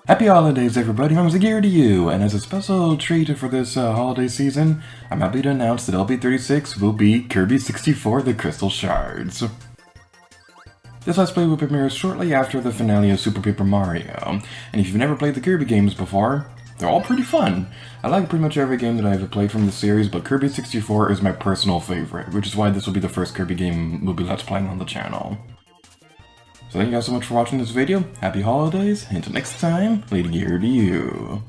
Happy holidays, everybody! I'm here to you, and as a special treat for this holiday season, I'm happy to announce that LB36 will be Kirby 64: The Crystal Shards. This Let's Play will premiere shortly after the finale of Super Paper Mario, and if you've never played the Kirby games before, they're all pretty fun. I like pretty much every game that I've played from the series, but Kirby 64 is my personal favorite, which is why this will be the first Kirby game we'll be Let's Playing on the channel. So thank you guys so much for watching this video, happy holidays, until next time, Lady Gear to you.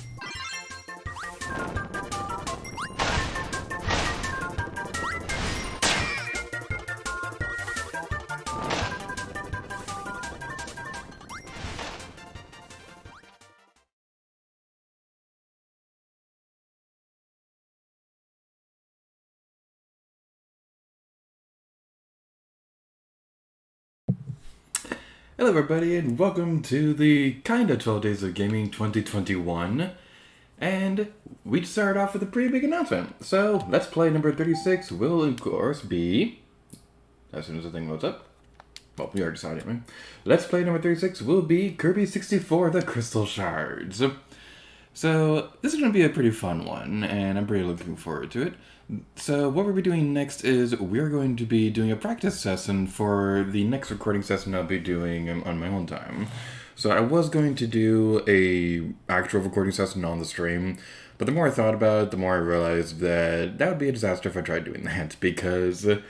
Hello everybody, and welcome to the kinda 12 Days of Gaming 2021. And we just started off with a pretty big announcement. So, Let's Play number 36 will, of course, be... As soon as the thing loads up. Well, we already saw it anyway. Let's Play number 36 will be Kirby 64: The Crystal Shards. So, this is going to be a pretty fun one, and I'm pretty looking forward to it. So, what we'll be doing next is we're going to be doing a practice session for the next recording session I'll be doing on my own time. So, I was going to do a actual recording session on the stream, but the more I thought about it, the more I realized that that would be a disaster if I tried doing that, because there's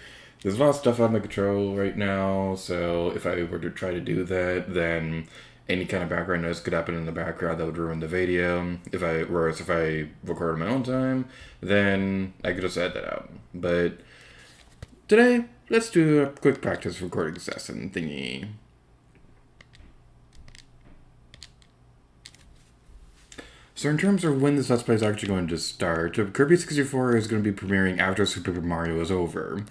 a lot of stuff out of my control right now, so if I were to try to do that, then any kind of background noise could happen in the background that would ruin the video. Whereas if I record on my own time, then I could just add that out. But today, let's do a quick practice recording session thingy. So in terms of when this Let's Play is actually going to start, Kirby 64 is going to be premiering after Super Paper Mario is over.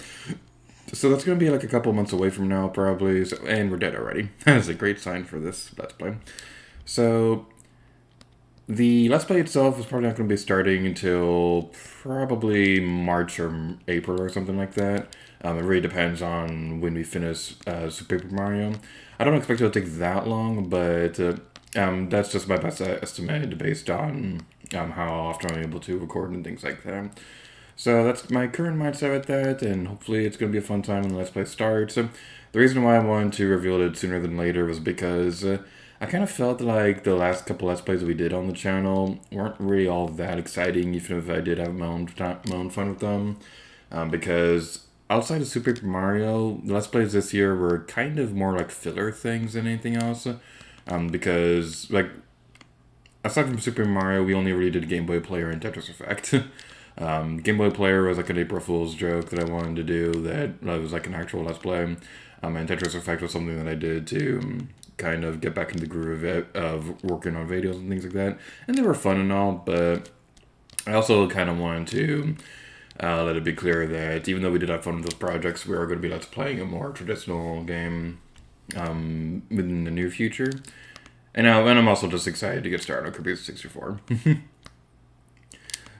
So that's going to be like a couple months away from now, probably, and we're dead already. That's a great sign for this Let's Play. So, the Let's Play itself is probably not going to be starting until probably March or April or something like that. It really depends on when we finish Super Paper Mario. I don't expect it to take that long, but that's just my best estimate based on how often I'm able to record and things like that. So that's my current mindset with that, and hopefully it's going to be a fun time when the Let's Play starts. The reason why I wanted to reveal it sooner than later was because I kind of felt like the last couple Let's Plays we did on the channel weren't really all that exciting, even if I did have my own fun with them. Because outside of Super Paper Mario, the Let's Plays this year were kind of more like filler things than anything else. Because, like, aside from Super Mario, we only really did Game Boy Player and Tetris Effect. Game Boy Player was like an April Fool's joke that I wanted to do that was like an actual Let's Play. And Tetris Effect was something that I did to kind of get back into the groove of working on videos and things like that. And they were fun and all, but I also kind of wanted to let it be clear that even though we did have fun with those projects, we are going to be Let's Playing a more traditional game within the near future. And I'm also just excited to get started on Kirby 64.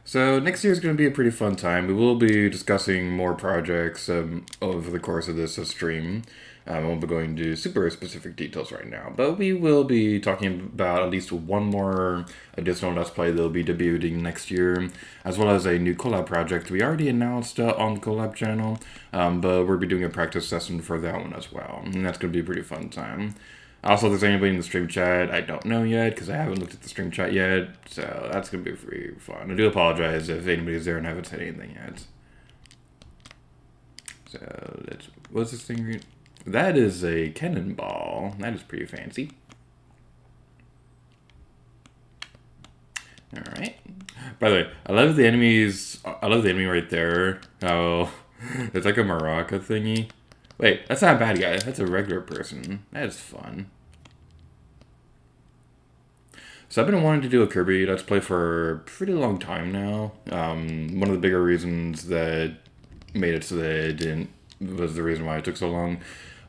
So next year is going to be a pretty fun time. We will be discussing more projects over the course of this stream. I won't be going into super specific details right now, but we will be talking about at least one more additional Let's Play that will be debuting next year, as well as a new collab project we already announced on the collab channel, but we'll be doing a practice session for that one as well, and that's going to be a pretty fun time. Also, if there's anybody in the stream chat, I don't know yet because I haven't looked at the stream chat yet. So that's going to be pretty fun. I do apologize if anybody's there and haven't said anything yet. So, what's this thing? That is a cannonball. That is pretty fancy. Alright. By the way, I love the enemies. I love the enemy right there. How it's like a maraca thingy. Wait, that's not a bad guy. That's a regular person. That is fun. So I've been wanting to do a Kirby Let's Play for a pretty long time now. One of the bigger reasons that made it so that it didn't was the reason why it took so long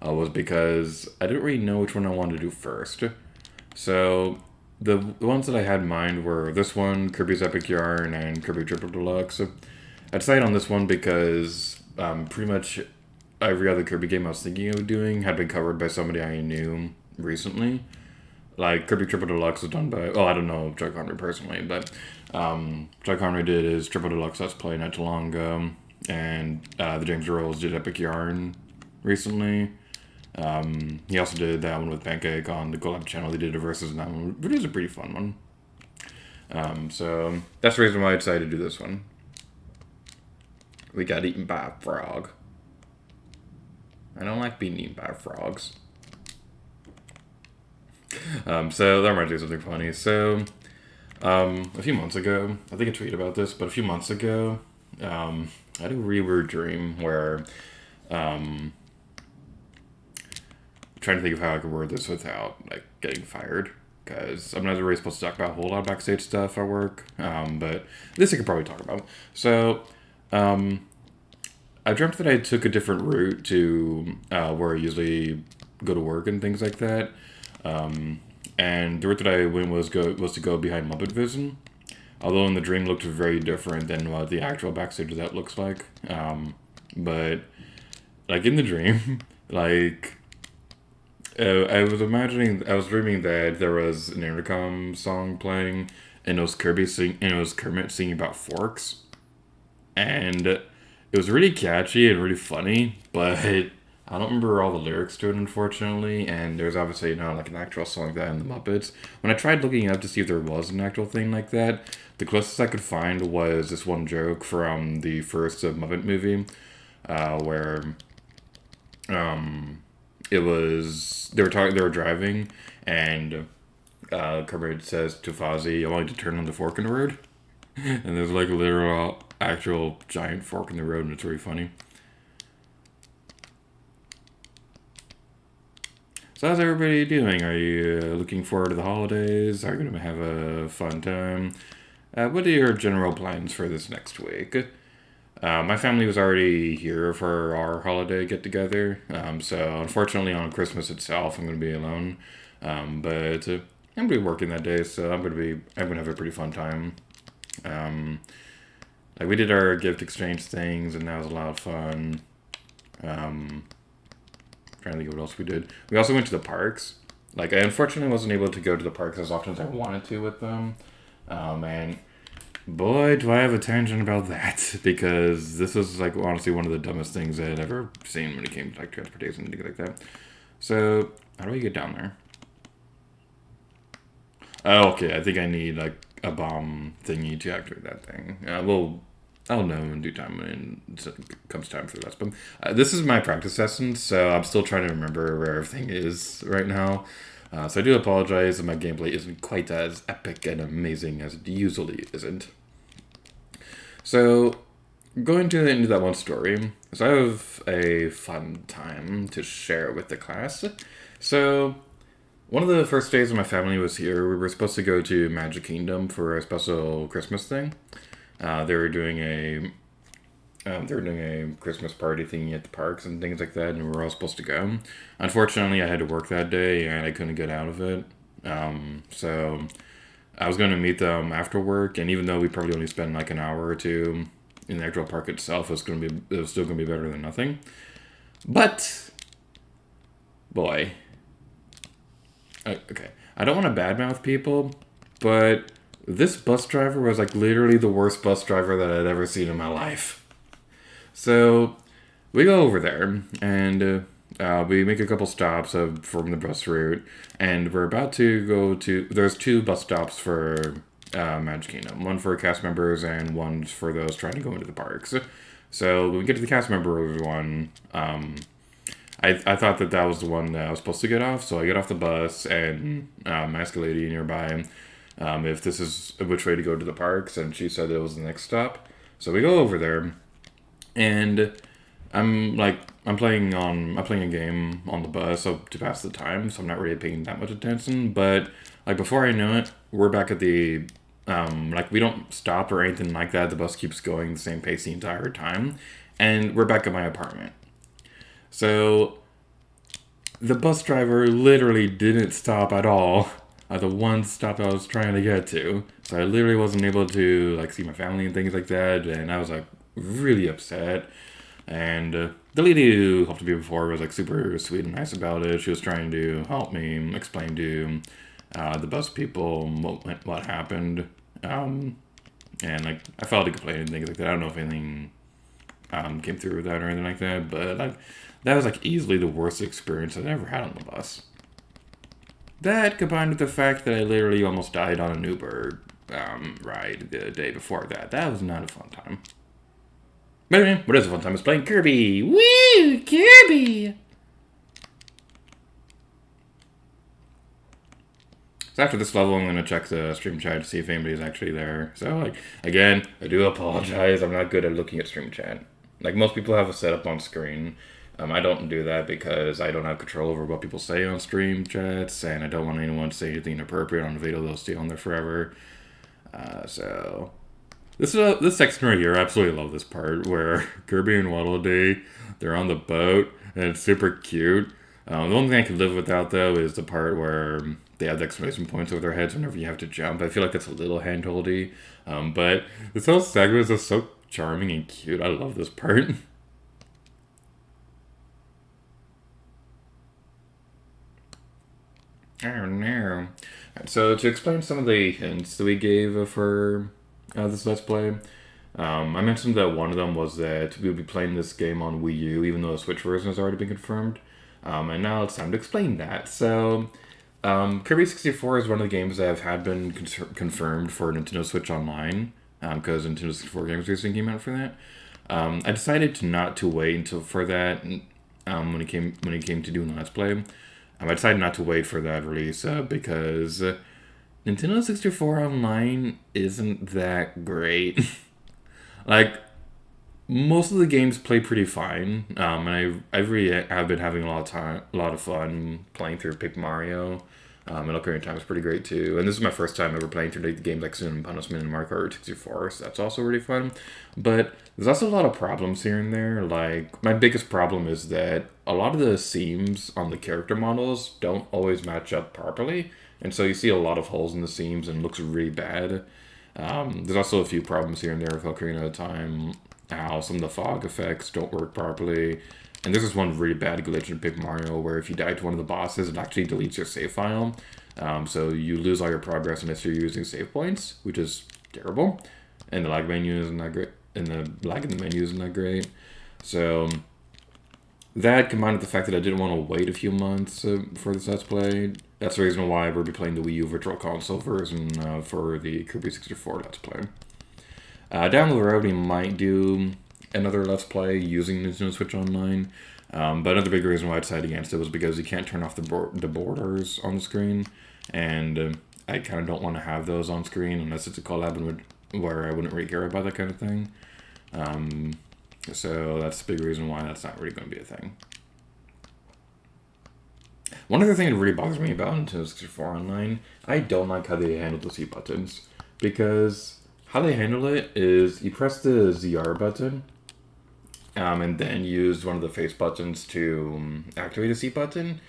was because I didn't really know which one I wanted to do first. So the ones that I had in mind were this one, Kirby's Epic Yarn, and Kirby Triple Deluxe. I decided on this one because pretty much every other Kirby game I was thinking of doing had been covered by somebody I knew recently. Like, Kirby Triple Deluxe was done by... Oh, I don't know Joy Connery personally, but Joy Connery did his Triple Deluxe Let's Play not too long ago. And the James Earls did Epic Yarn recently. He also did that one with Pancake on the Golab channel. They did a versus on that one. But it was a pretty fun one. So, that's the reason why I decided to do this one. We got eaten by a frog. I don't like being eaten by frogs. So that reminds me of something funny. So, a few months ago, I think I tweeted about this, but a few months ago, I had a really weird dream where, trying to think of how I could word this without, like, getting fired, because I'm not really supposed to talk about a whole lot of backstage stuff at work, but this I could probably talk about. So, I dreamt that I took a different route to where I usually go to work and things like that. And the route that I went was to go behind Muppet Vision. Although in the dream looked very different than what the actual backstage of that looks like. But like in the dream, like I was dreaming that there was an intercom song playing, and it was Kermit singing about forks, and it was really catchy and really funny, but I don't remember all the lyrics to it, unfortunately, and there's obviously not like an actual song like that in the Muppets. When I tried looking up to see if there was an actual thing like that, the closest I could find was this one joke from the first Muppet movie, where it was they were driving, and Kermit says to Fozzie, "I want you to turn on the fork in the road," and there's like a literal actual giant fork in the road, and it's really funny. So how's everybody doing? Are you looking forward to the holidays? Are you going to have a fun time? What are your general plans for this next week? My family was already here for our holiday get-together, so unfortunately on Christmas itself I'm going to be alone, but I'm going to be working that day, so I'm going to have a pretty fun time. Like we did our gift exchange things, and that was a lot of fun. Trying to think of what else we did. We also went to the parks. Like I unfortunately wasn't able to go to the parks as often as I wanted to with them. And boy, do I have a tangent about that, because this was like honestly one of the dumbest things I had ever seen when it came to like transportation and things like that. So how do we get down there? Oh, okay. I think I need like a bomb thingy to activate that thing. I'll know in due time when it comes time for this. But this is my practice session, so I'm still trying to remember where everything is right now. So I do apologize if my gameplay isn't quite as epic and amazing as it usually isn't. So, going into that one story, so I have a fun time to share with the class. So, one of the first days when my family was here, we were supposed to go to Magic Kingdom for a special Christmas thing. They were doing a Christmas party thingy at the parks and things like that, and we were all supposed to go. Unfortunately, I had to work that day, and I couldn't get out of it. So I was going to meet them after work, and even though we probably only spent like an hour or two in the actual park itself, it was still going to be better than nothing. But boy, okay, I don't want to badmouth people, but this bus driver was like literally the worst bus driver that I'd ever seen in my life. So we go over there, and we make a couple stops from the bus route, and we're about to go to. There's 2 bus stops for Magic Kingdom. One for cast members and one for those trying to go into the parks. So when we get to the cast members one, I thought that was the one that I was supposed to get off. So I get off the bus and ask a lady nearby if this is which way to go to the parks, and she said it was the next stop. So we go over there, and I'm playing a game on the bus so to pass the time, so I'm not really paying that much attention. But like before I know it, we're back at the we don't stop or anything like that. The bus keeps going the same pace the entire time, and we're back at my apartment. So the bus driver literally didn't stop at all at the one stop I was trying to get to. So I literally wasn't able to like see my family and things like that, and I was like really upset. And the lady who helped me before was like super sweet and nice about it. She was trying to help me explain to the bus people what happened. And like I filed a complaint and things like that. I don't know if anything came through with that or anything like that, but like that was like easily the worst experience I've ever had on the bus. That combined with the fact that I literally almost died on an Uber ride the day before that was not a fun time. But anyway, what is a fun time is playing Kirby. Woo, Kirby! So after this level, I'm going to check the stream chat to see if anybody's actually there. So, like, again, I do apologize. I'm not good at looking at stream chat. Like, most people have a setup on screen. I don't do that because I don't have control over what people say on stream chats, and I don't want anyone to say anything inappropriate on the video they'll stay on there forever. So... This section right here, I absolutely love this part where Kirby and Waddle Dee, they're on the boat, and it's super cute. The only thing I can live without, though, is the part where they have the exclamation points over their heads whenever you have to jump. I feel like that's a little handholdy, but this whole segment is so charming and cute. I love this part. Oh, no. Right, so to explain some of the hints that we gave for... this Let's Play. I mentioned that one of them was that we'll be playing this game on Wii U, even though the Switch version has already been confirmed. And now it's time to explain that. So, Kirby 64 is one of the games that have been confirmed for Nintendo Switch Online, because Nintendo 64 Games Racing came out for that. I decided not to wait until for that when it came to doing the Let's Play. I decided not to wait for that release because Nintendo 64 Online isn't that great. Like, most of the games play pretty fine, and I really have been having a lot of fun playing through Paper Mario. And Ocarina of Time is pretty great too. And this is my first time ever playing through the games like Sin and Punishment and Mario Kart 64, so that's also really fun. But there's also a lot of problems here and there. Like, my biggest problem is that a lot of the seams on the character models don't always match up properly. And so you see a lot of holes in the seams and it looks really bad. There's also a few problems here and there with Ocarina of Time. How some of the fog effects don't work properly. And this is one really bad glitch in Paper Mario where if you die to one of the bosses, it actually deletes your save file. So you lose all your progress unless you're using save points, which is terrible. And the lag menu isn't that great. And the lag in the menu isn't that great. So that combined with the fact that I didn't want to wait a few months for this Let's Play, that's the reason why we'll be playing the Wii U Virtual Console version for the Kirby 64 Let's Play. Down the road, we might do another Let's Play using Nintendo Switch Online. But another big reason why I decided against it was because you can't turn off the borders on the screen. And I kind of don't want to have those on screen unless it's a collab where I wouldn't really care about that kind of thing. So that's the big reason why that's not really going to be a thing. One other thing that really bothers me about Nintendo 64 Online, I don't like how they handle the C buttons. Because how they handle it is you press the ZR button, and then use one of the face buttons to activate the C button.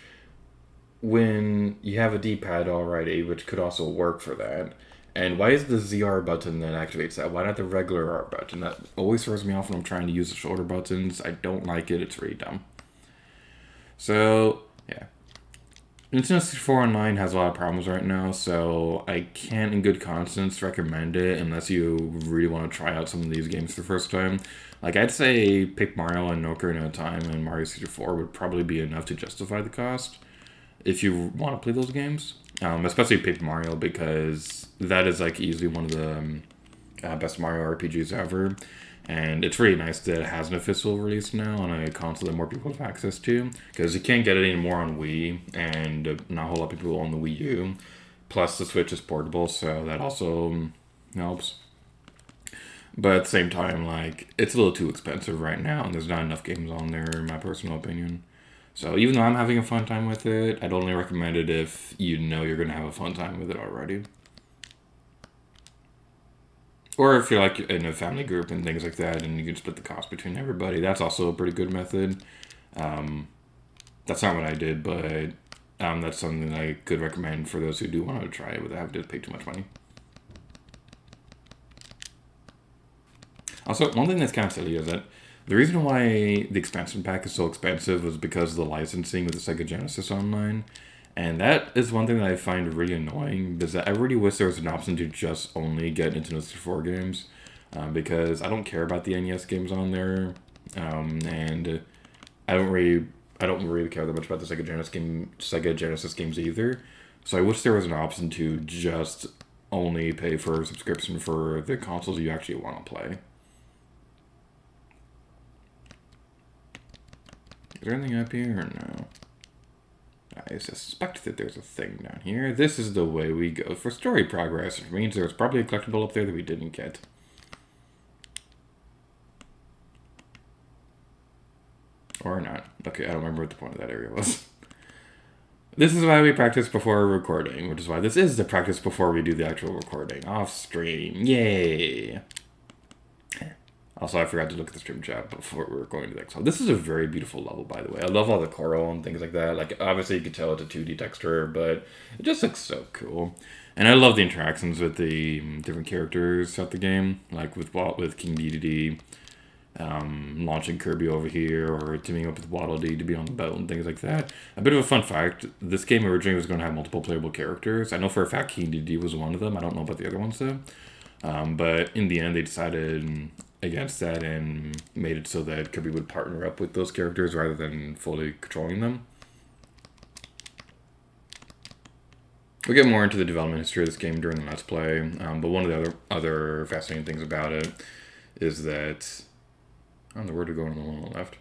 When you have a D-pad already, which could also work for that. And why is the ZR button that activates that? Why not the regular R button? That always throws me off when I'm trying to use the shoulder buttons. I don't like it. It's really dumb. So, yeah. Nintendo 64 Online has a lot of problems right now, so I can't, in good conscience, recommend it unless you really want to try out some of these games for the first time. Like, I'd say pick Mario and Ocarina of Time and Mario 64 would probably be enough to justify the cost if you want to play those games. Especially Paper Mario, because that is like easily one of the best Mario RPGs ever. And it's really nice that it has an official release now on a console that more people have access to, because you can't get it anymore on Wii, and not a whole lot of people own the Wii U. Plus, the Switch is portable, so that also helps. But at the same time, like, it's a little too expensive right now, and there's not enough games on there, in my personal opinion. So even though I'm having a fun time with it, I'd only recommend it if you know you're going to have a fun time with it already. Or if you're like in a family group and things like that, and you can split the cost between everybody, that's also a pretty good method. Um, that's not what I did, but that's something I could recommend for those who do want to try it without having to pay too much money. Also, one thing that's kind of silly is that the reason why the expansion pack is so expensive was because of the licensing with the Sega Genesis Online. And that is one thing that I find really annoying, because I really wish there was an option to just only get Nintendo 64 games, because I don't care about the NES games on there, and I don't really care that much about the Sega Genesis games either. So I wish there was an option to just only pay for a subscription for the consoles you actually want to play. Is there anything up here or no? I suspect that there's a thing down here. This is the way we go for story progress, which means there's probably a collectible up there that we didn't get. Or not. Okay, I don't remember what the point of that area was. This is why we practice before recording, which is why this is the practice before we do the actual recording. Off stream. Yay! Also, I forgot to look at the stream chat before we were going to the next one. This is a very beautiful level, by the way. I love all the coral and things like that. Like, obviously, you can tell it's a 2D texture, but it just looks so cool. And I love the interactions with the different characters throughout the game, like with King Dedede, launching Kirby over here, or teaming up with Waddle Dee to be on the boat and things like that. A bit of a fun fact, this game originally was going to have multiple playable characters. I know for a fact King Dedede was one of them. I don't know about the other ones, though. But in the end, they decided against that and made it so that Kirby would partner up with those characters rather than fully controlling them. We'll get more into the development history of this game during the Let's Play, but one of the other fascinating things about it is that... I don't know where to go on the one on the left.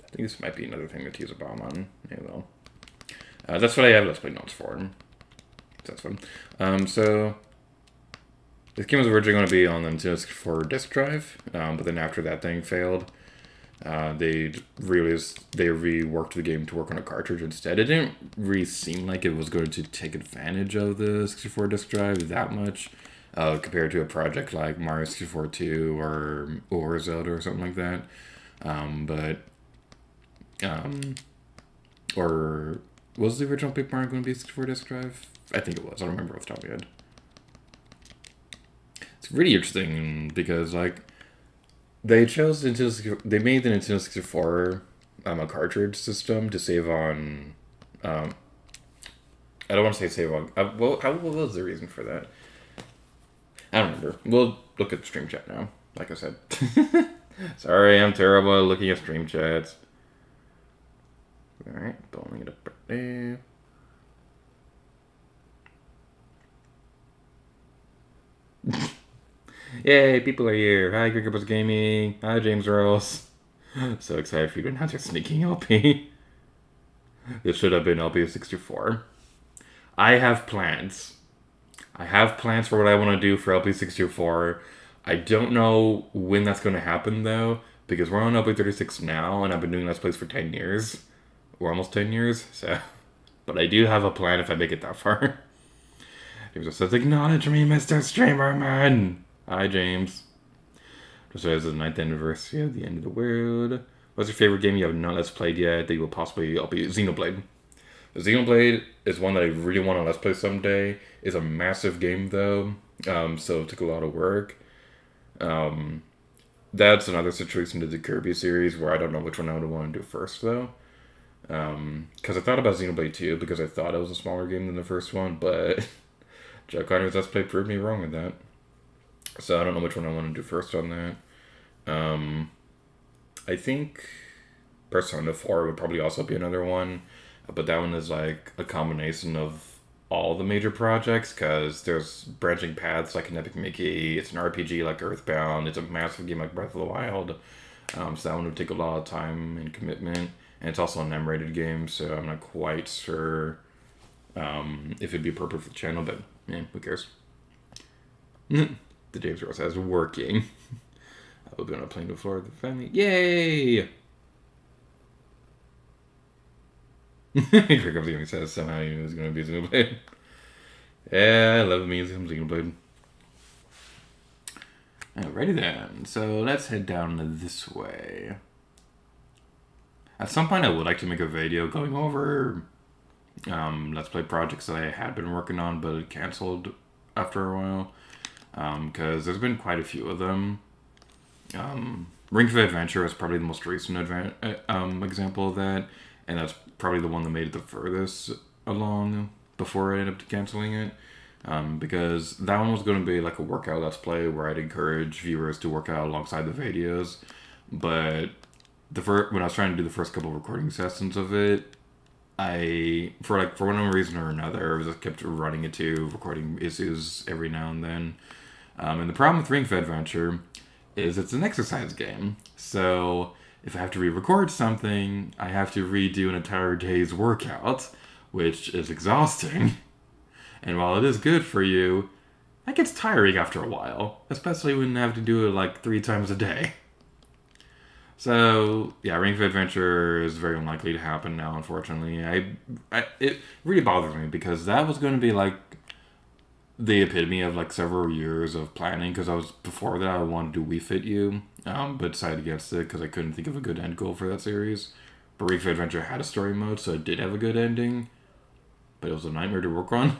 I think this might be another thing to use a bomb on. Yeah, well. That's what I have Let's Play notes for. That's fun. So... this game was originally going to be on the Nintendo 64 disk drive, but then after that thing failed, they reworked the game to work on a cartridge instead. It didn't really seem like it was going to take advantage of the 64 disk drive that much, compared to a project like Mario 64 2 or Zelda or something like that. Or was the original Paper Mario going to be a 64 disk drive? I think it was. I don't remember off the top of my head. It's really interesting because, like, they made the Nintendo 64 a cartridge system to save on. I don't want to say save on. What was the reason for that? I don't remember. We'll look at the stream chat now. Like I said, sorry, I'm terrible at looking at stream chats. All right, pulling it up right there. Yay, people are here. Hi, Gregabus Gaming. Hi, James Rose. So excited for you to announce your sneaking LP. This should have been LP 64. I have plans. I have plans for what I want to do for LP 64. I don't know when that's going to happen, though, because we're on LP 36 now, and I've been doing Let's Plays for 10 years. Or almost 10 years, so... But I do have a plan if I make it that far. James just says, acknowledge me, Mr. Streamerman! Hi, James. Just as the 9th anniversary of the end of the world. What's your favorite game you have not Let's Played yet that you will possibly... I'll be Xenoblade. Xenoblade is one that I really want to Let's Play someday. It's a massive game, though. So it took a lot of work. that's another situation to the Kirby series where I don't know which one I would want to do first, though. Because I thought about Xenoblade 2 because I thought it was a smaller game than the first one, but Jack Connor's Let's Play proved me wrong with that. So I don't know which one I want to do first on that. I think Persona 4 would probably also be another one, but that one is like a combination of all the major projects because there's branching paths like an Epic Mickey, it's an RPG like Earthbound, it's a massive game like Breath of the Wild. So that one would take a lot of time and commitment, and it's also an M-rated game, so I'm not quite sure if it'd be appropriate for the channel, but yeah, who cares? The James Rose has working. I will be on a plane to Florida with the family. Yay! Here comes the says somehow he was going to be Xenoblade. Yeah, I love me some Xenoblade. Alrighty then, so let's head down this way. At some point I would like to make a video going over Let's Play projects that I had been working on but cancelled after a while. Because there's been quite a few of them. Ring Fit Adventure is probably the most recent example of that, and that's probably the one that made it the furthest along before I ended up canceling it. Because that one was going to be like a workout Let's Play where I'd encourage viewers to work out alongside the videos, but when I was trying to do the first couple of recording sessions of it, for one reason or another, I just kept running into recording issues every now and then. And the problem with Ring Fit Adventure is it's an exercise game. So if I have to re-record something, I have to redo an entire day's workout, which is exhausting. And while it is good for you, that gets tiring after a while, especially when you have to do it like 3 times a day. So yeah, Ring Fit Adventure is very unlikely to happen now, unfortunately. It really bothers me because that was going to be like the epitome of like several years of planning, because before that I wanted to Wii Fit You, but decided against it because I couldn't think of a good end goal for that series. But Ring Fit Adventure had a story mode, so it did have a good ending, but it was a nightmare to work on.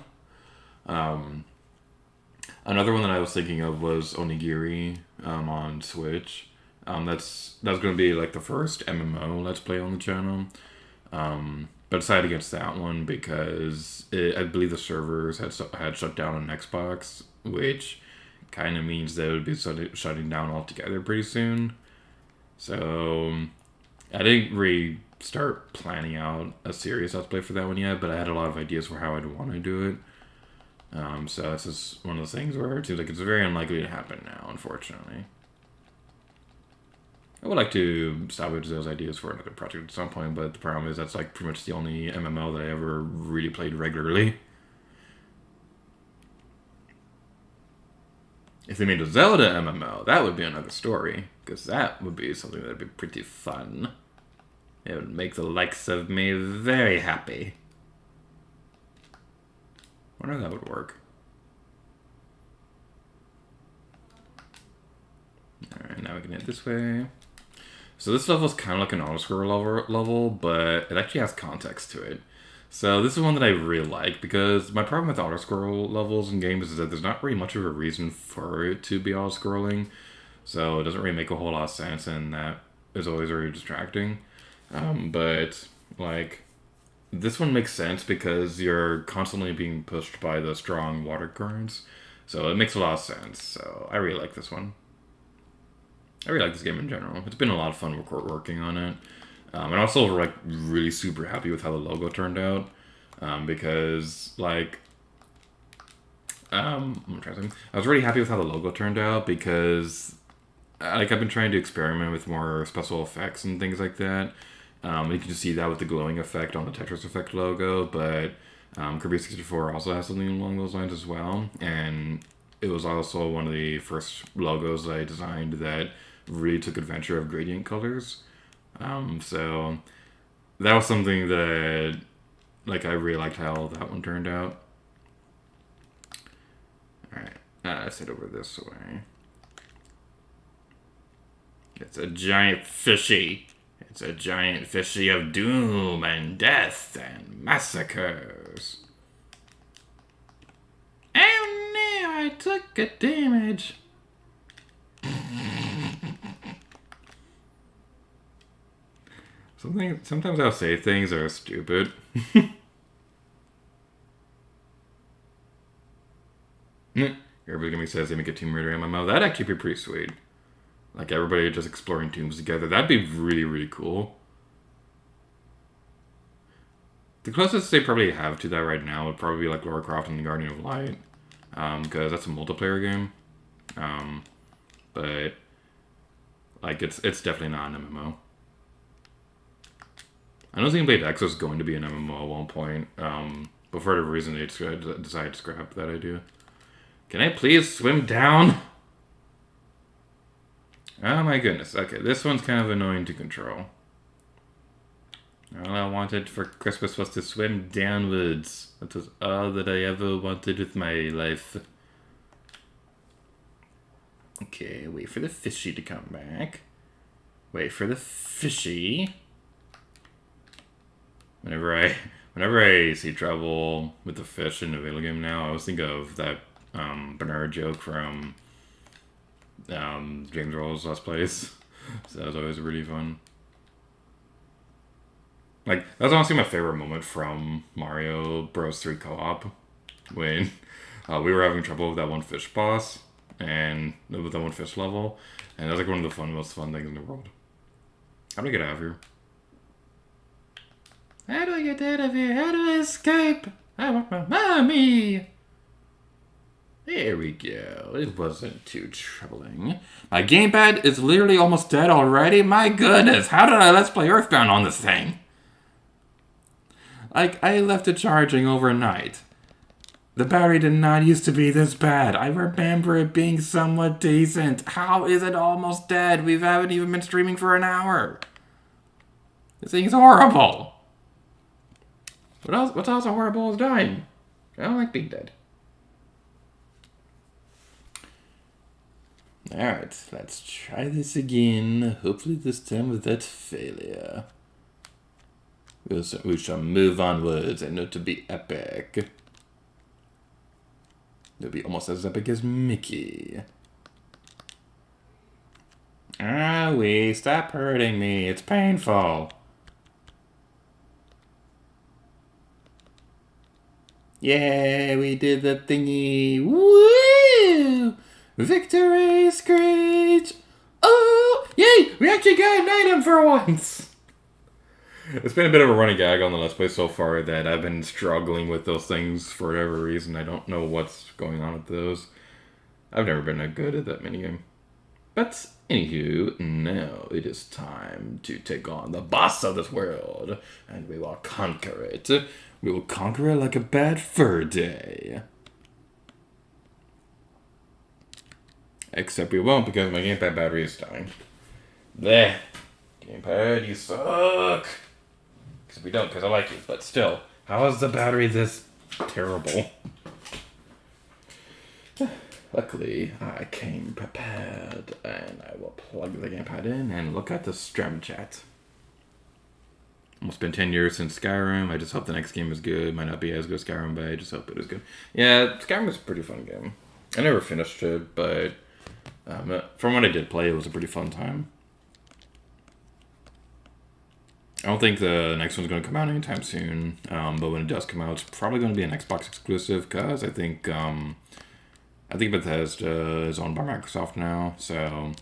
Another one that I was thinking of was Onigiri on Switch. That's going to be like the first MMO Let's Play on the channel. But decided against that one because I believe the servers had shut down on Xbox, which kind of means that it would be shutting down altogether pretty soon. So I didn't really start planning out a serious Let's Play for that one yet, but I had a lot of ideas for how I'd want to do it. So this is one of those things where it seems like it's very unlikely to happen now, unfortunately. I would like to salvage those ideas for another project at some point, but the problem is that's like pretty much the only MMO that I ever really played regularly. If they made a Zelda MMO, that would be another story, because that would be something that would be pretty fun. It would make the likes of me very happy. I wonder if that would work. Alright, now we can head this way. So this level is kind of like an auto-scroll level, but it actually has context to it. So this is one that I really like, because my problem with auto-scroll levels in games is that there's not really much of a reason for it to be auto-scrolling. So it doesn't really make a whole lot of sense, and that is always very distracting. But, like, this one makes sense because you're constantly being pushed by the strong water currents. So it makes a lot of sense. So I really like this one. I really like this game in general. It's been a lot of fun working on it. And also, like, really super happy with how the logo turned out. Because, like, I'm trying something. I was really happy with how the logo turned out because, like, I've been trying to experiment with more special effects and things like that. You can just see that with the glowing effect on the Tetris Effect logo, but Kirby 64 also has something along those lines as well. And it was also one of the first logos that I designed that really took advantage of gradient colors. So that was something that, like, I really liked how that one turned out. Alright, let's head over this way. It's a giant fishy. It's a giant fishy of doom and death and massacres. Oh no, I took a damage. Sometimes I'll say things that are stupid. Everybody gonna says they make a Tomb Raider MMO. That'd actually be pretty sweet. Like everybody just exploring tombs together. That'd be really, really cool. The closest they probably have to that right now would probably be like Lara Croft and the Guardian of Light. Because that's a multiplayer game. But like it's definitely not an MMO. I know Xenoblade X was going to be an MMO at one point. But for whatever reason they decided to scrap that idea. Can I please swim down? Oh my goodness. Okay, this one's kind of annoying to control. All I wanted for Christmas was to swim downwards. That was all that I ever wanted with my life. Okay, wait for the fishy to come back. Wait for the fishy. Whenever I see trouble with the fish in the video game now, I always think of that Bernard joke from James Rolls' Last Place. So that was always really fun. Like, that's honestly my favorite moment from Mario Bros. 3 Co-op. When we were having trouble with that one fish boss. And with that one fish level. And that was like one of the most fun things in the world. How do I get out of here? How do I get out of here? How do I escape? I want my mommy! There we go. It wasn't too troubling. My gamepad is literally almost dead already? My goodness, how did I Let's Play Earthbound on this thing? Like, I left it charging overnight. The battery did not used to be this bad. I remember it being somewhat decent. How is it almost dead? We haven't even been streaming for an hour. This thing's horrible. What's also horrible is dying. I don't like being dead. Alright, let's try this again. Hopefully this time without failure. We shall move onwards and not to be epic. It'll be almost as epic as Mickey. Owie, stop hurting me. It's painful. Yeah, we did the thingy. Woo! Victory screech! Oh! Yay! We actually got an item for once! It's been a bit of a running gag on the Let's Play so far that I've been struggling with those things for whatever reason. I don't know what's going on with those. I've never been that good at that minigame. But, anywho, now it is time to take on the boss of this world. And we will conquer it. We will conquer it like a bad fur day. Except we won't because my gamepad battery is dying. Bleh. Gamepad, you suck. Because we don't, because I like you. But still, how is the battery this terrible? Luckily, I came prepared. And I will plug the gamepad in and look at the stream chat. Almost been 10 years since Skyrim. I just hope the next game is good. Might not be as good as Skyrim, but I just hope it is good. Yeah, Skyrim was a pretty fun game. I never finished it, but from what I did play, it was a pretty fun time. I don't think the next one's going to come out anytime soon, but when it does come out, it's probably going to be an Xbox exclusive, because I think Bethesda is owned by Microsoft now, so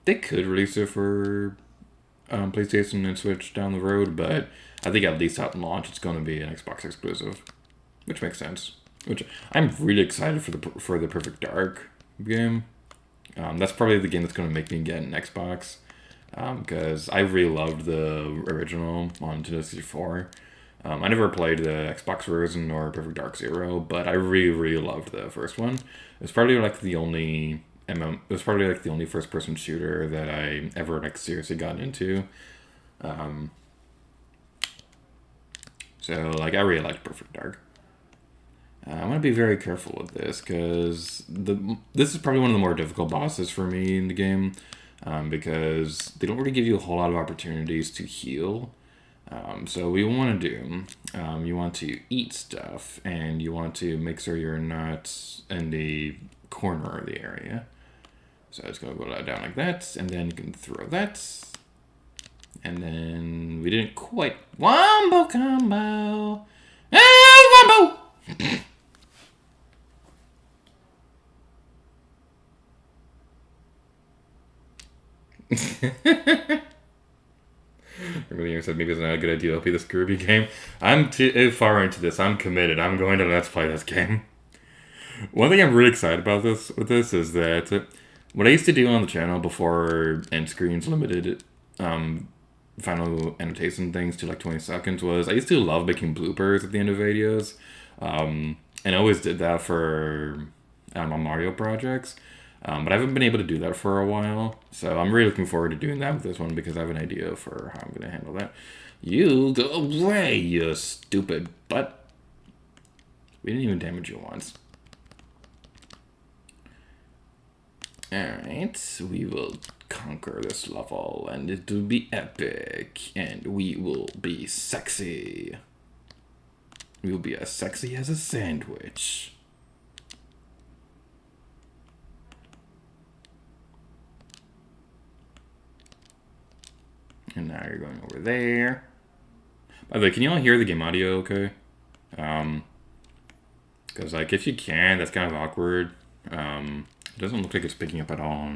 they could release it for PlayStation and Switch down the road, but I think at least at launch, it's going to be an Xbox exclusive, which makes sense. Which I'm really excited for the Perfect Dark game. That's probably the game that's going to make me get an Xbox, because I really loved the original on Nintendo 64. I never played the Xbox version or Perfect Dark Zero, but I really, really loved the first one. It's probably like the only first-person shooter that I ever seriously got into. So I really liked Perfect Dark. I'm going to be very careful with this, because this is probably one of the more difficult bosses for me in the game, because they don't really give you a whole lot of opportunities to heal. So what you want to do, you want to eat stuff, and you want to make sure you're not in the corner of the area. So it's going to go down like that, and then you can throw that. And then we didn't quite... Wombo combo! Ah, wombo! Everybody said maybe it's not a good idea to play this Kirby game. I'm too far into this. I'm committed. I'm going to let's play this game. One thing I'm really excited about with this is that what I used to do on the channel before end screens limited final annotation things to like 20 seconds was I used to love making bloopers at the end of videos. And I always did that for Mario projects. But I haven't been able to do that for a while. So I'm really looking forward to doing that with this one because I have an idea for how I'm going to handle that. You go away, you stupid butt. We didn't even damage you once. Alright, we will conquer this level and it will be epic. And we will be sexy. We will be as sexy as a sandwich. And now you're going over there. By the way, can you all hear the game audio okay? Because, like, if you can, that's kind of awkward. It doesn't look like it's picking up at all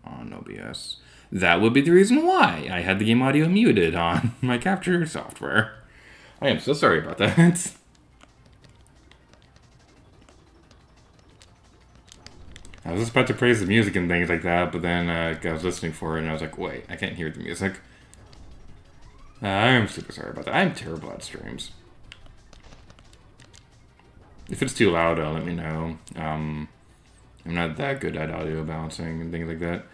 on OBS. That would be the reason why I had the game audio muted on my capture software. I am so sorry about that. I was just about to praise the music and things like that, but then I was listening for it and I was like, wait, I can't hear the music. I'm super sorry about that. I'm terrible at streams. If it's too loud, let me know. I'm not that good at audio balancing and things like that.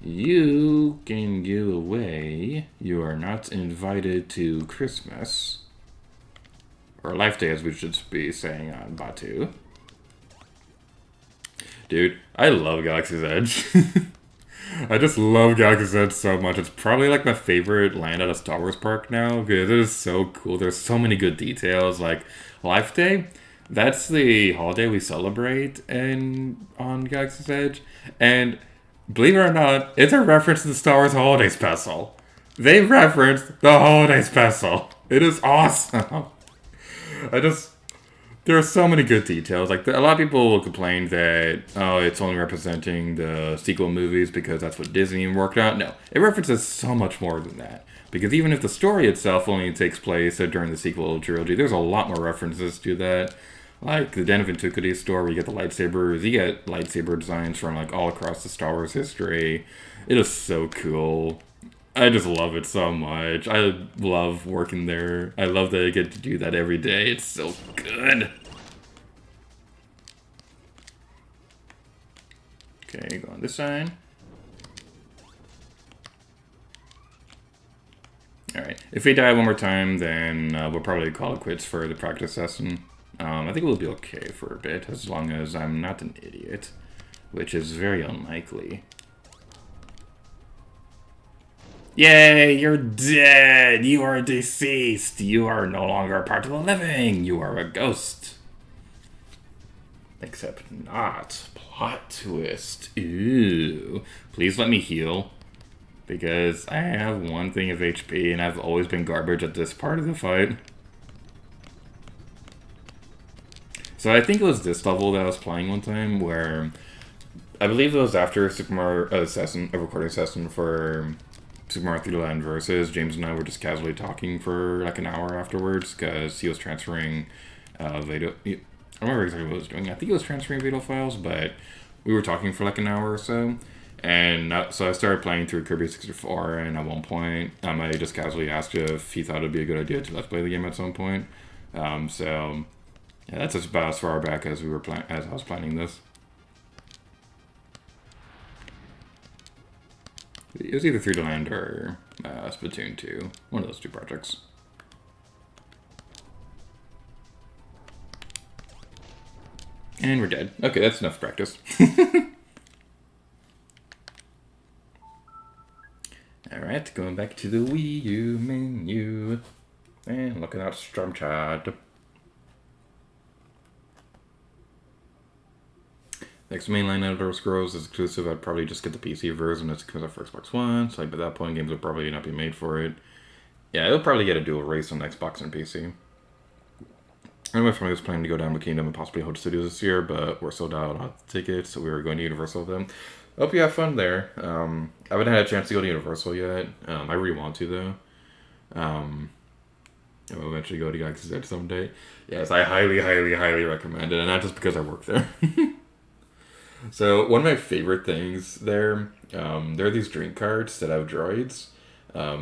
You can go away. You are not invited to Christmas. Or Life Day, as we should be saying on Batu. Dude, I love Galaxy's Edge. I just love Galaxy's Edge so much. It's probably like my favorite land at a Star Wars park now because it is so cool. There's so many good details. Like Life Day, that's the holiday we celebrate on Galaxy's Edge. And believe it or not, it's a reference to the Star Wars Holiday Special. They referenced the Holiday Special. It is awesome. There are so many good details. Like, a lot of people will complain that, oh, it's only representing the sequel movies because that's what Disney worked out. No, it references so much more than that. Because even if the story itself only takes place during the sequel trilogy, there's a lot more references to that. Like, the Den of Antiquity store where you get the lightsabers. You get lightsaber designs from, like, all across the Star Wars history. It is so cool. I just love it so much. I love working there. I love that I get to do that every day. It's so good. Okay, go on this side. Alright, if we die one more time, then we'll probably call it quits for the practice session. I think we'll be okay for a bit, as long as I'm not an idiot, which is very unlikely. Yay, you're dead! You are deceased! You are no longer a part of the living! You are a ghost! Except not. Plot twist. Ooh. Please let me heal. Because I have one thing of HP and I've always been garbage at this part of the fight. So I think it was this level that I was playing one time where... I believe it was after Super Mario a recording session for Super Mario 3D Land Versus. James and I were just casually talking for like an hour afterwards because he was transferring Vado. I don't remember exactly what he was doing. I think he was transferring Vado files, but we were talking for like an hour or so. And so I started playing through Kirby 64, and at one point, I just casually asked if he thought it'd be a good idea to let's play the game at some point. So yeah, that's about as far back as as I was planning this. It was either 3D Land or Splatoon 2. One of those two projects. And we're dead. Okay, that's enough practice. Alright, going back to the Wii U menu. And looking at Strum Chat. next mainline Elder Scrolls is exclusive. I'd probably just get the PC version as it comes out for Xbox One. So like, by that point, games will probably not be made for it. Yeah, it'll probably get a dual race on Xbox and PC. And my family was planning to go down to Kingdom and possibly Hood Studios this year, but we're sold out on tickets, so we were going to Universal with them. Hope you have fun there. I haven't had a chance to go to Universal yet. I really want to, though. I'll eventually go to Galaxy's Edge someday. Yes, I highly, highly, highly recommend it, and not just because I work there. So, one of my favorite things there, there are these drink carts that have droids.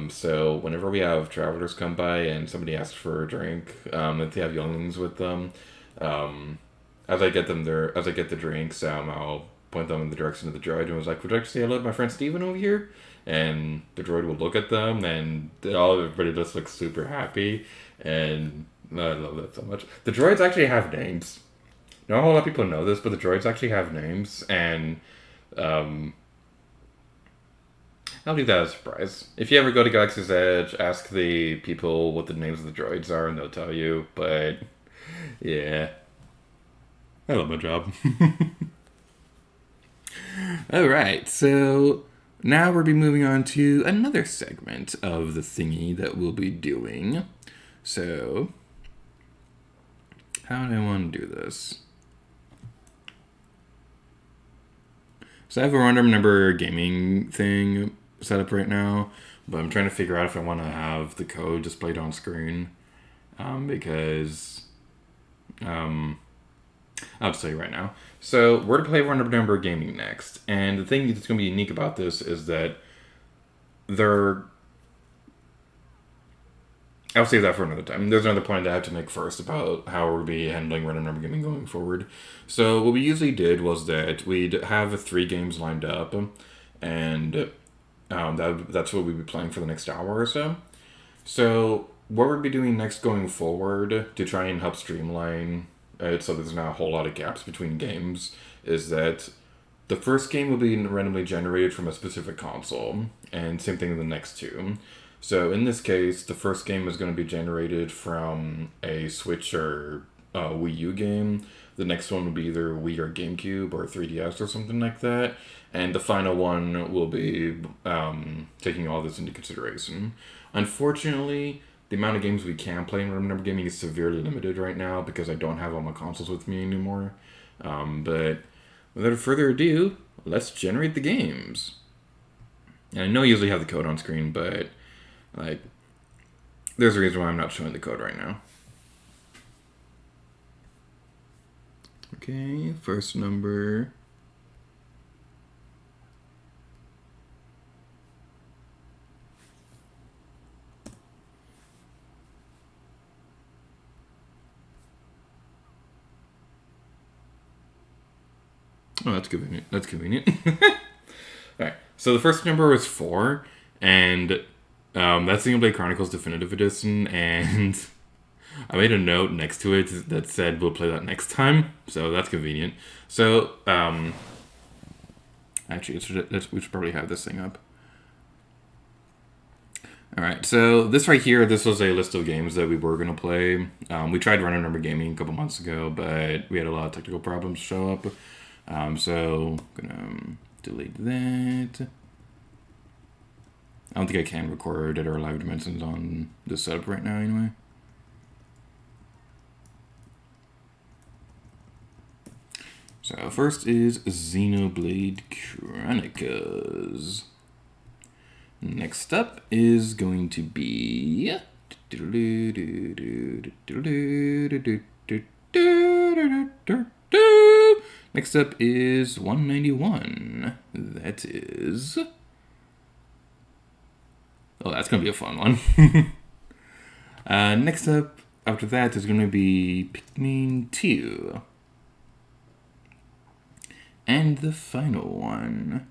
So whenever we have travelers come by and somebody asks for a drink, if they have younglings with them, as I get the drinks, I'll point them in the direction of the droid and was like, "Would you like to say hello to my friend Steven over here?" And the droid will look at them, and everybody just looks super happy, and I love that so much. The droids actually have names. Not a whole lot of people know this, but the droids actually have names, and I'll do that as a surprise. If you ever go to Galaxy's Edge, ask the people what the names of the droids are, and they'll tell you. But, yeah. I love my job. Alright, so now we'll be moving on to another segment of the thingy that we'll be doing. So, how do I want to do this? So I have a random number gaming thing set up right now, but I'm trying to figure out if I want to have the code displayed on screen, because I'll just tell you right now. So we're to play random number gaming next, and the thing that's going to be unique about this is that I'll save that for another time. There's another point I have to make first about how we'll be handling random number gaming going forward. So what we usually did was that we'd have 3 games lined up, and that's what we'd be playing for the next hour or so. So what we'll be doing next going forward to try and help streamline it so there's not a whole lot of gaps between games is that the first game will be randomly generated from a specific console, and same thing with the next 2. So in this case, the first game is going to be generated from a Switch or Wii U game. The next one will be either Wii or GameCube or 3DS or something like that. And the final one will be taking all this into consideration. Unfortunately, the amount of games we can play in random number gaming is severely limited right now because I don't have all my consoles with me anymore. But without further ado, let's generate the games. And I know I usually have the code on screen, but there's a reason why I'm not showing the code right now. Okay, first number. Oh, that's convenient. That's convenient. Alright, so the first number was 4, and that's Xenoblade Chronicles Definitive Edition, and I made a note next to it that said we'll play that next time, so that's convenient. So, actually, we should probably have this thing up. Alright, so this right here, this was a list of games that we were going to play. We tried random number gaming a couple months ago, but we had a lot of technical problems show up. So, I'm going to delete that. I don't think I can record Dead or Alive Dimensions on this setup right now anyway. So first is Xenoblade Chronicles. Next up is going to be... Next up is 191. That is... Oh, that's going to be a fun one. Next up, after that, is going to be Pikmin 2. And the final one.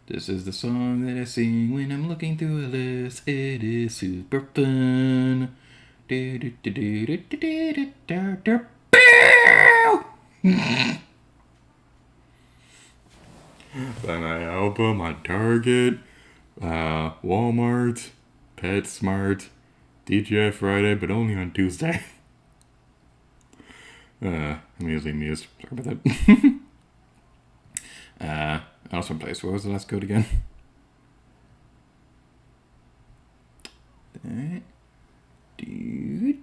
This is the song that I sing when I'm looking through a list. It is super fun. Buy my album on Target, Walmart, PetSmart, DGI Friday, but only on Tuesday. I'm usually amused. Sorry about that. I also place. What was the last code again? Dude.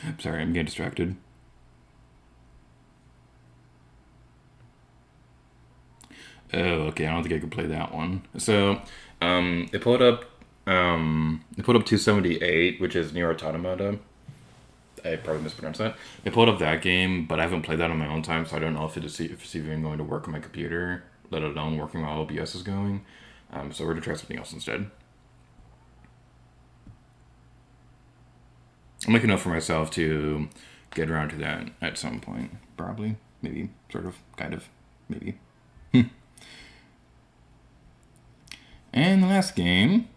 I'm sorry, I'm getting distracted. Oh, okay. I don't think I could play that one. So, it pulled up 278, which is Near Automata. I probably mispronounced that. It pulled up that game, but I haven't played that on my own time, so I don't know if it's even going to work on my computer, let alone working while OBS is going. So we're gonna try something else instead. I'll make a note for myself to get around to that at some point. Probably, maybe, sort of, kind of, maybe. And the last game.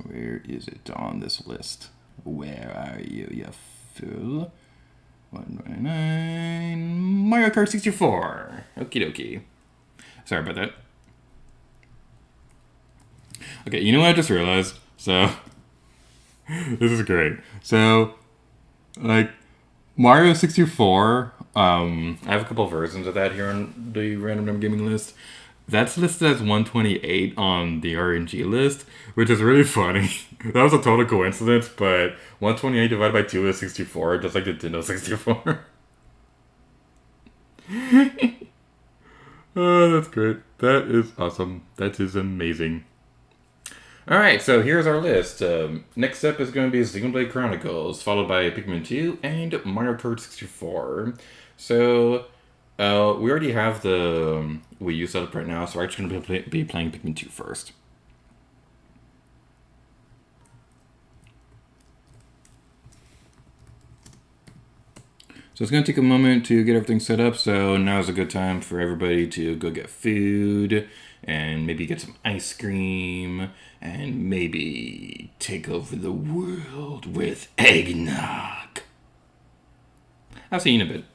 Where is it on this list? Where are you, you fool? 199 Mario Kart 64. Okie dokie. Sorry about that. Okay, you know what I just realized? So, this is great. So, like, Mario 64, I have a couple versions of that here on the Random Number Gaming list. That's listed as 128 on the RNG list, which is really funny. That was a total coincidence, but 128 divided by 2 is 64, just like the Nintendo 64. Oh, that's great. That is awesome. That is amazing. Alright, so here's our list. Next up is going to be Xenoblade Chronicles, followed by Pikmin 2 and Mario Kart 64. So, we already have the Wii U set up right now, so we're actually going to be playing Pikmin 2 first. So it's going to take a moment to get everything set up, so now is a good time for everybody to go get food, and maybe get some ice cream, and maybe take over the world with eggnog. I'll see you in a bit.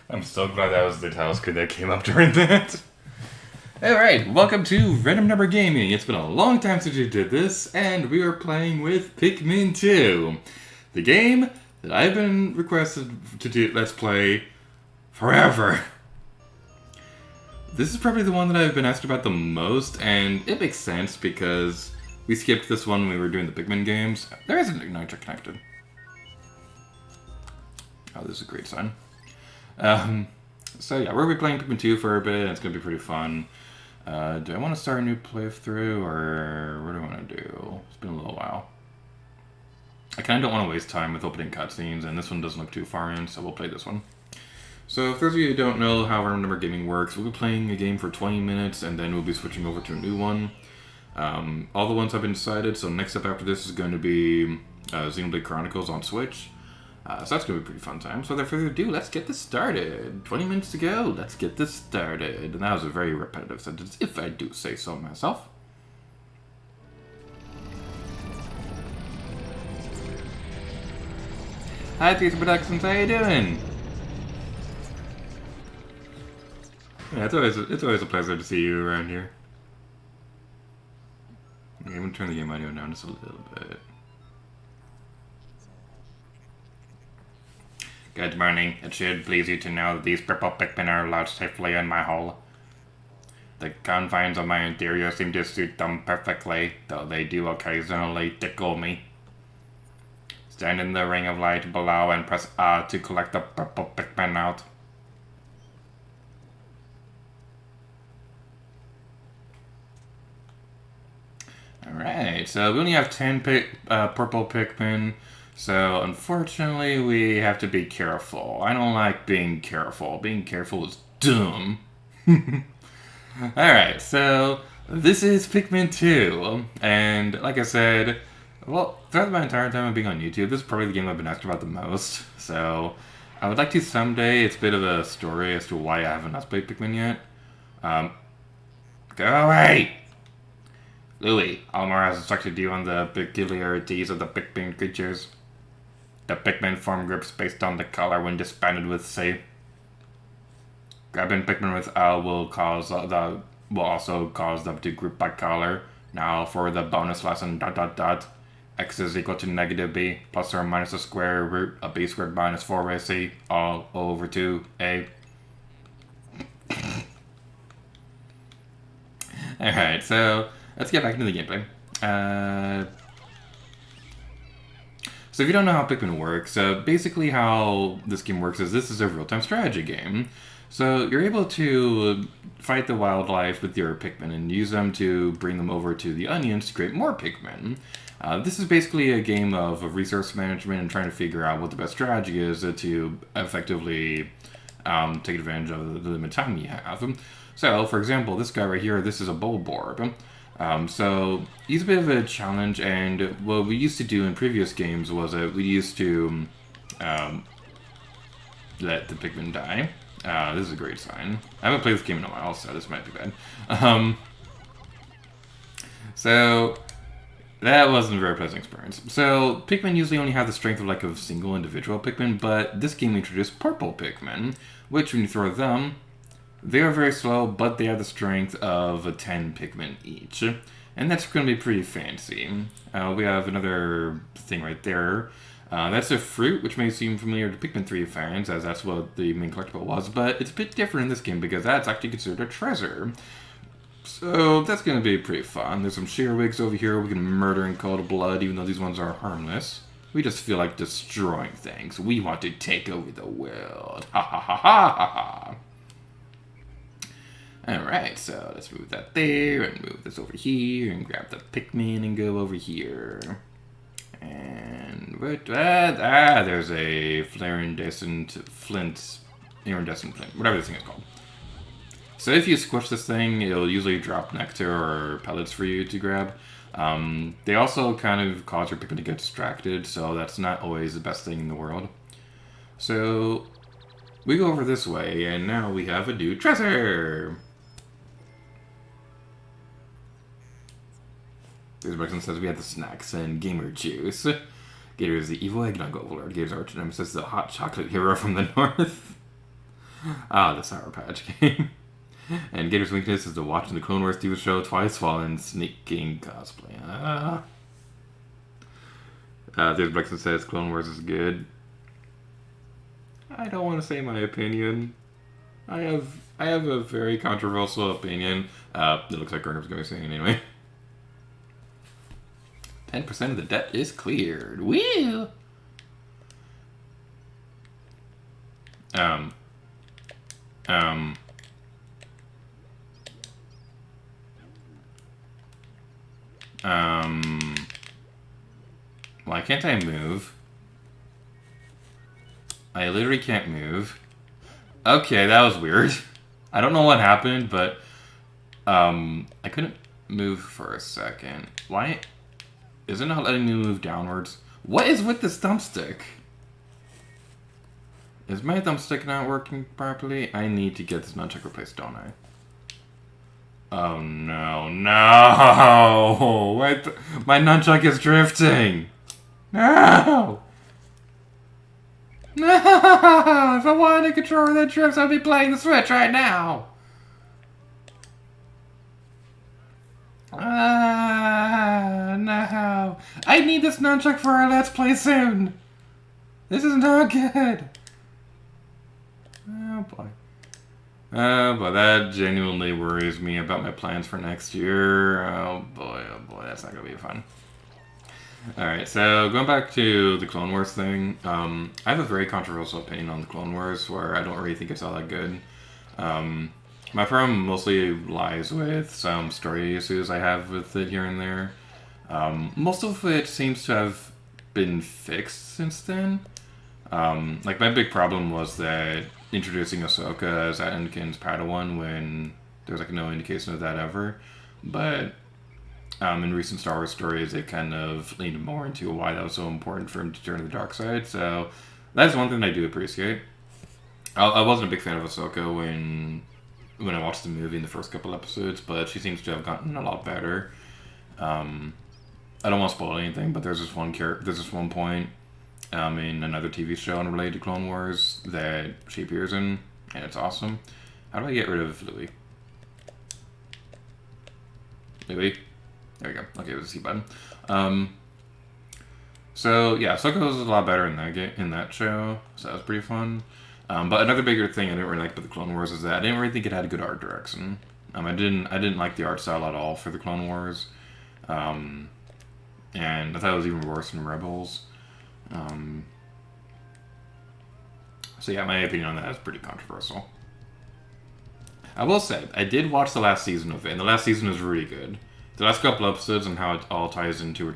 I'm so glad that was the title screen that came up during that. Alright, welcome to Random Number Gaming. It's been a long time since we did this, and we are playing with Pikmin 2. The game that I've been requested to do Let's Play forever. This is probably the one that I've been asked about the most, and it makes sense because we skipped this one when we were doing the Pikmin games. There is an igniter connected. Oh, this is a great sign. So yeah, we're going to be playing Pikmin 2 for a bit, and it's going to be pretty fun. Do I want to start a new playthrough, or what do I want to do? It's been a little while. I kind of don't want to waste time with opening cutscenes, and this one doesn't look too far in, so we'll play this one. So, for those of you who don't know how Random Number Gaming works, we'll be playing a game for 20 minutes, and then we'll be switching over to a new one. All the ones have been decided, so next up after this is going to be Xenoblade Chronicles on Switch. So that's going to be a pretty fun time. So without further ado, let's get this started. 20 minutes to go, let's get this started. And that was a very repetitive sentence, if I do say so myself. Hi, Theater Productions, how you doing? Yeah, it's always a pleasure to see you around here. Okay, I'm going to turn the game audio down just a little bit. Good morning. It should please you to know that these purple Pikmin are allowed safely in my hole. The confines of my interior seem to suit them perfectly, though they do occasionally tickle me. Stand in the ring of light below and press A to collect the purple Pikmin out. Alright, so we only have 10 purple Pikmin. So, unfortunately, we have to be careful. I don't like being careful. Being careful is dumb. Alright, so this is Pikmin 2. And like I said, well, throughout my entire time of being on YouTube, this is probably the game I've been asked about the most. So, I would like to someday, it's a bit of a story as to why I haven't played Pikmin yet. Go away! Louis, Almar has instructed you on the peculiarities of the Pikmin creatures. The Pikmin form groups based on the color when disbanded with C. Grabbing Pikmin with L will also cause them to group by color. Now for the bonus lesson ... X is equal to negative B plus or minus the square root of B squared minus 4ac all over 2a. Alright, so let's get back into the gameplay. So if you don't know how Pikmin works, basically how this game works is this is a real-time strategy game. So you're able to fight the wildlife with your Pikmin and use them to bring them over to the onions to create more Pikmin. This is basically a game of resource management and trying to figure out what the best strategy is to effectively take advantage of the limited time you have. So, for example, this guy right here, this is a Bulborb. So he's a bit of a challenge, and what we used to do in previous games was that we used to let the Pikmin die. This is a great sign. I haven't played this game in a while, so this might be bad. So that wasn't a very pleasant experience. So Pikmin usually only have the strength of like a single individual Pikmin, but this game introduced purple Pikmin, which when you throw them, they are very slow, but they have the strength of 10 Pikmin each. And that's going to be pretty fancy. We have another thing right there. That's a fruit, which may seem familiar to Pikmin 3 fans, as that's what the main collectible was, but it's a bit different in this game because that's actually considered a treasure. So that's going to be pretty fun. There's some Shearwigs over here we can murder in cold blood, even though these ones are harmless. We just feel like destroying things. We want to take over the world. Ha ha ha ha ha ha. Alright, so let's move that there, and move this over here, and grab the Pikmin and go over here. And, there's a iridescent flint, whatever this thing is called. So if you squish this thing, it'll usually drop nectar or pellets for you to grab. They also kind of cause your Pikmin to get distracted, so that's not always the best thing in the world. So we go over this way, and now we have a new treasure! This person says we have the snacks and gamer juice. Gator is the evil eggnog overlord. Gator's arch nemesis, the hot chocolate hero from the north. Ah, the Sour Patch game. And Gator's weakness is to watching the Clone Wars TV show twice while in sneaking cosplay. There's Brexton says Clone Wars is good. I don't want to say my opinion. I have a very controversial opinion. It looks like Gurnham's going to be saying anyway. 10% of the debt is cleared. Woo! Why can't I move? I literally can't move. Okay, that was weird. I don't know what happened, but I couldn't move for a second. Why? Is it not letting me move downwards? What is with this thumbstick? Is my thumbstick not working properly? I need to get this nunchuck replaced, don't I? Oh no, no! My nunchuck is drifting! No! No! If I wanted a controller that drifts, I'd be playing the Switch right now! No! I need this nunchuck for our Let's Play soon! This is not good! Oh boy. Oh boy, that genuinely worries me about my plans for next year. Oh boy, that's not gonna be fun. Alright, so going back to the Clone Wars thing, I have a very controversial opinion on the Clone Wars where I don't really think it's all that good. My problem mostly lies with some story issues I have with it here and there. Most of it seems to have been fixed since then. Like, my big problem was that introducing Ahsoka as Anakin's Padawan when there's like no indication of that ever. But in recent Star Wars stories, they kind of leaned more into why that was so important for him to turn to the dark side. So that's one thing I do appreciate. I wasn't a big fan of Ahsoka when I watched the movie in the first couple episodes, but she seems to have gotten a lot better. I don't want to spoil anything, but there's this one point in another TV show unrelated to Clone Wars that she appears in, and it's awesome. How do I get rid of Louis? Louis? There we go. Okay, it was the C button. So yeah, Ahsoka was a lot better in that show, so that was pretty fun. But another bigger thing I didn't really like about the Clone Wars is that I didn't really think it had a good art direction. I didn't like the art style at all for the Clone Wars, and I thought it was even worse than Rebels. So yeah, my opinion on that is pretty controversial. I will say, I did watch the last season of it, and the last season was really good. The last couple episodes and how it all ties into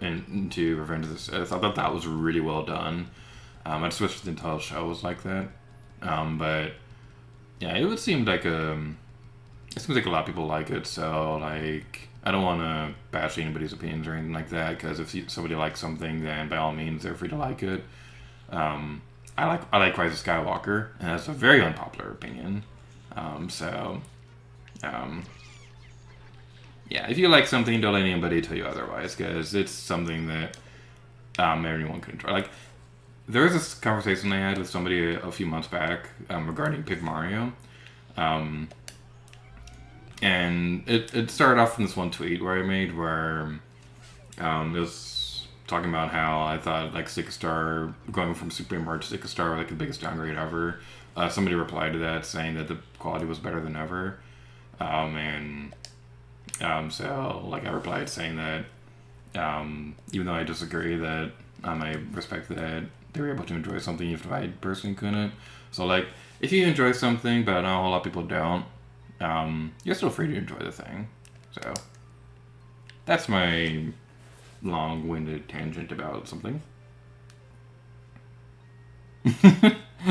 into Revenge of the Sith, I thought that was really well done. I just wish the entire show was like that. But yeah, it seems like a lot of people like it. So like, I don't want to bash anybody's opinions or anything like that, because if somebody likes something, then by all means they're free to like it. I like Rise of Skywalker, and that's a very unpopular opinion. Yeah, if you like something, don't let anybody tell you otherwise, because it's something that everyone can enjoy. Like, there was this conversation I had with somebody a few months back regarding Pig Mario. And it started off from this one tweet where I made where it was talking about how I thought like Stick a Star, going from Super Mario to Stick a Star, like the biggest downgrade ever. Somebody replied to that saying that the quality was better than ever. So like I replied saying that even though I disagree, that I respect that they were able to enjoy something even if I personally couldn't. So like, if you enjoy something but not a whole lot of people don't, you're still free to enjoy the thing. So that's my long-winded tangent about something.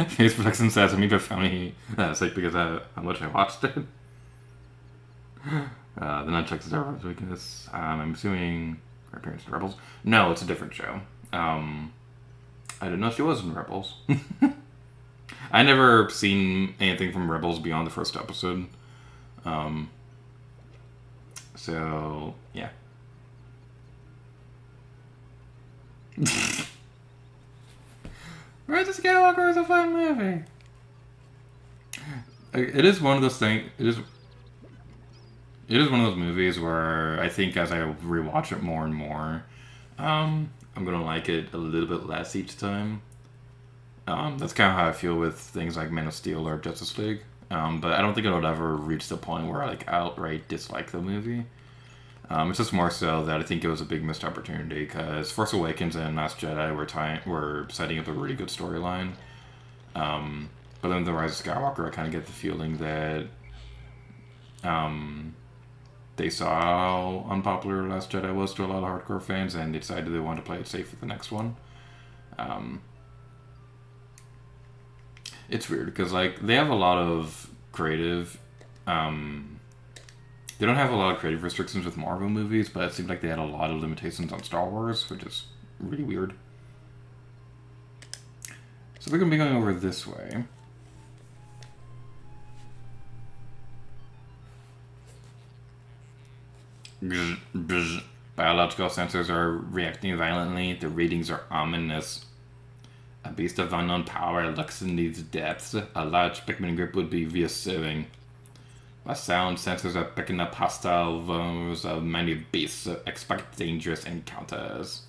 Face Production says to me, but funny. That's like because how much I watched it. The nunchucks is everyone's weakness. I'm assuming her appearance in Rebels. No, it's a different show. I didn't know she was in Rebels. I never seen anything from Rebels beyond the first episode. So yeah. Rise of Skywalker is a fun movie. it is one of those things. It is one of those movies where I think as I rewatch it more and more, I'm gonna like it a little bit less each time. That's kind of how I feel with things like Man of Steel or Justice League. But I don't think it'll ever reach the point where I like outright dislike the movie. It's just more so that I think it was a big missed opportunity because Force Awakens and Last Jedi were setting up a really good storyline. But then The Rise of Skywalker, I kind of get the feeling that they saw how unpopular Last Jedi was to a lot of hardcore fans, and they decided they wanted to play it safe for the next one. It's weird because like they have a lot of creative. They don't have a lot of creative restrictions with Marvel movies, but it seemed like they had a lot of limitations on Star Wars, which is really weird. So we're gonna be going over this way. Biological sensors are reacting violently. The readings are ominous. A beast of unknown power lurks in these depths. A large Pikmin group would be reassuring. My sound sensors are picking up hostile voices of many beasts. Expect dangerous encounters.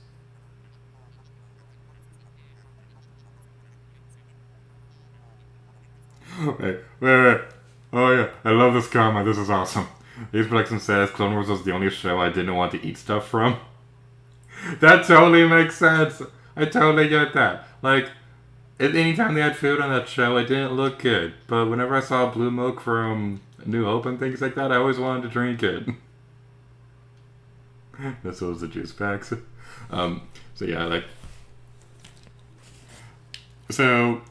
Wait. Oh yeah, I love this comment. This is awesome. Ace Blackson says Clone Wars was the only show I didn't want to eat stuff from. That totally makes sense. I totally get that. Like, anytime they had food on that show, it didn't look good. But whenever I saw blue milk from New Hope and things like that, I always wanted to drink it. That's what was the juice packs. So yeah, like... So,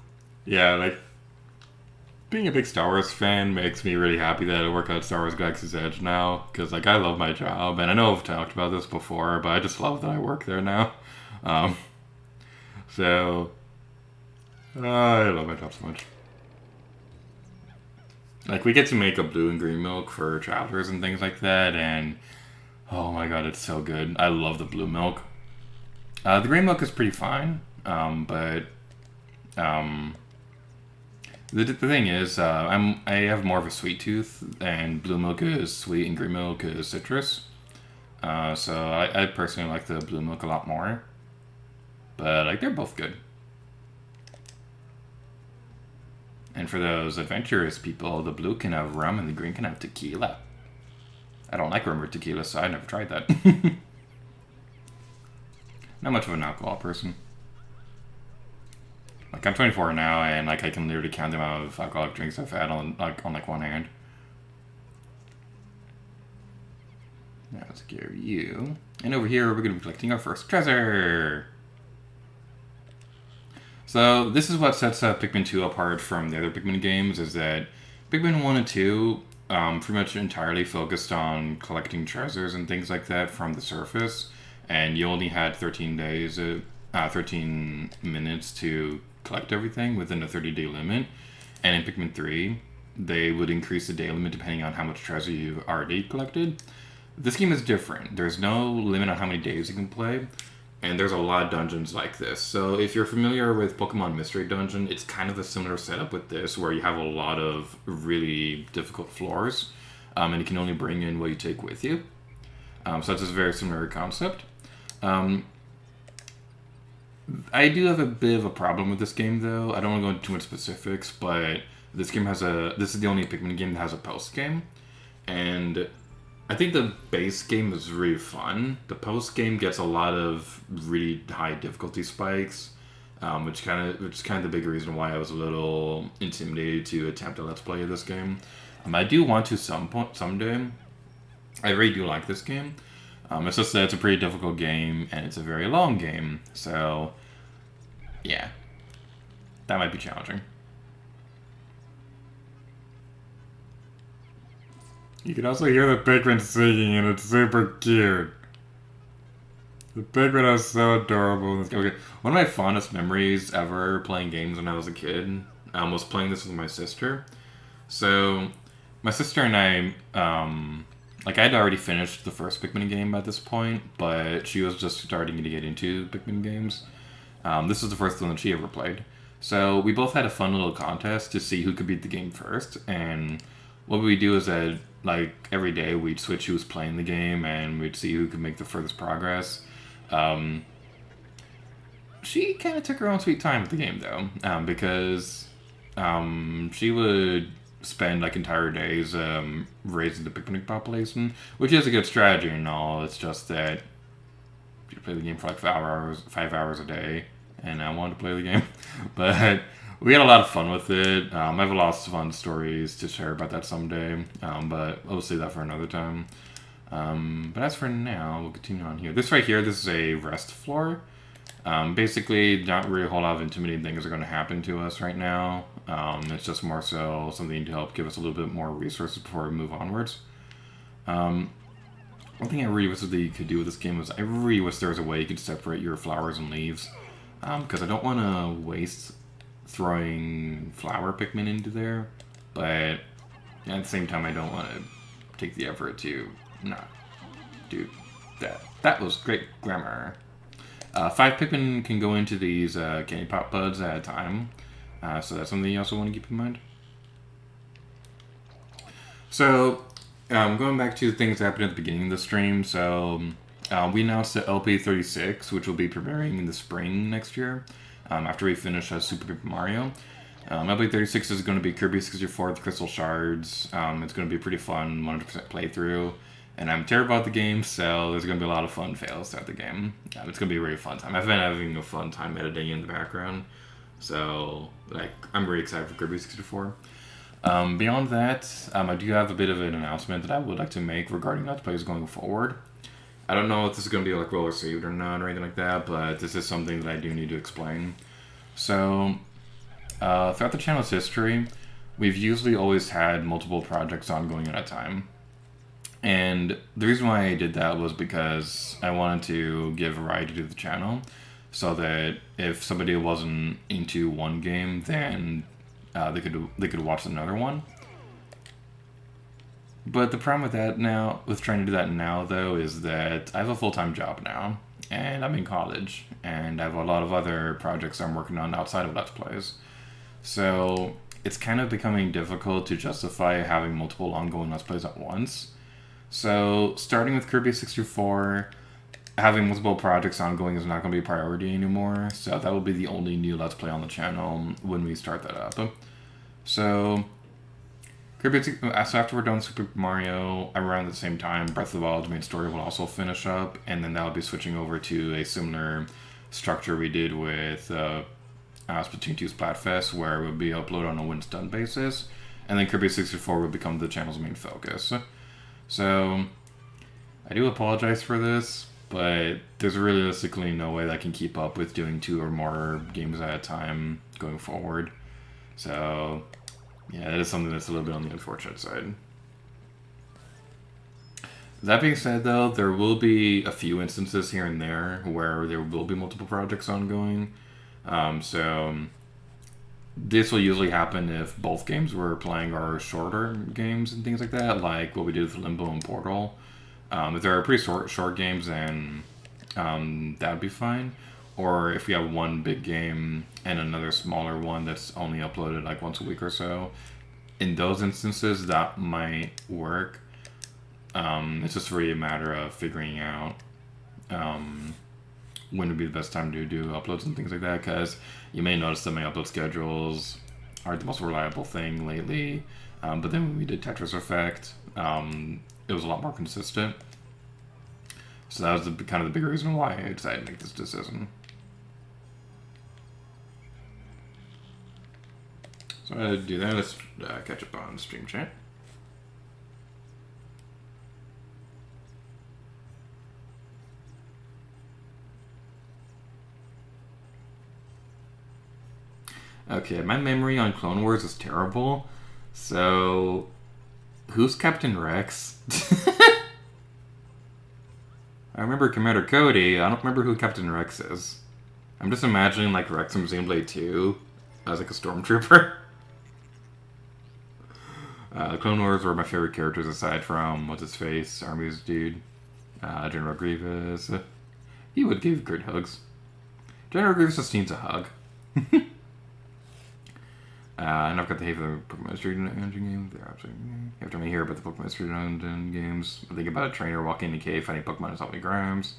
yeah, like... Being a big Star Wars fan makes me really happy that I work at Star Wars Galaxy's Edge now. Because, like, I love my job. And I know I've talked about this before, but I just love that I work there now. So... I love my job so much. Like, we get to make a blue and green milk for travelers and things like that, and oh my god, it's so good. I love the blue milk. The green milk is pretty fine, but the thing is, I have more of a sweet tooth, and blue milk is sweet and green milk is citrus. So I personally like the blue milk a lot more, but like they're both good. And for those adventurous people, the blue can have rum and the green can have tequila. I don't like rum or tequila, so I never tried that. Not much of an alcohol person. Like, I'm 24 now, and like I can literally count the amount of alcoholic drinks I've had on one hand. Now let's gear you. And over here, we're going to be collecting our first treasure. So this is what sets Pikmin 2 apart from the other Pikmin games, is that Pikmin 1 and 2 pretty much entirely focused on collecting treasures and things like that from the surface, and you only had 13 minutes to collect everything within a 30-day limit. And in Pikmin 3, they would increase the day limit depending on how much treasure you've already collected. This game is different. There's no limit on how many days you can play. And there's a lot of dungeons like this. So if you're familiar with Pokemon Mystery Dungeon, it's kind of a similar setup with this, where you have a lot of really difficult floors, and you can only bring in what you take with you. So it's a very similar concept. I do have a bit of a problem with this game, though. I don't want to go into too much specifics, but this is the only Pikmin game that has a post game, and I think the base game is really fun. The post game gets a lot of really high difficulty spikes, which is kind of the big reason why I was a little intimidated to attempt a let's play of this game. I do want to someday. I really do like this game. It's just that it's a pretty difficult game and it's a very long game, so yeah, that might be challenging. You can also hear the Pikmin singing, and it's super cute. The Pikmin are so adorable. Okay, one of my fondest memories ever playing games when I was a kid was playing this with my sister. So, my sister and I, like, I'd already finished the first Pikmin game at this point, but she was just starting to get into Pikmin games. This was the first one that she ever played. So we both had a fun little contest to see who could beat the game first. And what we do is that, like, every day we'd switch who was playing the game and we'd see who could make the furthest progress. She kind of took her own sweet time with the game, though, because she would spend like entire days raising the picnic population, which is a good strategy and all. It's just that you play the game for like 5 hours a day, and I wanted to play the game, but we had a lot of fun with it. I have lots of fun stories to share about that someday, but we'll save that for another time. But as for now, we'll continue on here. This right here, this is a rest floor. Basically, not really a whole lot of intimidating things are going to happen to us right now. It's just more so something to help give us a little bit more resources before we move onwards. One thing I really wish that you could do with this game was I really wish there was a way you could separate your flowers and leaves. Because I don't want to waste throwing flower Pikmin into there, but at the same time I don't want to take the effort to not do that. That was great grammar. 5 Pikmin can go into these candy pop buds at a time, so that's something you also want to keep in mind. So, going back to things that happened at the beginning of the stream, so we announced the LP36, which will be premiering in the spring next year, after we finish Super Paper Mario. LP36 is going to be Kirby 64 with Crystal Shards. It's going to be a pretty fun 100% playthrough. And I'm terrible at the game, so there's going to be a lot of fun fails throughout the game. It's going to be a really fun time. I've been having a fun time editing in the background. So, like, I'm really excited for Kirby 64. Beyond that, I do have a bit of an announcement that I would like to make regarding Let's Plays going forward. I don't know if this is going to be like well received or not or anything like that, but this is something that I do need to explain. So, throughout the channel's history, we've usually always had multiple projects ongoing at a time. And the reason why I did that was because I wanted to give variety to the channel, so that if somebody wasn't into one game, then they could watch another one. But the problem with that now, with trying to do that now, though, is that I have a full-time job now, and I'm in college, and I have a lot of other projects I'm working on outside of Let's Plays. So it's kind of becoming difficult to justify having multiple ongoing Let's Plays at once. So, starting with Kirby 64, having multiple projects ongoing is not going to be a priority anymore, so that will be the only new Let's Play on the channel when we start that up. So, after we're done with Super Mario, around the same time, Breath of the Wild's main story will also finish up, and then that'll be switching over to a similar structure we did with Splatoon 2 Splatfest, where it would be uploaded on a when it's done basis, and then Kirby 64 will become the channel's main focus. So, I do apologize for this, but there's realistically no way that I can keep up with doing 2 or more games at a time going forward. So, yeah, that is something that's a little bit on the unfortunate side. That being said, though, there will be a few instances here and there where there will be multiple projects ongoing. So, this will usually happen if both games we're playing are shorter games and things like that, like what we did with Limbo and Portal. If they're pretty short games, then that would be fine. Or if we have one big game and another smaller one that's only uploaded like once a week or so, in those instances that might work. It's just really a matter of figuring out when would be the best time to do uploads and things like that, because you may notice that my upload schedules aren't the most reliable thing lately, but then when we did Tetris Effect, it was a lot more consistent. So that was kind of the big reason why I decided to make this decision. So to do that, let's catch up on stream chat. Okay, my memory on Clone Wars is terrible. So, who's Captain Rex? I remember Commander Cody. I don't remember who Captain Rex is. I'm just imagining like Rex from Xenoblade 2 as like a stormtrooper. Clone Wars were my favorite characters aside from what's his face, Army's dude, General Grievous. He would give good hugs. General Grievous just needs a hug. And I've got the hate for the Pokemon Street Engine games. They're absolutely. After me hear about the Pokemon Street Engine games, I think about a trainer walking in a cave, finding Pokemon and solving crimes.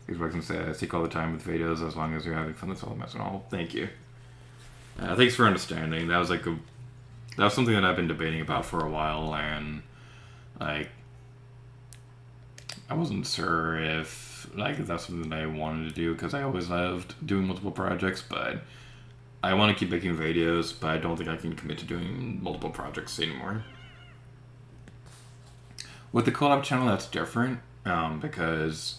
These works and seek all the time with videos as long as you're having fun. That's all that matters. All. Thank you. Thanks for understanding. That was something that I've been debating about for a while, and like I wasn't sure if that's something that I wanted to do because I always loved doing multiple projects, but I want to keep making videos, but I don't think I can commit to doing multiple projects anymore. With the collab channel, that's different because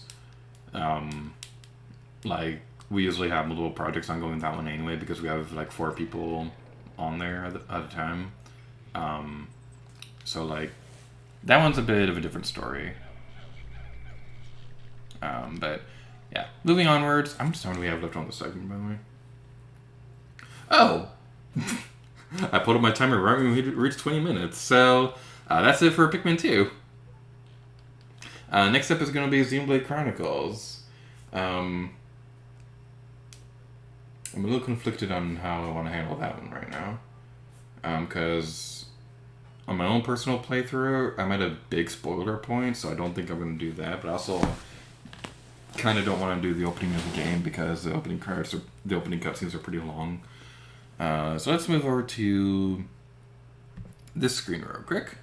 like we usually have multiple projects ongoing that one anyway because we have like 4 people on there at a time. So like that one's a bit of a different story. But yeah, moving onwards. I'm just wondering what we have left on the segment, by the way. Oh, I pulled up my timer right when we reached 20 minutes. So that's it for Pikmin 2. Next up is going to be Xenoblade Chronicles. I'm a little conflicted on how I want to handle that one right now. Because on my own personal playthrough, I'm at a big spoiler point, so I don't think I'm going to do that. But I also kind of don't want to do the opening of the game because the opening cutscenes are pretty long. So let's move over to this screen real quick.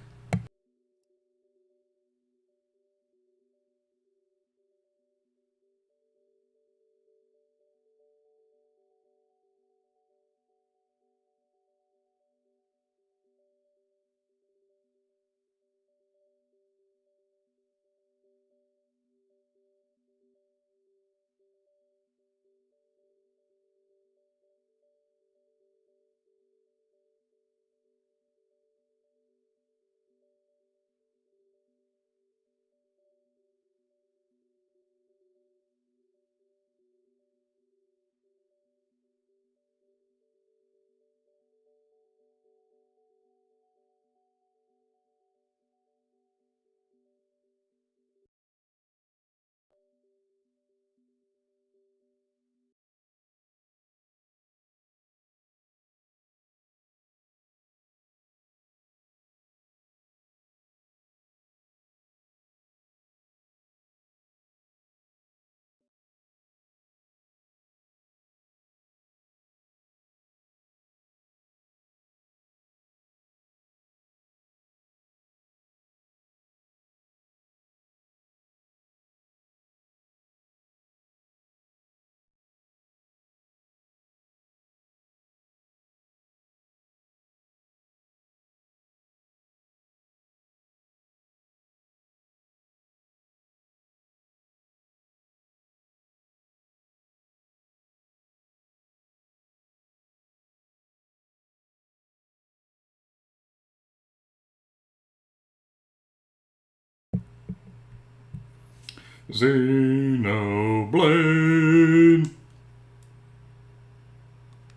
Xenoblade.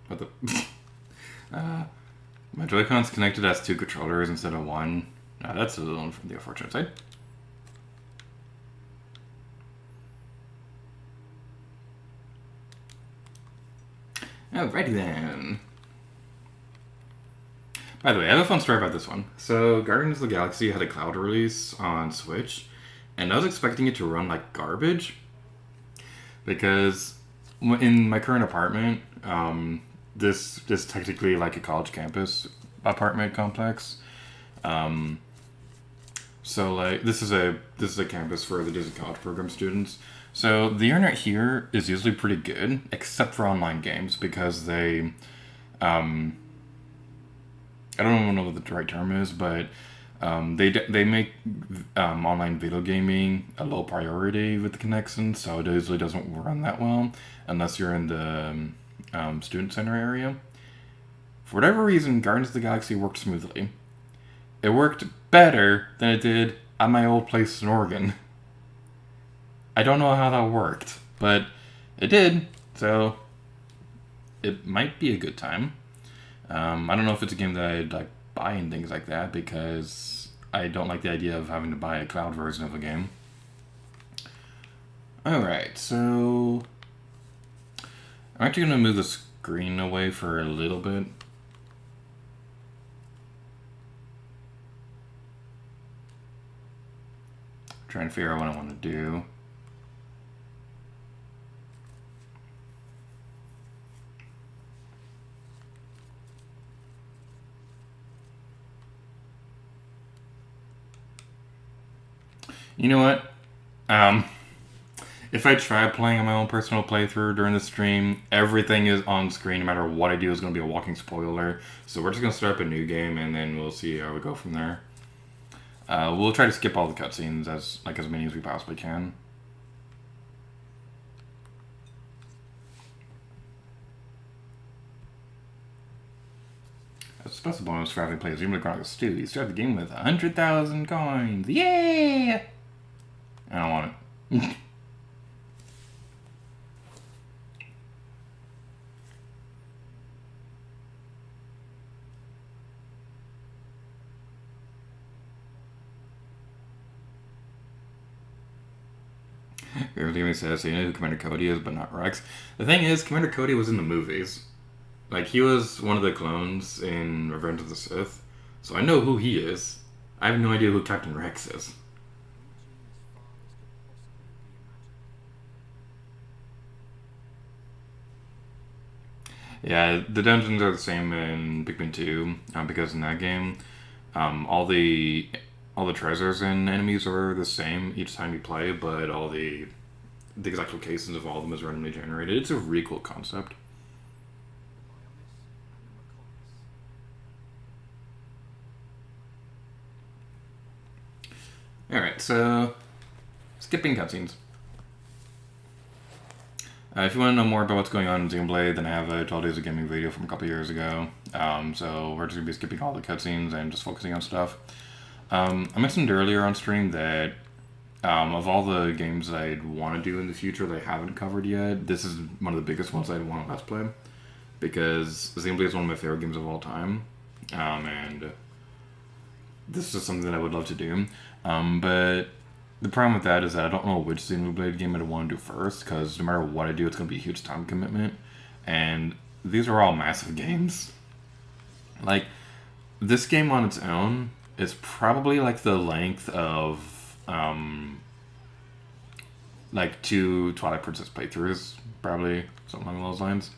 What the? My Joy-Con's connected as 2 controllers instead of 1. That's a little from the unfortunate side. Alrighty then. By the way, I have a fun story about this one. So, Guardians of the Galaxy had a cloud release on Switch, and I was expecting it to run like garbage. Because in my current apartment, this is technically like a college campus apartment complex. So like this is a campus for the Disney College Program students. So the internet here is usually pretty good, except for online games because they, I don't even know what the right term is, but they make online video gaming a low priority with the connection, so it usually doesn't run that well unless you're in the student center area. For whatever reason, Guardians of the Galaxy worked smoothly. It worked better than it did at my old place in Oregon. I don't know how that worked, but it did, so it might be a good time. I don't know if it's a game that I'd like buy and things like that because I don't like the idea of having to buy a cloud version of a game. Alright, so I'm actually gonna move the screen away for a little bit. Trying to figure out what I want to do. You know what? If I try playing on my own personal playthrough during the stream, everything is on screen. No matter what I do is going to be a walking spoiler. So we're just going to start up a new game, and then we'll see how we go from there. We'll try to skip all the cutscenes as many as we possibly can. That's a special bonus for having played Zelda Chronicles 2. You start the game with 100,000 coins. Yay! I don't want it. Everything says, so you know who Commander Cody is, but not Rex. The thing is, Commander Cody was in the movies. Like, he was one of the clones in Revenge of the Sith. So I know who he is. I have no idea who Captain Rex is. Yeah, the dungeons are the same in Pikmin 2, because in that game, all the treasures and enemies are the same each time you play, but all the exact locations of all of them is randomly generated. It's a really cool concept. Alright, so skipping cutscenes. If you want to know more about what's going on in Xenoblade, then I have a 12 Days of Gaming video from a couple years ago. So we're just going to be skipping all the cutscenes and just focusing on stuff. I mentioned earlier on stream that of all the games that I'd want to do in the future that I haven't covered yet, this is one of the biggest ones I'd want to Let's Play. Because Xenoblade is one of my favorite games of all time. And this is something that I would love to do. But the problem with that is that I don't know which Xenoblade game I'd want to do first, because no matter what I do, it's going to be a huge time commitment. And these are all massive games. Like, this game on its own is probably like the length of like 2 Twilight Princess playthroughs, probably something along those lines.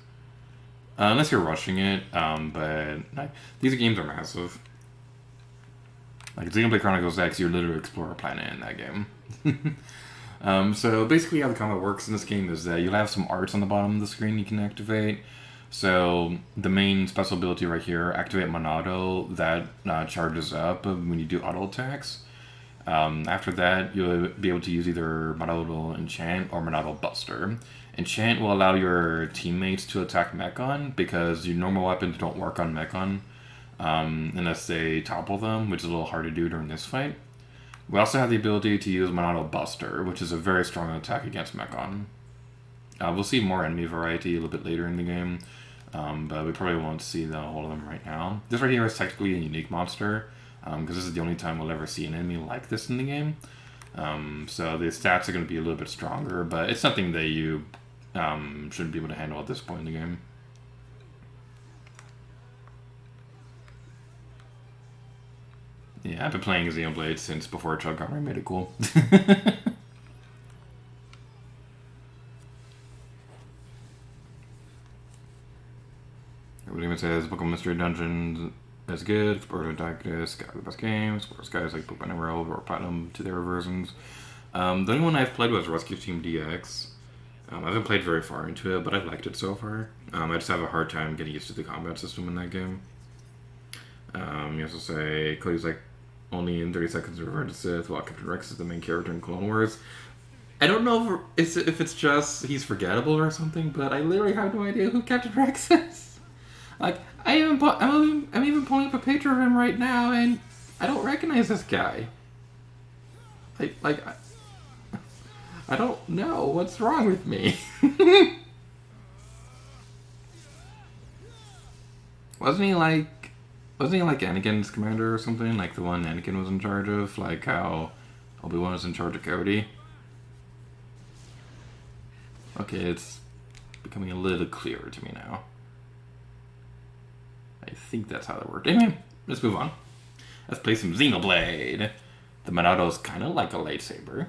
Unless you're rushing it, but like, these games are massive. Like, Xenoblade Chronicles X, you literally explore a planet in that game. So basically how the combat works in this game is that you'll have some arts on the bottom of the screen you can activate. So the main special ability right here, Activate Monado, that charges up when you do auto attacks. After that, you'll be able to use either Monado Enchant or Monado Buster. Enchant will allow your teammates to attack Mechon, because your normal weapons don't work on Mechon unless they topple them, which is a little hard to do during this fight. We also have the ability to use Monado Buster, which is a very strong attack against Mechon. We'll see more enemy variety a little bit later in the game, but we probably won't see the whole of them right now. This right here is technically a unique monster, because this is the only time we'll ever see an enemy like this in the game. So the stats are going to be a little bit stronger, but it's something that you should be able to handle at this point in the game. Yeah, I've been playing Xenoblade since before Chuck Connery made it cool. Everybody even says Pokemon Mystery Dungeon is good, Explorer Darkness, Sky the best game, Explorer Sky is like Pokemon Emerald or Platinum to their versions. The only one I've played was Rescue Team DX. I haven't played very far into it, but I've liked it so far. I just have a hard time getting used to the combat system in that game. You also say Cody's like only in 30 seconds of Revenge of the Sith, while Captain Rex is the main character in Clone Wars. I don't know if it's just he's forgettable or something, but I literally have no idea who Captain Rex is. Like, I'm even pulling up a picture of him right now, and I don't recognize this guy. I don't know what's wrong with me. Wasn't he like Anakin's commander or something? Like the one Anakin was in charge of? Like how Obi-Wan was in charge of Cody? Okay, it's becoming a little clearer to me now. I think that's how that worked. Anyway, let's move on. Let's play some Xenoblade. The Monado is kind of like a lightsaber.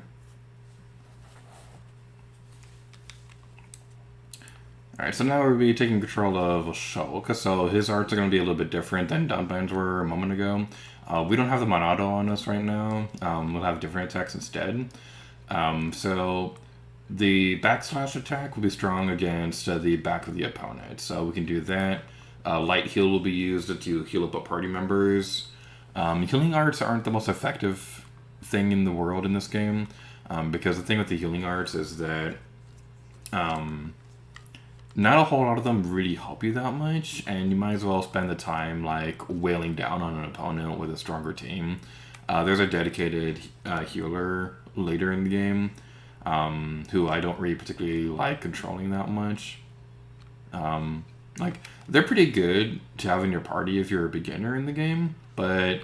Alright, so now we'll be taking control of Shulk. So his arts are going to be a little bit different than Dunban's were a moment ago. We don't have the Monado on us right now. We'll have different attacks instead. So the backslash attack will be strong against the back of the opponent. So we can do that. Light heal will be used to heal up party members. Healing arts aren't the most effective thing in the world in this game, because the thing with the healing arts is that not a whole lot of them really help you that much, and you might as well spend the time like wailing down on an opponent with a stronger team. There's a dedicated healer later in the game who I don't really particularly like controlling that much. Like, they're pretty good to have in your party if you're a beginner in the game, but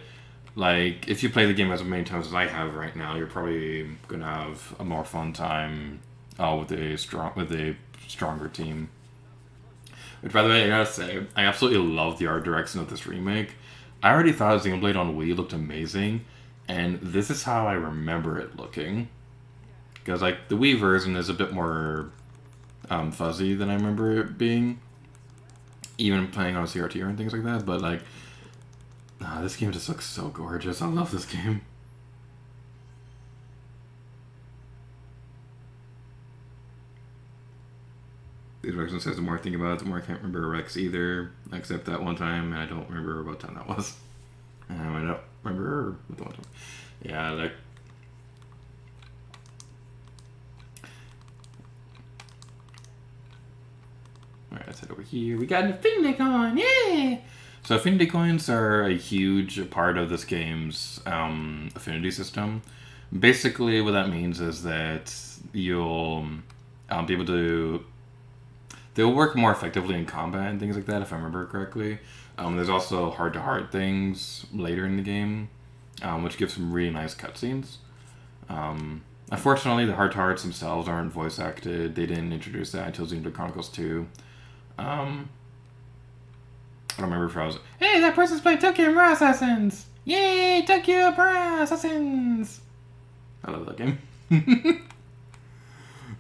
like if you play the game as many times as I have right now, you're probably gonna have a more fun time with a stronger team. Which, by the way, I gotta say, I absolutely love the art direction of this remake. I already thought Xenoblade on Wii looked amazing, and this is how I remember it looking. Because like the Wii version is a bit more fuzzy than I remember it being, even playing on a CRT and things like that. But like, this game just looks so gorgeous. I love this game. The direction says the more I think about it, the more I can't remember Rex either, except that one time, and I don't remember what time that was. I don't remember what the one time. Yeah, like. Alright, let's head over here. We got an Affinity Coin! Yay! So Affinity Coins are a huge part of this game's affinity system. Basically, what that means is that you'll be able to... They'll work more effectively in combat and things like that, if I remember correctly. There's also heart-to-heart things later in the game, which gives some really nice cutscenes. Unfortunately, the heart-to-hearts themselves aren't voice-acted. They didn't introduce that until Xenoblade Chronicles 2. I don't remember if I was... Hey, that person's playing Tokyo Mirror Assassins! Yay, Tokyo Mirror Assassins! I love that game.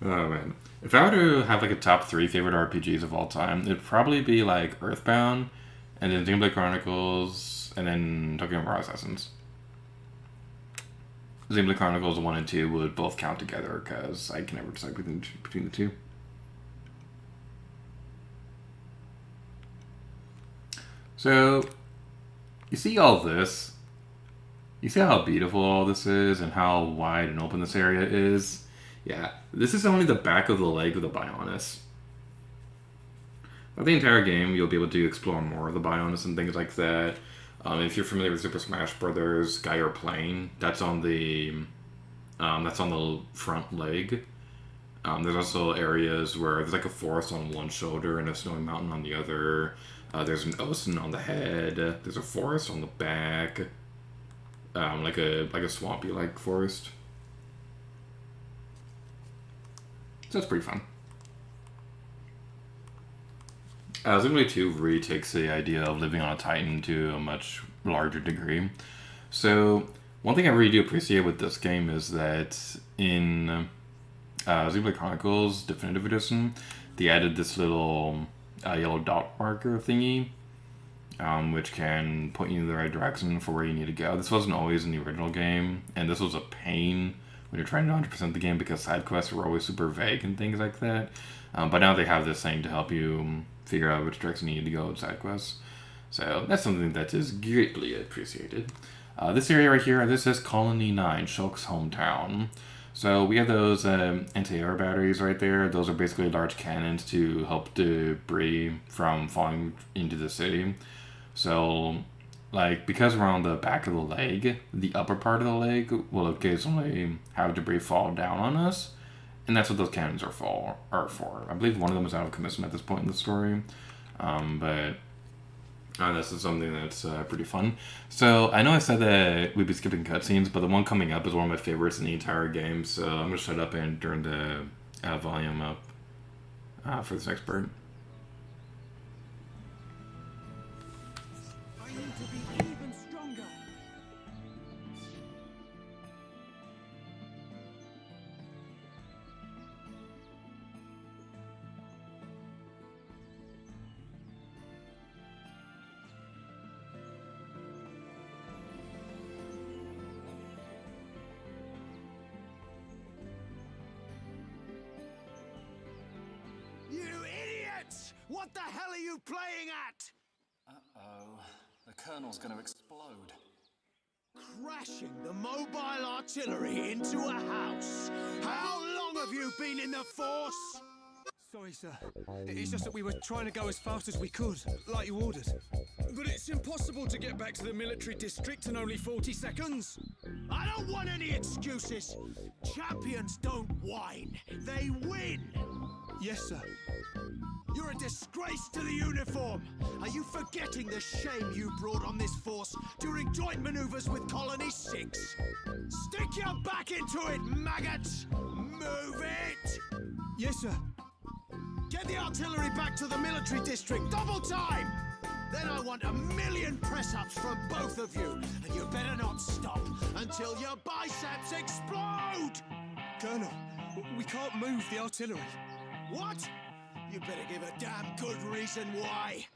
Oh, man. If I were to have like a top 3 favorite RPGs of all time, it'd probably be like Earthbound, and then Xenoblade Chronicles, and then Tokyo Mirror Assassins. Xenoblade Chronicles 1 and 2 would both count together, because I can never decide between the two. So, you see all this? You see how beautiful all this is, and how wide and open this area is? Yeah, this is only the back of the leg of the Bionis. But the entire game, you'll be able to explore more of the Bionis and things like that. If you're familiar with Super Smash Brothers, Gyre Plane, that's on the front leg. There's also areas where there's like a forest on one shoulder and a snowy mountain on the other. There's an ocean on the head. There's a forest on the back, like a swampy like forest. So it's pretty fun. Xenoblade 2 really takes the idea of living on a Titan to a much larger degree. So one thing I really do appreciate with this game is that in Xenoblade Chronicles Definitive Edition, they added this little yellow dot marker thingy, which can point you in the right direction for where you need to go. This wasn't always in the original game, and this was a pain when you're trying to 100% the game because side quests were always super vague and things like that. But now they have this thing to help you figure out which direction you need to go with side quests. So that's something that is greatly appreciated. This area right here, this is Colony 9, Shulk's hometown. So we have those anti-air batteries right there. Those are basically large cannons to help debris from falling into the city. So, like, because we're on the back of the leg, the upper part of the leg will occasionally have debris fall down on us. And that's what those cannons are for. I believe one of them is out of commission at this point in the story. But this is something that's pretty fun. So I know I said that we'd be skipping cutscenes, but the one coming up is one of my favorites in the entire game. So I'm going to shut up and turn the volume up. for this next part. I need to be even stronger. You idiots! What the hell are you playing at? Uh-oh. The Colonel's gonna explode. Crashing the mobile artillery into a house. How long have you been in the force? Sorry, sir. It's just that we were trying to go as fast as we could, like you ordered. But it's impossible to get back to the military district in only 40 seconds. I don't want any excuses. Champions don't whine, they win. Yes, sir. You're a disgrace to the uniform. Are you forgetting the shame you brought on this force during joint maneuvers with Colony 6? Stick your back into it, maggots! Move it! Yes, sir. Get the artillery back to the military district, double time! Then I want 1,000,000 press-ups from both of you, and you better not stop until your biceps explode! Colonel, we can't move the artillery. What? You better give a damn good reason why.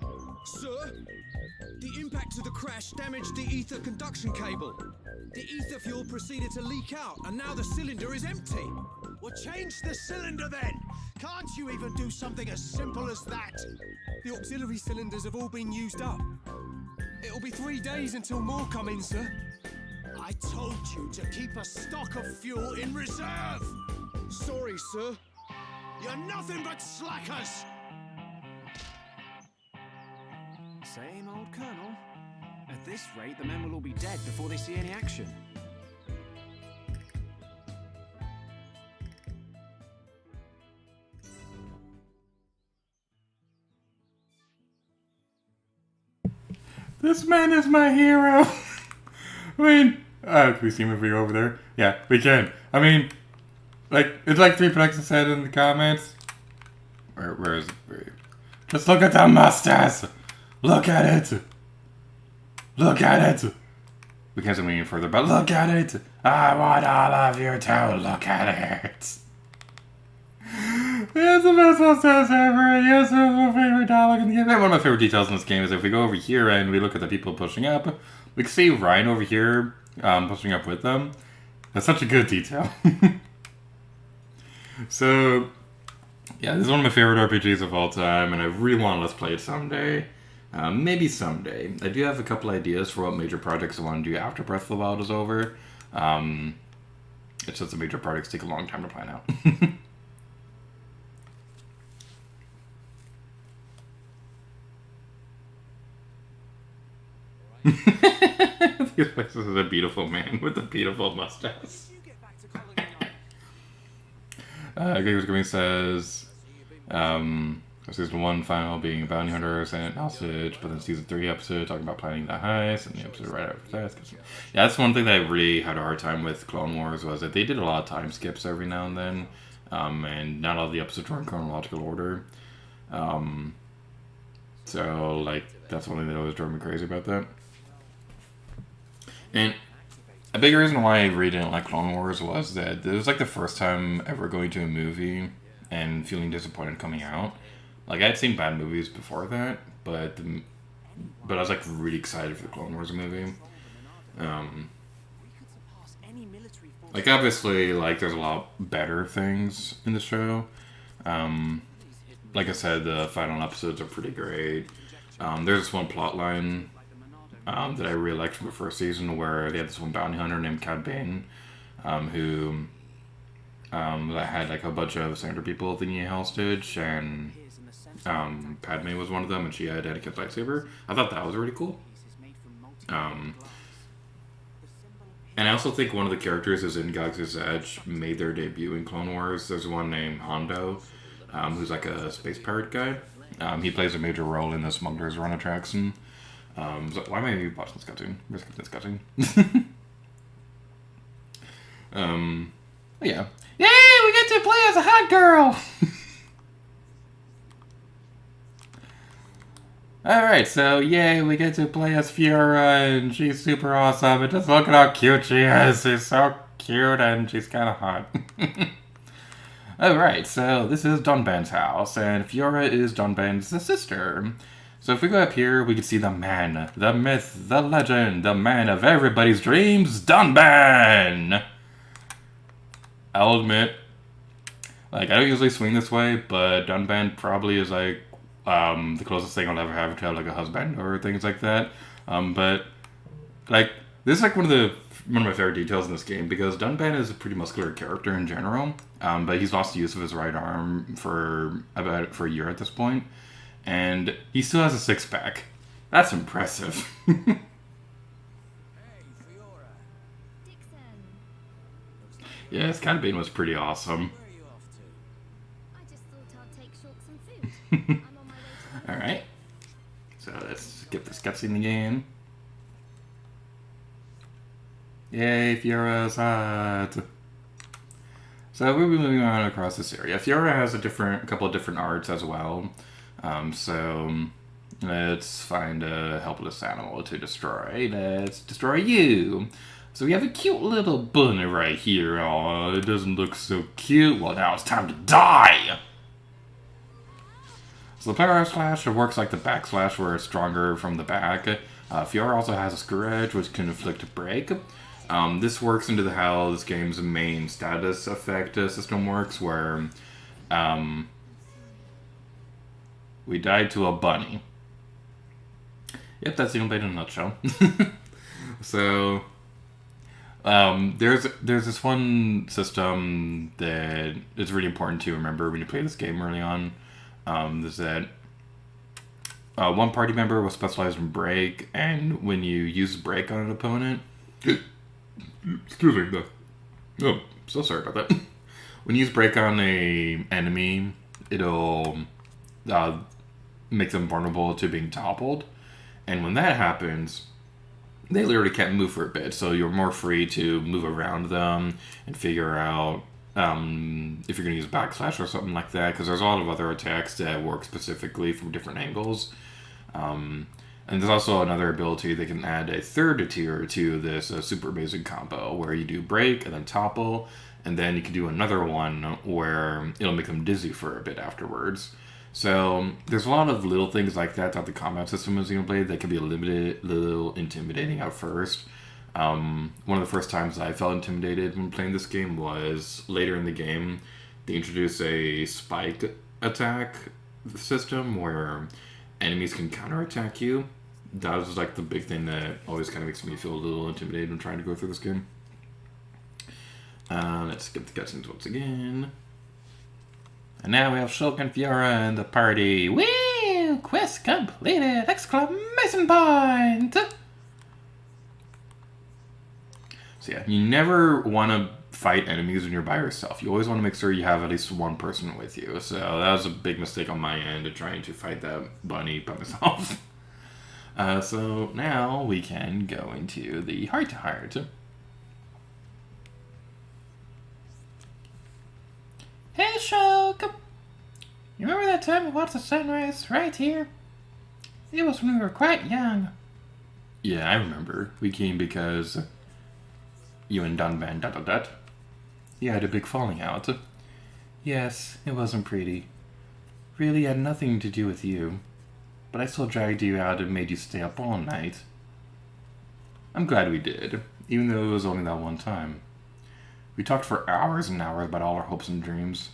Sir, the impact of the crash damaged the ether conduction cable. The ether fuel proceeded to leak out, and now the cylinder is empty. Well, change the cylinder then! Can't you even do something as simple as that? The auxiliary cylinders have all been used up. It'll be 3 days until more come in, sir. I told you to keep a stock of fuel in reserve! Sorry, sir. You're nothing but slackers! Same old Colonel. At this rate, the men will all be dead before they see any action. This man is my hero. I mean, can we see him if we go over there? Yeah, we can. I mean, like, it's like 3 productions said in the comments. Where is it? Just look at the mustache. Look at it. Look at it. We can't zoom any further, but look at it. I want all of you to look at it. It's the best mustache ever. Yes, it's my favorite dialogue in the game. And one of my favorite details in this game is if we go over here and we look at the people pushing up, we can see Ryan over here pushing up with them. That's such a good detail. So, yeah, this is one of my favorite RPGs of all time, and I really want to let's play it someday. Maybe someday. I do have a couple ideas for what major projects I want to do after Breath of the Wild is over. It's just the major projects take a long time to plan out. This place is a beautiful man with a beautiful mustache. Gamer's Gaming says, season 1 final being a bounty hunter and hostage, but then season 3 episode talking about planning the heist, and the episode right after that. Yeah, that's one thing that I really had a hard time with Clone Wars, was that they did a lot of time skips every now and then, and not all the episodes were in chronological order. So, like, that's one thing that always drove me crazy about that. And a big reason why I really didn't like Clone Wars was that it was like the first time ever going to a movie and feeling disappointed coming out. Like, I had seen bad movies before that, but I was like really excited for the Clone Wars movie. Like, obviously, like, there's a lot better things in the show. Like I said, the final episodes are pretty great. There's this one plot line that I really liked from the first season, where they had this one bounty hunter named Cad Bane, who that had like a bunch of Senator people thinking a hostage, and Padme was one of them, and she had Anakin's lightsaber. I thought that was really cool. And I also think one of the characters who's in Galaxy's Edge made their debut in Clone Wars. There's one named Hondo, who's like a space pirate guy. He plays a major role in the Smuggler's Run attraction. So why am I watching this cartoon? Where's this cartoon? Yeah. Yay, we get to play as a hot girl! Alright, so yay, we get to play as Fiora, and she's super awesome, and just look at how cute she is. She's so cute, and she's kind of hot. Alright, so this is Dunban's house, and Fiora is Dunban's sister. So if we go up here, we can see the man, the myth, the legend, the man of everybody's dreams, Dunban! I'll admit, like, I don't usually swing this way, but Dunban probably is, like, the closest thing I'll ever have to, like, a husband or things like that. But, like, this is, like, one of my favorite details in this game, because Dunban is a pretty muscular character in general, but he's lost the use of his right arm for a year at this point, and he still has a six-pack. That's impressive. Yeah, his Bean was pretty awesome. Alright. So let's get this cutscene again. Yay, Fiora's hot. So we'll be moving on across this area. Fiora has a couple of different arts as well. So let's find a helpless animal to destroy. Let's destroy you. So we have a cute little bunny right here. Oh, it doesn't look so cute. Well, now it's time to die. So the power slash works like the backslash, where it's stronger from the back. Fiora also has a screw edge, which can inflict a break. This works into how this game's main status effect system works, where we died to a bunny. Yep, that's the gameplay in a nutshell. So there's this one system that is really important to remember when you play this game early on. Is that one party member will specialize in break, and when you use break on an opponent, excuse me, oh, so sorry about that. When you use break on a enemy, it'll make them vulnerable to being toppled, and when that happens, they literally can't move for a bit, so you're more free to move around them and figure out if you're going to use backslash or something like that, because there's a lot of other attacks that work specifically from different angles. And there's also another ability that can add a third tier to this super basic combo, where you do break and then topple, and then you can do another one where it'll make them dizzy for a bit afterwards. So there's a lot of little things like that throughout the combat system in Xenoblade that can be a little intimidating at first. One of the first times I felt intimidated when playing this game was later in the game. They introduced a spike attack system where enemies can counterattack you. That was like the big thing that always kind of makes me feel a little intimidated when trying to go through this game. Let's skip the cutscenes once again. And now we have Shulk and Fiora in the party. Woo! Quest completed! Exclamation point! So yeah, you never want to fight enemies when you're by yourself. You always want to make sure you have at least one person with you. So that was a big mistake on my end of trying to fight that bunny by myself. So now we can go into the heart-to-heart. Hey, Shulk! You remember that time we watched the sunrise right here? It was when we were quite young. Yeah, I remember. We came because you and Dunban ... You had a big falling out. Yes, it wasn't pretty. Really had nothing to do with you. But I still dragged you out and made you stay up all night. I'm glad we did, even though it was only that one time. We talked for hours and hours about all our hopes and dreams,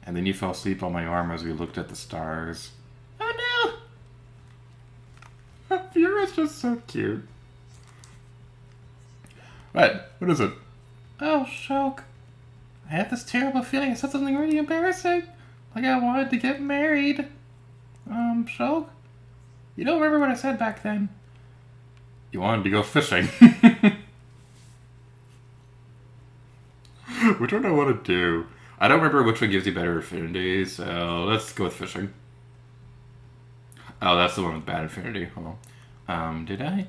and then you fell asleep on my arm as we looked at the stars. Oh no! Fiora's just so cute. What? What is it? Oh, Shulk. I had this terrible feeling I said something really embarrassing. Like I wanted to get married. Shulk? You don't remember what I said back then. You wanted to go fishing. Which one do I want to do? I don't remember which one gives you better affinity, so let's go with fishing. Oh, that's the one with bad affinity. Hold on. Did I?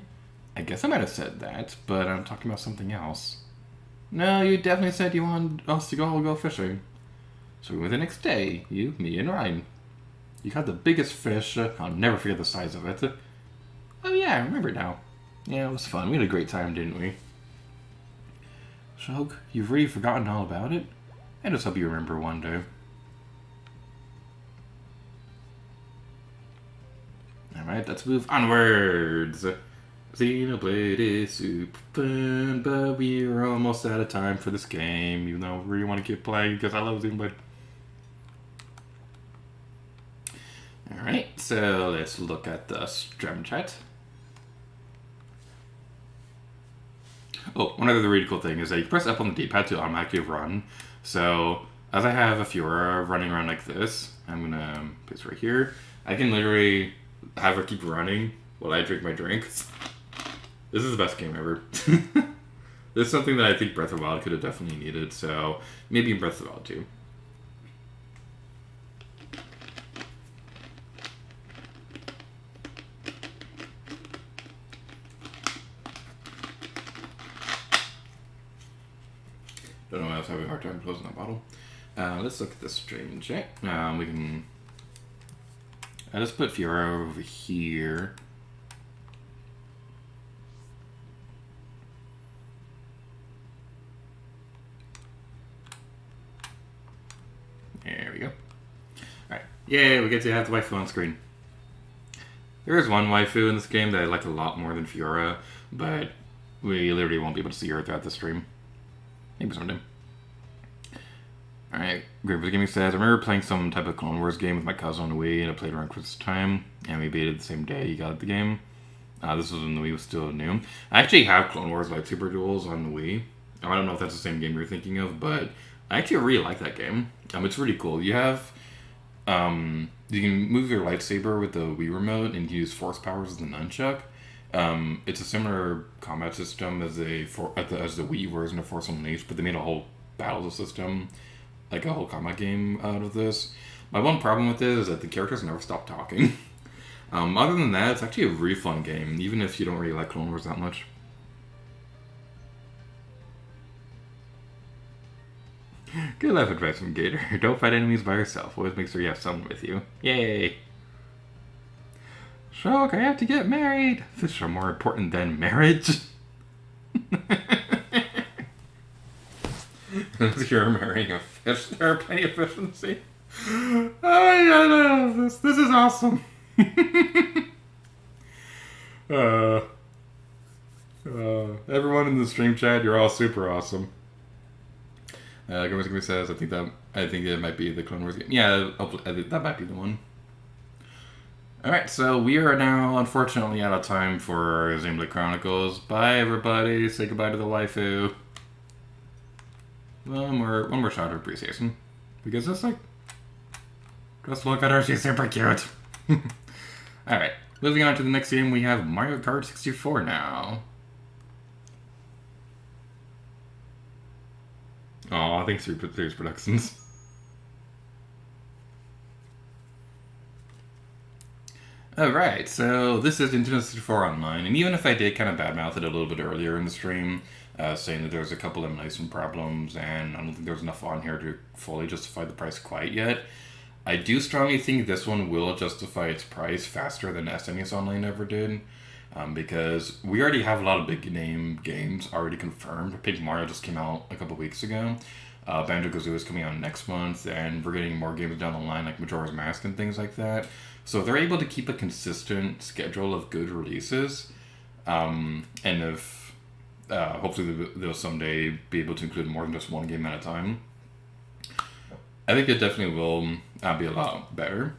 I guess I might have said that, but I'm talking about something else. No, you definitely said you wanted us to all go fishing. So we went the next day, you, me, and Ryan. You got the biggest fish. I'll never forget the size of it. Oh yeah, I remember now. Yeah, it was fun. We had a great time, didn't we? Shulk, you've really forgotten all about it? I just hope you remember one day. Alright, let's move onwards. Xenoblade is super fun, but we're almost out of time for this game, even though we really want to keep playing because I love Xenoblade. Alright, so let's look at the stream chat. Oh, one other really cool thing is that you press up on the D-pad to automatically run. So, as I have a Fiora running around like this, I'm gonna place right here. I can literally have her keep running while I drink my drink. This is the best game ever. This is something that I think Breath of the Wild could have definitely needed, so maybe in Breath of the Wild too. Don't know why I was having a hard time closing that bottle. Let's look at the stream chat. We can... I just put Fiora over here. There we go. Alright. Yay, we get to have the waifu on screen. There is one waifu in this game that I like a lot more than Fiora, but we literally won't be able to see her throughout the stream. Maybe someday. Alright, Great for the Gaming says, I remember playing some type of Clone Wars game with my cousin on the Wii, and I played around Christmas time, and we beat it the same day he got the game. This was when the Wii was still new. I actually have Clone Wars Lightsaber Duels on the Wii. I don't know if that's the same game you're thinking of, but I actually really like that game. It's really cool. You have, you can move your lightsaber with the Wii remote, and you use force powers with the nunchuck. It's a similar combat system as the Wii version of Force Unleashed, but they made a whole battle system, like a whole combat game out of this. My one problem with it is that the characters never stop talking. Other than that, it's actually a really fun game, even if you don't really like Clone Wars that much. Good life advice from Gator. Don't fight enemies by yourself. Always make sure you have someone with you. Yay! Shulk, I have to get married! Fish are more important than marriage. Unless you're marrying a fish, there are plenty of fish in the sea. Oh my god, I love this. This is awesome. Everyone in the stream chat, you're all super awesome. Gomez says, I think it might be the Clone Wars game. Yeah, I think that might be the one. Alright, so we are now unfortunately out of time for Xenoblade Chronicles. Bye everybody, say goodbye to the waifu. One more shot of appreciation. Because it's like, just look at her, she's super cute. Alright, moving on to the next game, we have Mario Kart 64 now. Aw, thanks for There's Productions. Alright, so this is Nintendo 64 Online, and even if I did kind of badmouth it a little bit earlier in the stream, saying that there's a couple of emulation problems, and I don't think there's enough on here to fully justify the price quite yet, I do strongly think this one will justify its price faster than SNES Online ever did, because we already have a lot of big name games already confirmed. Paper Mario just came out a couple weeks ago. Banjo-Kazooie is coming out next month, and we're getting more games down the line like Majora's Mask and things like that. So if they're able to keep a consistent schedule of good releases, and if hopefully they'll someday be able to include more than just one game at a time, I think it definitely will be a lot better.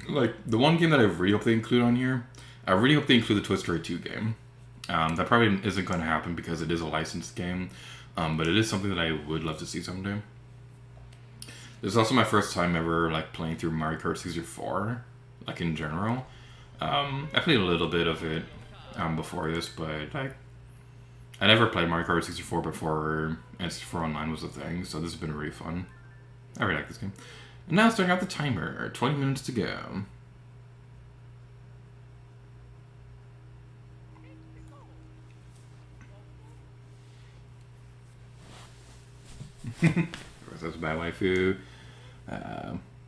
Like, the one game that I really hope they include on here, I really hope they include the Toy Story 2 game. That probably isn't going to happen because it is a licensed game, but it is something that I would love to see someday. This is also my first time ever like playing through Mario Kart 64, like in general. I played a little bit of it before this, but like I never played Mario Kart 64 before N64 Online was a thing, so this has been really fun. I really like this game. And now starting out the timer, 20 minutes to go. That's bad waifu.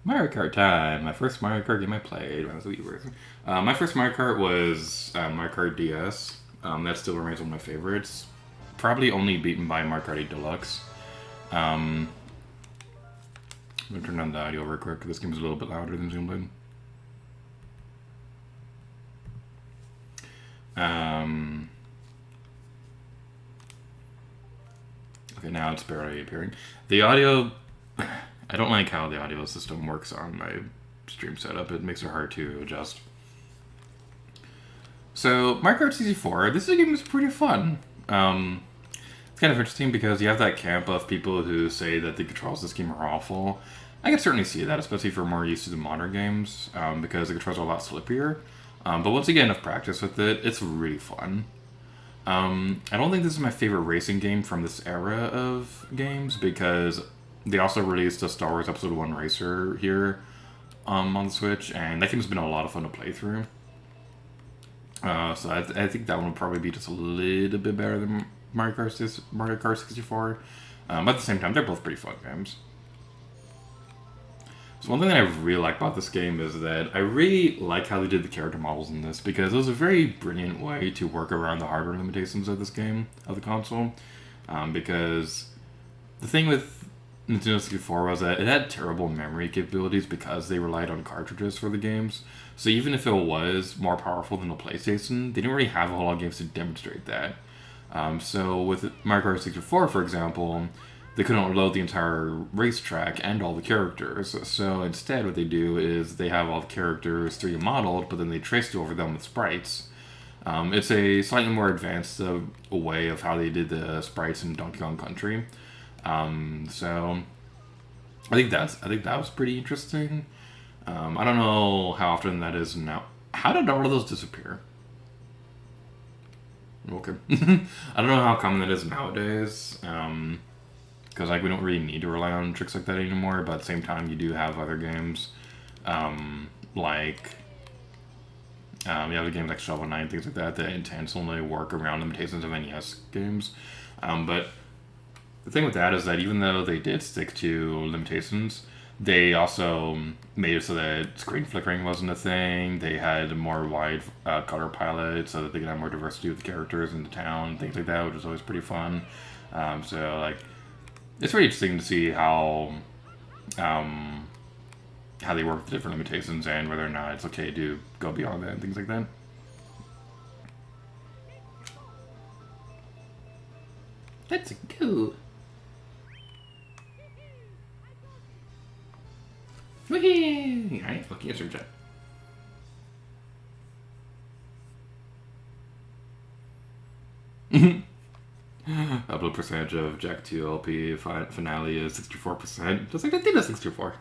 Mario Kart time. My first Mario Kart game I played when I was a Wii version. My first Mario Kart was Mario Kart DS. That still remains one of my favorites. Probably only beaten by Mario Kart 8 Deluxe. I'm gonna turn down the audio real quick. This game is a little bit louder than Zoom. Okay, now it's barely appearing. The audio, I don't like how the audio system works on my stream setup. It makes it hard to adjust. So, Mario Kart 64, this game is pretty fun. It's kind of interesting because you have that camp of people who say that the controls of this game are awful. I can certainly see that, especially if we're more used to the modern games, because the controls are a lot slippier. But once you get enough practice with it, it's really fun. I don't think this is my favorite racing game from this era of games, because they also released a Star Wars Episode 1 Racer here on the Switch, and that game's been a lot of fun to play through. So I think that one would probably be just a little bit better than Mario Kart 64. But at the same time, they're both pretty fun games. So one thing that I really like about this game is that I really like how they did the character models in this, because it was a very brilliant way to work around the hardware limitations of this game, of the console. Because the thing with Nintendo 64 was that it had terrible memory capabilities because they relied on cartridges for the games. So even if it was more powerful than the PlayStation, they didn't really have a whole lot of games to demonstrate that. So with Mario Kart 64, for example, they couldn't load the entire racetrack and all the characters. So instead what they do is they have all the characters 3D modeled, but then they traced over them with sprites. It's a slightly more advanced way of how they did the sprites in Donkey Kong Country. So I think that was pretty interesting. I don't know how often that is now. How did all of those disappear? Okay. I don't know how common that is nowadays. Because like we don't really need to rely on tricks like that anymore. But at the same time, you do have other games, like you have the games like Shovel Knight, things like that, that intentionally work around limitations of NES games. But the thing with that is that even though they did stick to limitations, they also made it so that screen flickering wasn't a thing. They had a more wide color palette so that they could have more diversity with the characters in the town, things like that, which was always pretty fun. So like, it's really interesting to see how they work with the different limitations and whether or not it's okay to go beyond that and things like that. Let's go. Whee! Alright, looking at your chat. Upload percentage of Jack 2 LP finale is 64%. Just like I think that's 64.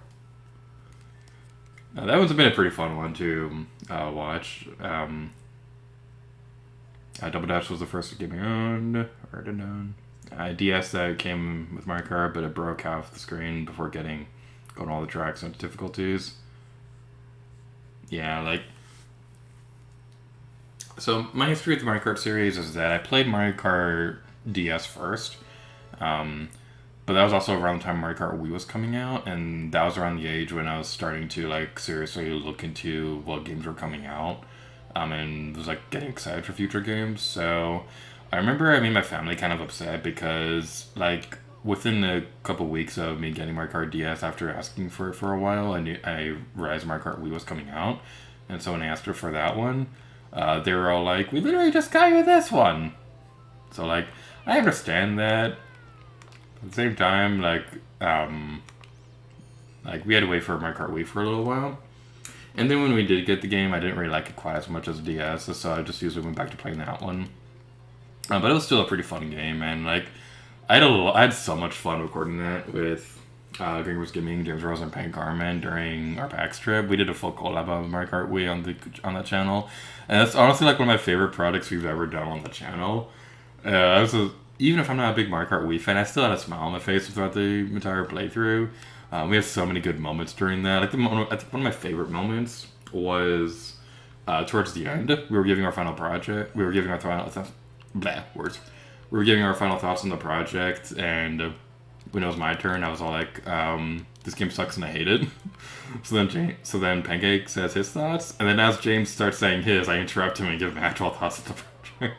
That one's been a pretty fun one to watch. Double Dash was the first to get me on. Already known. DS that came with Mario Kart, but it broke half the screen before going all the tracks and difficulties. Yeah, like... So, my history with the Mario Kart series is that I played Mario Kart DS first. But that was also around the time Mario Kart Wii was coming out, and that was around the age when I was starting to, like, seriously look into what games were coming out. And was, like, getting excited for future games. So, I remember I made my family kind of upset because, like... Within a couple weeks of me getting Mario Kart DS, after asking for it for a while, I realized Mario Kart Wii was coming out. And so when I asked her for that one, they were all like, we literally just got you this one. So, like, I understand that. At the same time, like we had to wait for Mario Kart Wii for a little while. And then when we did get the game, I didn't really like it quite as much as DS, so I just usually went back to playing that one. But it was still a pretty fun game, and, like, I had so much fun recording that with Gringers Gaming, James Rose, and Pan Carmen during our PAX trip. We did a full collab of Mario Kart Wii on that channel, and it's honestly like one of my favorite projects we've ever done on the channel. Even if I'm not a big Mario Kart Wii fan, I still had a smile on my face throughout the entire playthrough. We had so many good moments during that. I think one of my favorite moments was towards the end. We were giving our final project. We were giving our final thoughts on the project, and when it was my turn, I was all like, this game sucks and I hate it. So then Pancake says his thoughts, and then as James starts saying his, I interrupt him and give him actual thoughts of the project.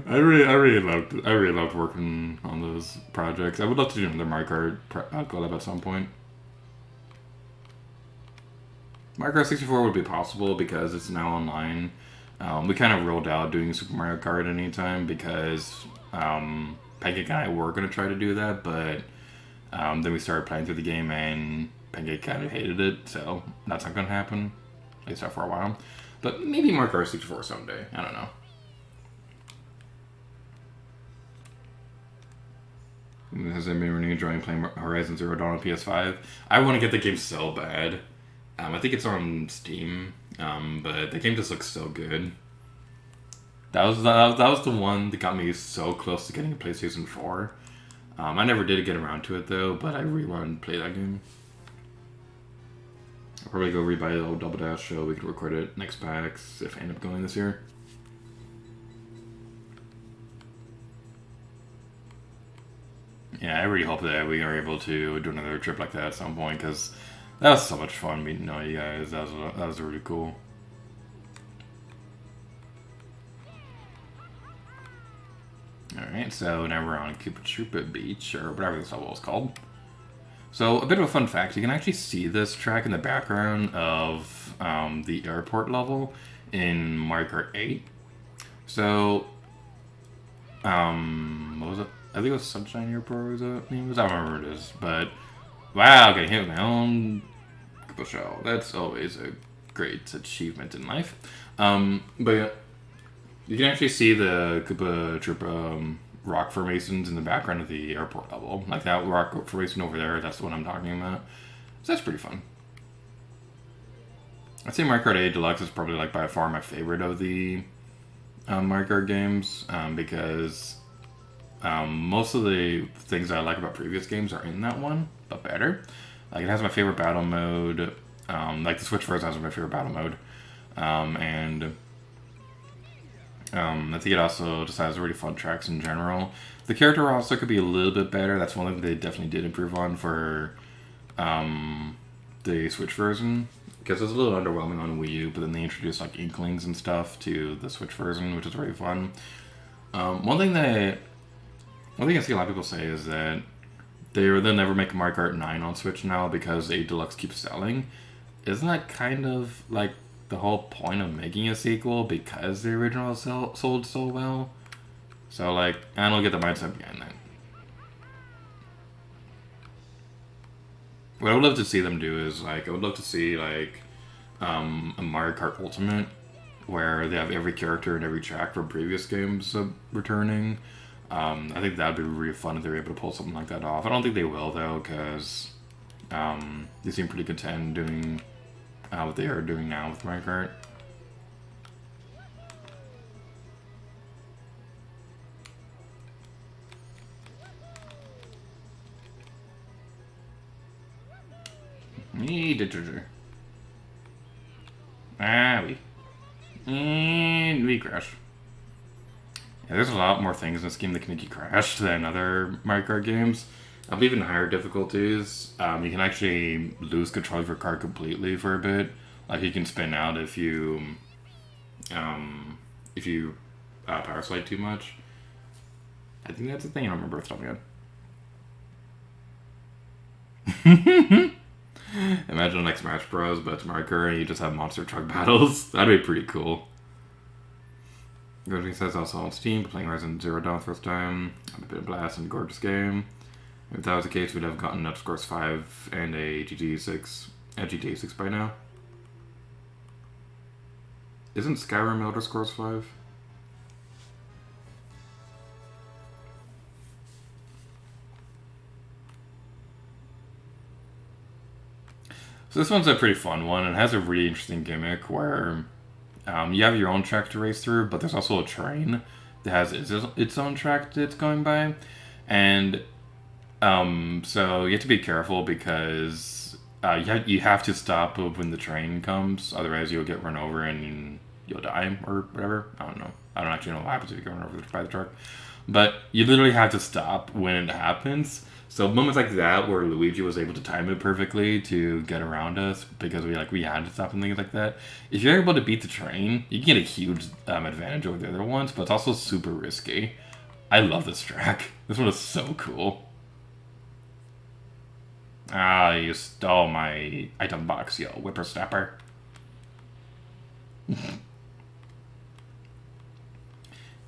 I really loved working on those projects. I would love to do another Mario Kart collab at some point. Mario Kart 64 would be possible because it's now online. We kind of rolled out doing Super Mario Kart anytime because Pancake and I were going to try to do that, but then we started playing through the game and Pancake kind of hated it, so that's not going to happen, at least not for a while. But maybe Mario Kart 64 someday, I don't know. Has anybody really enjoying playing Horizon Zero Dawn on PS5? I want to get the game so bad. I think it's on Steam, but the game just looks so good. That was the one that got me so close to getting a PlayStation 4. I never did get around to it though, but I really wanted to play that game. I'll probably go rebuy the old Double Dash show. We could record it next PAX if I end up going this year. Yeah, I really hope that we are able to do another trip like that at some point, because that was so much fun meeting all you guys. That was really cool. Alright, so now we're on Koopa Troopa Beach, or whatever this level is called. So, a bit of a fun fact, you can actually see this track in the background of the airport level in Mario Kart 8. So, what was it? I think it was Sunshine Airport, was that name? I don't remember what it is, but wow, getting hit with my own Koopa shell. That's always a great achievement in life. But yeah, you can actually see the Koopa Troopa rock formations in the background of the airport level. Like that rock formation over there, that's the one I'm talking about. So that's pretty fun. I'd say Mario Kart 8 Deluxe is probably like by far my favorite of the Mario Kart games, because most of the things that I like about previous games are in that one, but better. Like it has my favorite battle mode, like the Switch version has my favorite battle mode, and I think it also just has really fun tracks in general. The character roster could be a little bit better. That's one thing they definitely did improve on for the Switch version, because it was a little underwhelming on Wii U, but then they introduced like Inklings and stuff to the Switch version, which is very fun. One thing I see a lot of people say is that they'll never make Mario Kart 9 on Switch now because 8 Deluxe keeps selling. Isn't that kind of like the whole point of making a sequel, because the original sold so well? So like, I don't get the mindset behind that. What I would love to see them do is like, I would love to see like a Mario Kart Ultimate where they have every character and every track from previous games returning. I think that'd be really fun if they're able to pull something like that off. I don't think they will though, because they seem pretty content doing what they are doing now with Mario Kart. And we crash. Yeah, there's a lot more things in this game that can make you crash than other Mario Kart games. I believe in higher difficulties, you can actually lose control of your car completely for a bit. Like you can spin out if you power slide too much. I think that's a thing. I don't remember off the top of my head. Imagine like Smash Bros, but it's Mario Kart and you just have monster truck battles. That'd be pretty cool. Gorgeous says also on Steam, playing Horizon Zero Dawn first time. Had a bit of blast and a gorgeous game. If that was the case, we'd have gotten Elder Scrolls 5 and a GTA 6 by now. Isn't Skyrim Elder Scrolls 5? So this one's a pretty fun one. It has a really interesting gimmick where you have your own track to race through, but there's also a train that has its own track that's going by. And so you have to be careful because you have to stop when the train comes, otherwise you'll get run over and you'll die or whatever. I don't know. I don't actually know what happens if you get run over by the truck. But you literally have to stop when it happens. So moments like that where Luigi was able to time it perfectly to get around us because we had to stop and things like that. If you're able to beat the train, you can get a huge advantage over the other ones, but it's also super risky. I love this track. This one is so cool. Ah, you stole my item box, you whippersnapper.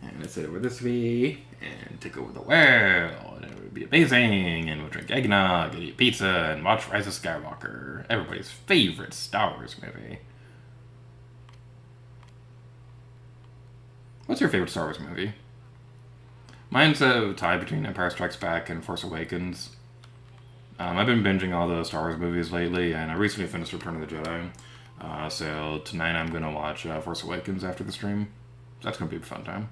And let's head over this way and take over the world. And it would be amazing. And we'll drink eggnog and eat pizza and watch Rise of Skywalker. Everybody's favorite Star Wars movie. What's your favorite Star Wars movie? Mine's a tie between Empire Strikes Back and Force Awakens. I've been binging all the Star Wars movies lately, and I recently finished Return of the Jedi. So tonight I'm going to watch Force Awakens after the stream. That's going to be a fun time.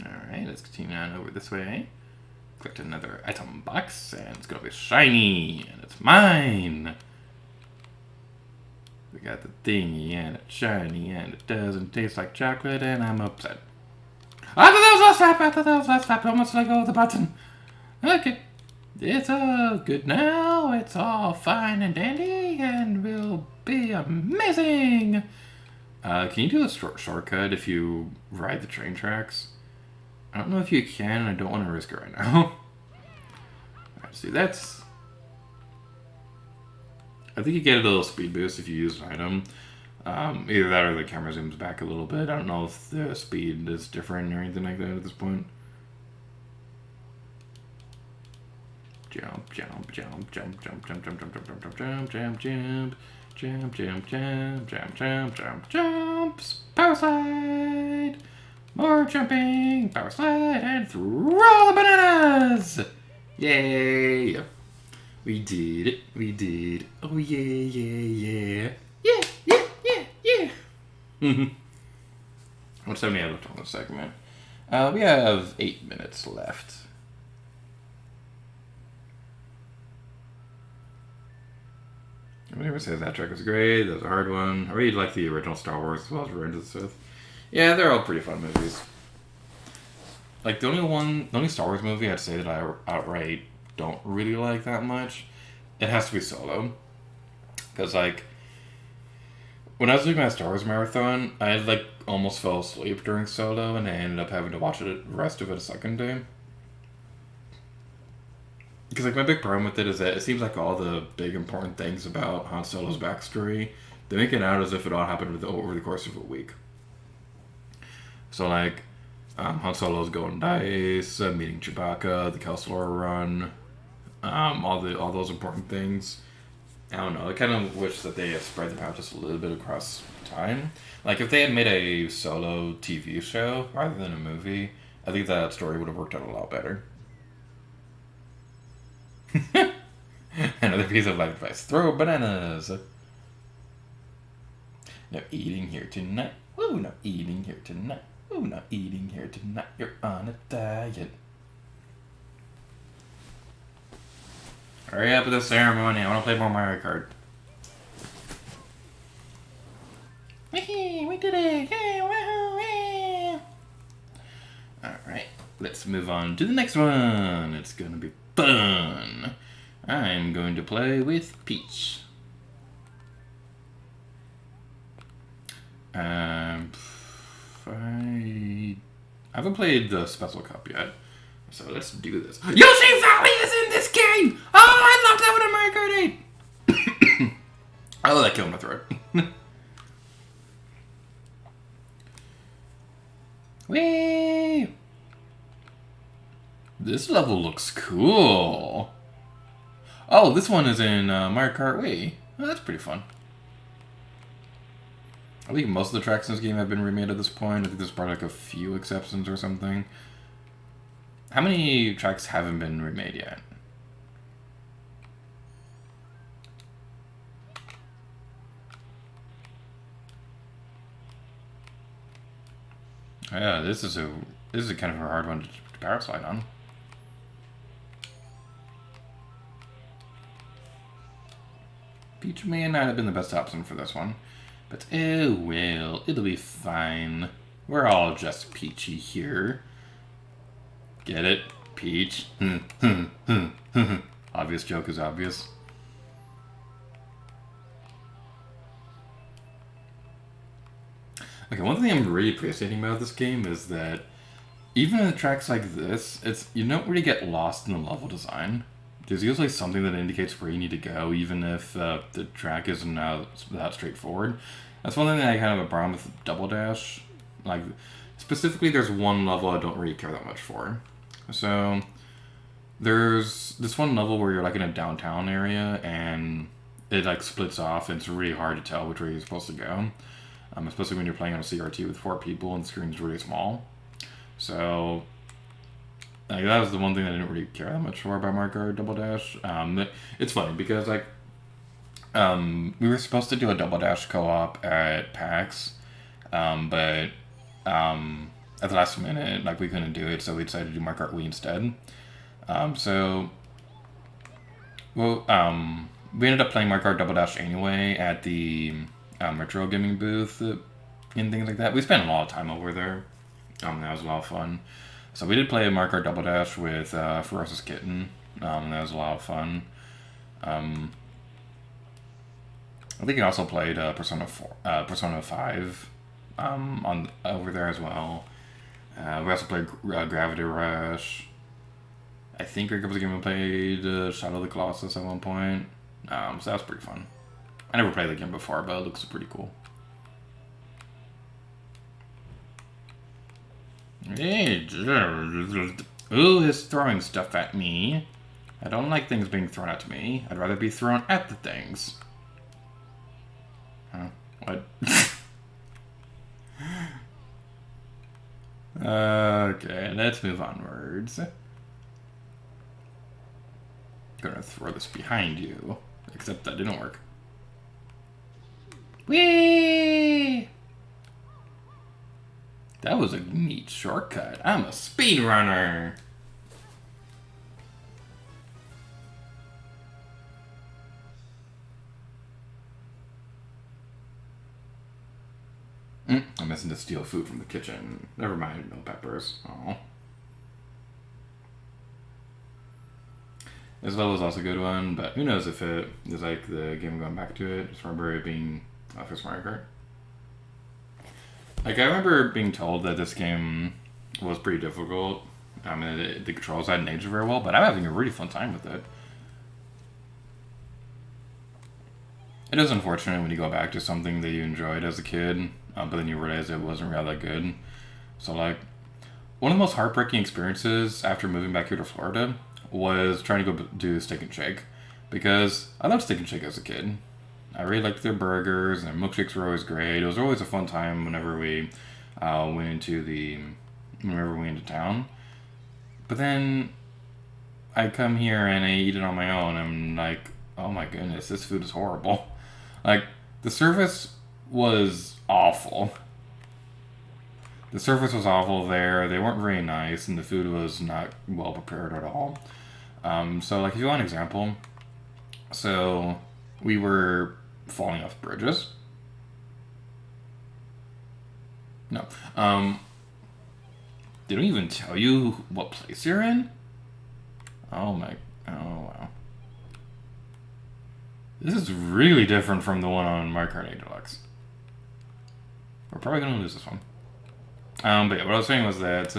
Alright, let's continue on over this way. Collect another item box, and it's going to be shiny, and it's mine! We got the thingy, and it's shiny, and it doesn't taste like chocolate, and I'm upset. After that was last lap, almost let go of the button. Okay. It's all good now, it's all fine and dandy, and will be amazing! Can you do a shortcut if you ride the train tracks? I don't know if you can, and I don't want to risk it right now. Alright, let's do that. I think you get a little speed boost if you use an item. Either that or the camera zooms back a little bit. I don't know if the speed is different or anything like that at this point. Jump, jump, jump, jump, jump, jump, jump, jump, jump, jump, jump, jump, jump, jump, jump, jump, jump, jump, jump, jumps, power slide, more jumping, power slide, and throw the bananas! Yay! We did it, we did. Oh yeah, yeah, yeah. Yeah. What's how many I looked on this segment? We have 8 minutes left. Whatever says that track was great. That was a hard one. I really like the original Star Wars as well as Revenge of the Sith. Yeah, they're all pretty fun movies. Like the only Star Wars movie I'd say that I outright don't really like that much, it has to be Solo. Because like when I was doing my Star Wars marathon, I like almost fell asleep during Solo, and I ended up having to watch it the rest of it a second day. Because like my big problem with it is that it seems like all the big important things about Han Solo's backstory, they make it out as if it all happened over the course of a week. So like Han Solo's golden dice, meeting Chewbacca, the Kelsior run, all those important things. I don't know. I kind of wish that they had spread them out just a little bit across time. Like if they had made a Solo TV show rather than a movie, I think that story would have worked out a lot better. Another piece of life advice: throw bananas. No eating here tonight. Woo, no eating here tonight. Woo, no eating here tonight. You're on a diet. Hurry up with the ceremony. I want to play more Mario Kart. We did it! Alright, let's move on to the next one. It's gonna be fun. I'm going to play with Peach. I haven't played the Special Cup yet, so let's do this. Yoshi Valley is in this game! Oh, I love that one in Mario Kart 8! I love that kill in my throat. Whee! This level looks cool. Oh, this one is in Mario Kart Wii. Oh, that's pretty fun. I think most of the tracks in this game have been remade at this point. I think there's probably like a few exceptions or something. How many tracks haven't been remade yet? Yeah, this is a kind of a hard one to power slide on. Peach may not have been the best option for this one. But oh well, it'll be fine. We're all just peachy here. Get it? Peach? Obvious joke is obvious. Okay, one thing I'm really appreciating about this game is that even in tracks like this, you don't really get lost in the level design. There's usually something that indicates where you need to go, even if the track isn't that straightforward. That's one thing that I kind of have a problem with Double Dash. Like, specifically, there's one level I don't really care that much for. So, there's this one level where you're like in a downtown area, and it like splits off, and it's really hard to tell which way you're supposed to go. Especially when you're playing on a CRT with 4 people and the screen's really small. So, like, that was the one thing I didn't really care that much for about Mario Kart Double Dash. It's funny because, like, we were supposed to do a Double Dash co-op at PAX, but at the last minute, like, we couldn't do it, so we decided to do Mario Kart Wii instead. We ended up playing Mario Kart Double Dash anyway at the retro gaming booth and things like that. We spent a lot of time over there. That was a lot of fun. So we did play Mario Kart Double Dash with Ferocious Kitten. That was a lot of fun. I think he also played Persona 5 over there as well. We also played Gravity Rush. I think Rick was a game we played Shadow of the Colossus at one point. So that was pretty fun. I never played the game before, but it looks pretty cool. Ooh, he's throwing stuff at me. I don't like things being thrown at me. I'd rather be thrown at the things. Huh? What? Okay, let's move onwards. Gonna throw this behind you. Except that didn't work. Whee! That was a neat shortcut. I'm a speedrunner. I'm missing to steal food from the kitchen. Never mind, no peppers. Oh. This level was also a good one, but who knows if it is like the game going back to it. Just remember it being first Mario Kart. Like, I remember being told that this game was pretty difficult. I mean, the controls hadn't aged very well, but I'm having a really fun time with it. It is unfortunate when you go back to something that you enjoyed as a kid, but then you realize it wasn't really that good. So, like, one of the most heartbreaking experiences after moving back here to Florida was trying to go do Steak and Shake. Because I loved Steak and Shake as a kid. I really liked their burgers, and their milkshakes were always great. It was always a fun time whenever we went into town. But then I come here and I eat it on my own. I'm like, oh my goodness, this food is horrible. Like, the service was awful. The service was awful there. They weren't very nice, and the food was not well prepared at all. So, like, if you want an example, so we were falling off bridges. No. They don't even tell you what place you're in? Oh wow. This is really different from the one on Mario Kart 8 Deluxe. We're probably gonna lose this one. But yeah, what I was saying was that,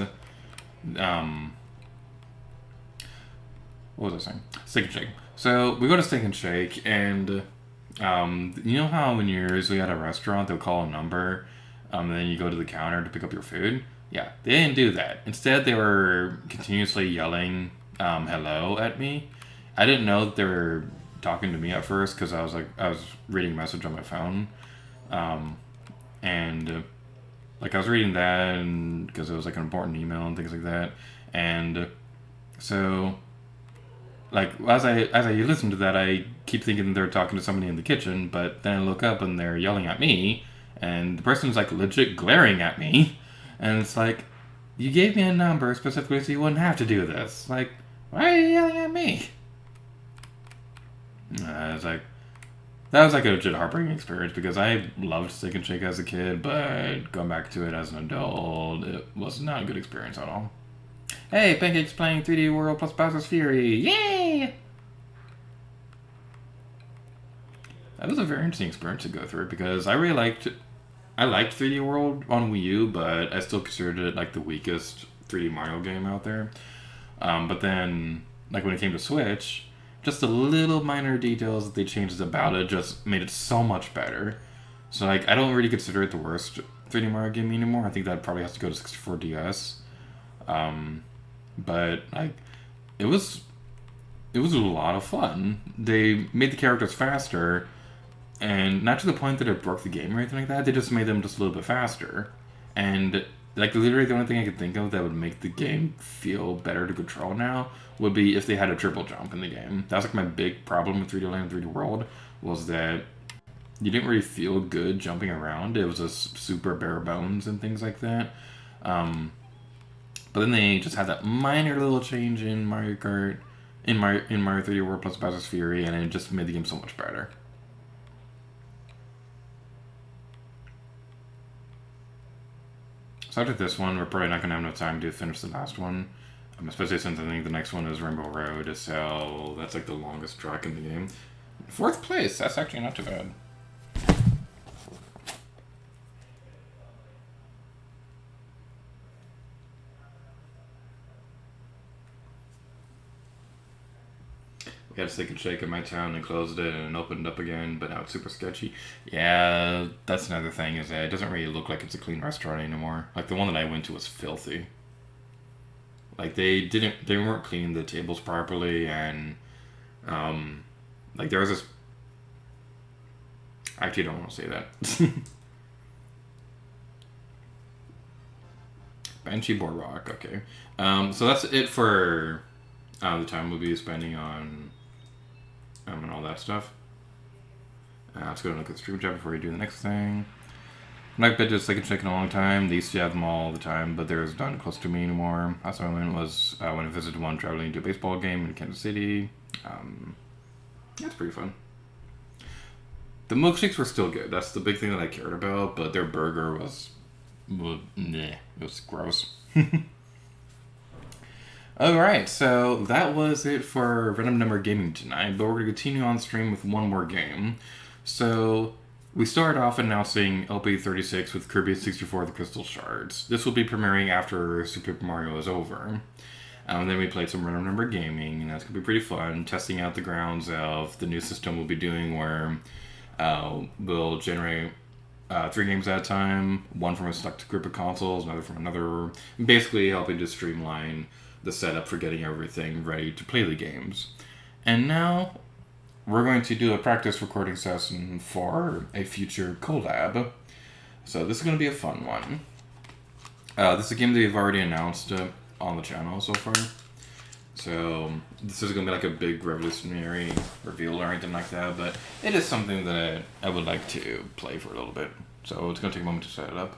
what was I saying? Steak and Shake. So, we go to Steak and Shake, and, you know how when you're usually at a restaurant, they'll call a number, and then you go to the counter to pick up your food? Yeah, they didn't do that. Instead, they were continuously yelling, hello at me. I didn't know that they were talking to me at first, because I was reading a message on my phone, and like, I was reading that, and because it was like an important email and things like that, and so, like, as I listen to that, I keep thinking they're talking to somebody in the kitchen, but then I look up and they're yelling at me, and the person's like legit glaring at me, and it's like, you gave me a number specifically so you wouldn't have to do this. Like, why are you yelling at me? It's like, That was like a legit heartbreaking experience because I loved Stick and Shake as a kid, but going back to it as an adult, it was not a good experience at all. Hey, Pancake's playing 3D World plus Bowser's Fury. Yay! That was a very interesting experience to go through because I liked 3D World on Wii U, but I still considered it like the weakest 3D Mario game out there. But then, like when it came to Switch, just the little minor details that they changed about it just made it so much better. So like, I don't really consider it the worst 3D Mario game anymore. I think that probably has to go to 64 DS. But like, it was a lot of fun. They made the characters faster, and not to the point that it broke the game or anything like that. They just made them just a little bit faster, and like literally the only thing I could think of that would make the game feel better to control now would be if they had a triple jump in the game. That was like my big problem with 3D Land and 3D World, was that you didn't really feel good jumping around. It was just super bare bones and things like that. But then they just had that minor little change in Mario Kart, in Mario 3D World plus Bowser's Fury, and it just made the game so much better. So after this one, we're probably not going to have enough time to finish the last one. Especially since I think the next one is Rainbow Road, so that's like the longest track in the game. 4th place, that's actually not too bad. We had a Stick and Shake in my town and closed it and opened up again, but now it's super sketchy. Yeah, that's another thing, is that it doesn't really look like it's a clean restaurant anymore. Like the one that I went to was filthy. Like they weren't cleaning the tables properly, and like there was this. I actually don't want to say that. Banshee Boardwalk, okay. So that's it for the time we'll be spending on and all that stuff. Let's go and look at the stream chat before we do the next thing. I've been to Stick and Shake in a long time. They used to have them all the time, but there's none close to me anymore. Last time I went was when I visited one traveling to a baseball game in Kansas City. That's pretty fun. The milkshakes were still good. That's the big thing that I cared about, but their burger was, it was gross. Alright, so that was it for Random Number Gaming tonight, but we're going to continue on stream with one more game. So, we started off announcing LP36 with Kirby 64 The Crystal Shards. This will be premiering after Super Paper Mario is over. Then we played some Random Number Gaming, and that's going to be pretty fun, testing out the grounds of the new system we'll be doing where we'll generate 3 games at a time, one from a select group of consoles, another from another, basically helping to streamline the setup for getting everything ready to play the games. And now we're going to do a practice recording session for a future collab. So this is going to be a fun one. This is a game that we've already announced on the channel so far. So this is going to be like a big revolutionary reveal or anything like that, but it is something that I would like to play for a little bit. So it's going to take a moment to set it up.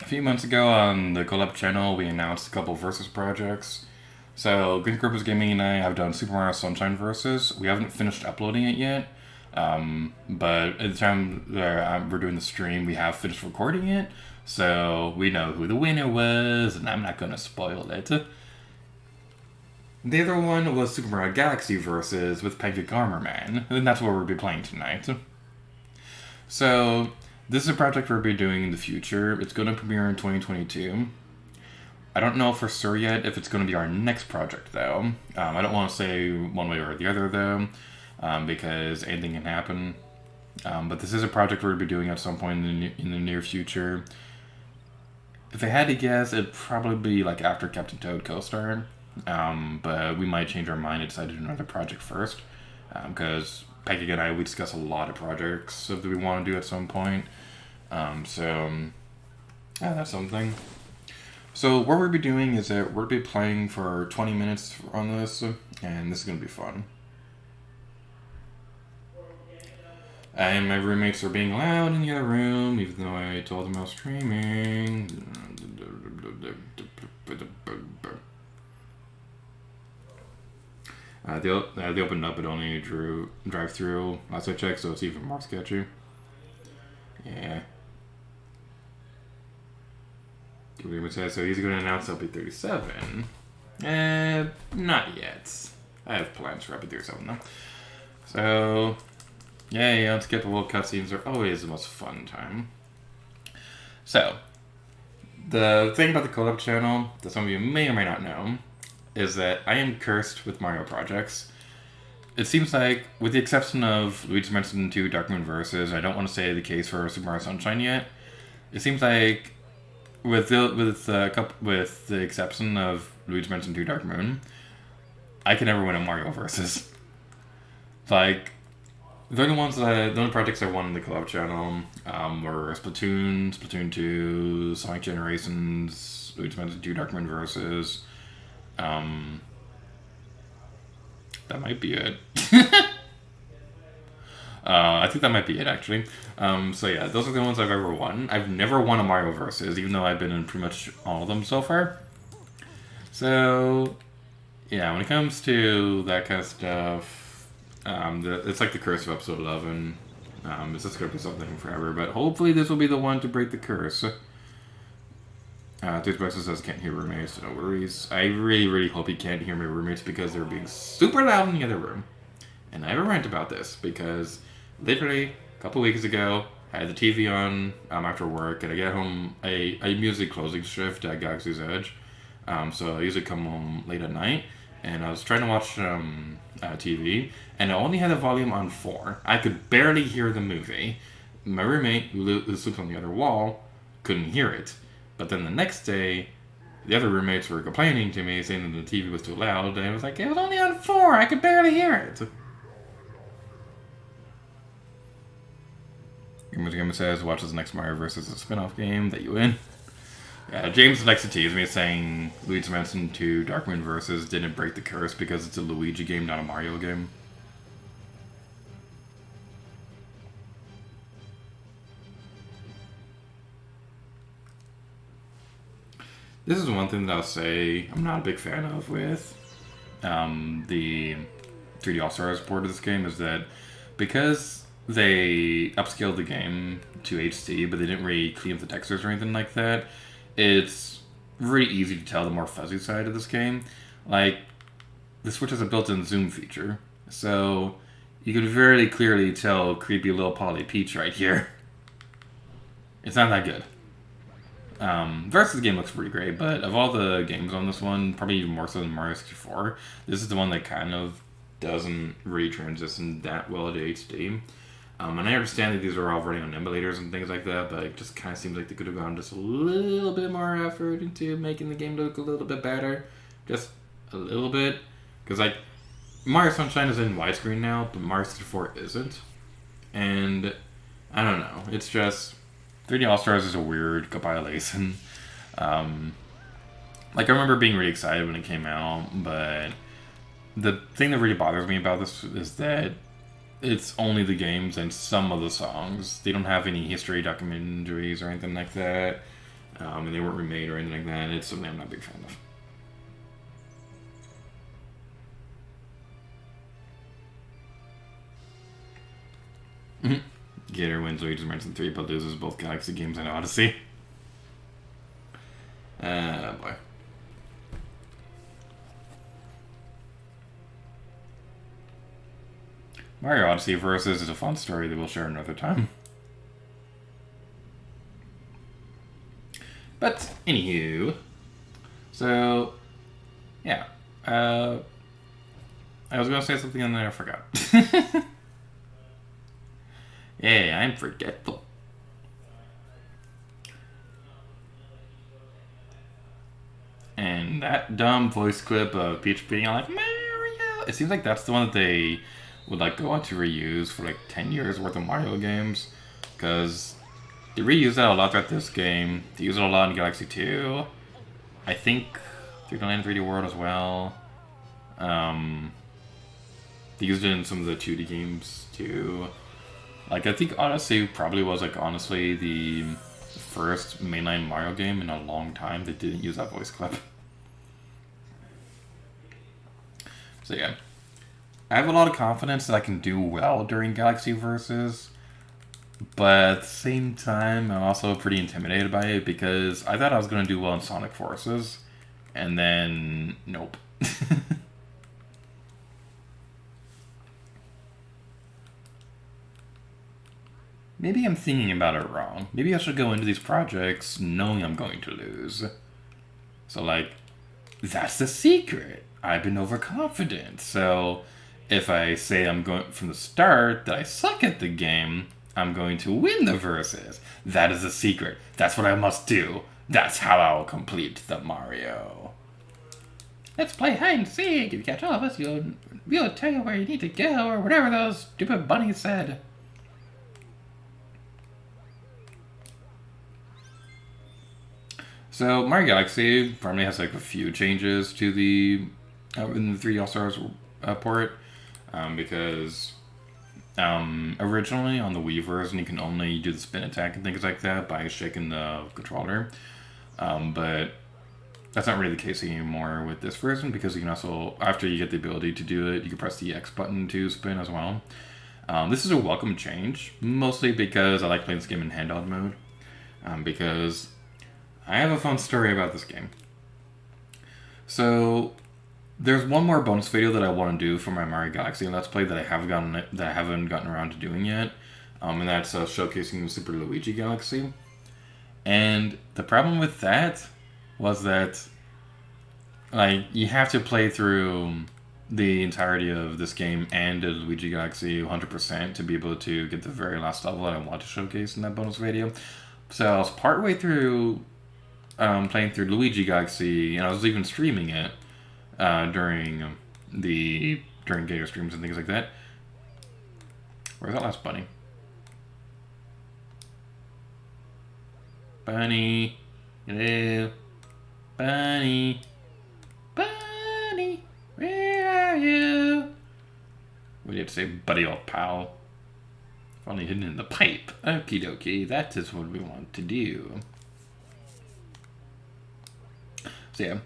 A few months ago on the Collab channel, we announced a couple Versus projects. So, Green Purpose Gaming and I have done Super Mario Sunshine Versus. We haven't finished uploading it yet, but at the time that we're doing the stream, we have finished recording it, so we know who the winner was, and I'm not going to spoil it. The other one was Super Mario Galaxy Versus with Pancake Armor Man, and that's what we'll be playing tonight. So, this is a project we'll be doing in the future. It's going to premiere in 2022. I don't know for sure yet if it's going to be our next project, though. I don't want to say one way or the other, though, because anything can happen. But this is a project we're going to be doing at some point in the near future. If I had to guess, it'd probably be like after Captain Toad co-star. But we might change our mind and decide to do another project first. Because Peggy and I, we discuss a lot of projects that we want to do at some point. Yeah, that's something. So what we'll be doing is that we'll be playing for 20 minutes on this, and this is going to be fun. And my roommates are being loud in the other room, even though I told them I was streaming. They opened up, but only drew drive-through last I checked, so it's even more sketchy. Yeah. So he's going to announce LP37. Not yet. I have plans for LP37 though. So, yeah, unskippable cutscenes are always the most fun time. So, the thing about the collab channel that some of you may or may not know is that I am cursed with Mario projects. It seems like, with the exception of Luigi's Mansion 2 Dark Moon Versus, I don't want to say the case for Super Mario Sunshine yet. It seems like, with the exception of Luigi's Mansion 2 Dark Moon, I can never win a Mario Versus. Like, the only projects I won in the collab channel were Splatoon, Splatoon 2, Sonic Generations, Luigi's Mansion 2 Dark Moon Versus. That might be it. I think that might be it, actually. So yeah, those are the ones I've ever won. I've never won a Mario Versus, even though I've been in pretty much all of them so far. So, yeah, when it comes to that kind of stuff, it's like the curse of episode 11. It's just going to be something forever, but hopefully this will be the one to break the curse. Toothbrush says can't hear roommates, no worries. I really, really hope he can't hear my roommates because they're being super loud in the other room. And I have a rant about this because literally a couple weeks ago, I had the TV on after work, and I get home. I usually closing shift at Galaxy's Edge, so I usually come home late at night, and I was trying to watch TV, and I only had the volume on 4. I could barely hear the movie. My roommate, who sleeps on the other wall, couldn't hear it. But then the next day, the other roommates were complaining to me, saying that the TV was too loud, and I was like, it was only on 4, I could barely hear it. Gamer says, watch this next Mario Versus a spin-off game that you win. James likes to tease me saying Luigi's Mansion 2 Dark Moon Versus didn't break the curse because it's a Luigi game, not a Mario game. This is one thing that I'll say I'm not a big fan of with the 3D All-Stars port of this game is that because they upscaled the game to HD, but they didn't really clean up the textures or anything like that, it's really easy to tell the more fuzzy side of this game. Like, the Switch has a built-in zoom feature, so you can very clearly tell creepy little Polly Peach right here. It's not that good. Versus game looks pretty great, but of all the games on this one, probably even more so than Mario 64, this is the one that kind of doesn't really transition that well to HD. And I understand that these are all running on emulators and things like that, but it just kind of seems like they could have gone just a little bit more effort into making the game look a little bit better. Just a little bit. Because, like, Mario Sunshine is in widescreen now, but Mario 64 isn't. And, I don't know. It's just 3D All-Stars is a weird compilation. Like, I remember being really excited when it came out, but the thing that really bothers me about this is that it's only the games and some of the songs. They don't have any history documentaries or anything like that. And they weren't remade or anything like that. It's something I'm not a big fan of. Gator wins Luigi's Mansion 3, but loses both Galaxy games and Odyssey. Boy. Mario Odyssey Versus is a fun story that we'll share another time. But, anywho. So, yeah. I was gonna say something and then I forgot. Yeah, I'm forgetful. And that dumb voice clip of Peach being like, Mario! It seems like that's the one that they would like go on to reuse for like 10 years worth of Mario games. Because they reuse that a lot throughout this game. They use it a lot in Galaxy 2. I think 3D Land 3D World as well. They used it in some of the 2D games too. Like, I think Odyssey probably was, like, honestly the first mainline Mario game in a long time that didn't use that voice clip. So yeah, I have a lot of confidence that I can do well during Galaxy Versus, but at the same time, I'm also pretty intimidated by it because I thought I was going to do well in Sonic Forces, and then nope. Maybe I'm thinking about it wrong. Maybe I should go into these projects knowing I'm going to lose. So, like, that's the secret. I've been overconfident. So, if I say I'm going from the start that I suck at the game, I'm going to win the verses. That is the secret. That's what I must do. That's how I'll complete the Mario. Let's play hide and seek. If you catch all of us, we'll tell you where you need to go, or whatever those stupid bunnies said. So Mario Galaxy probably has like a few changes to the in the 3D All Stars port because originally on the Wii version you can only do the spin attack and things like that by shaking the controller, but that's not really the case anymore with this version because you can also, after you get the ability to do it, you can press the X button to spin as well. This is a welcome change, mostly because I like playing this game in handheld mode, because I have a fun story about this game. So, there's one more bonus video that I want to do for my Mario Galaxy Let's Play that I haven't gotten around to doing yet, and that's showcasing Super Luigi Galaxy. And the problem with that was that, like, you have to play through the entirety of this game and the Luigi Galaxy 100% to be able to get the very last level that I want to showcase in that bonus video. So I was partway through playing through Luigi Galaxy, and I was even streaming it during G8RStreams and things like that. Where's that last bunny? Bunny, hello, bunny, bunny, where are you? What do you have to say, buddy old pal? Only hidden in the pipe. Okie dokie, that is what we want to do. So yeah,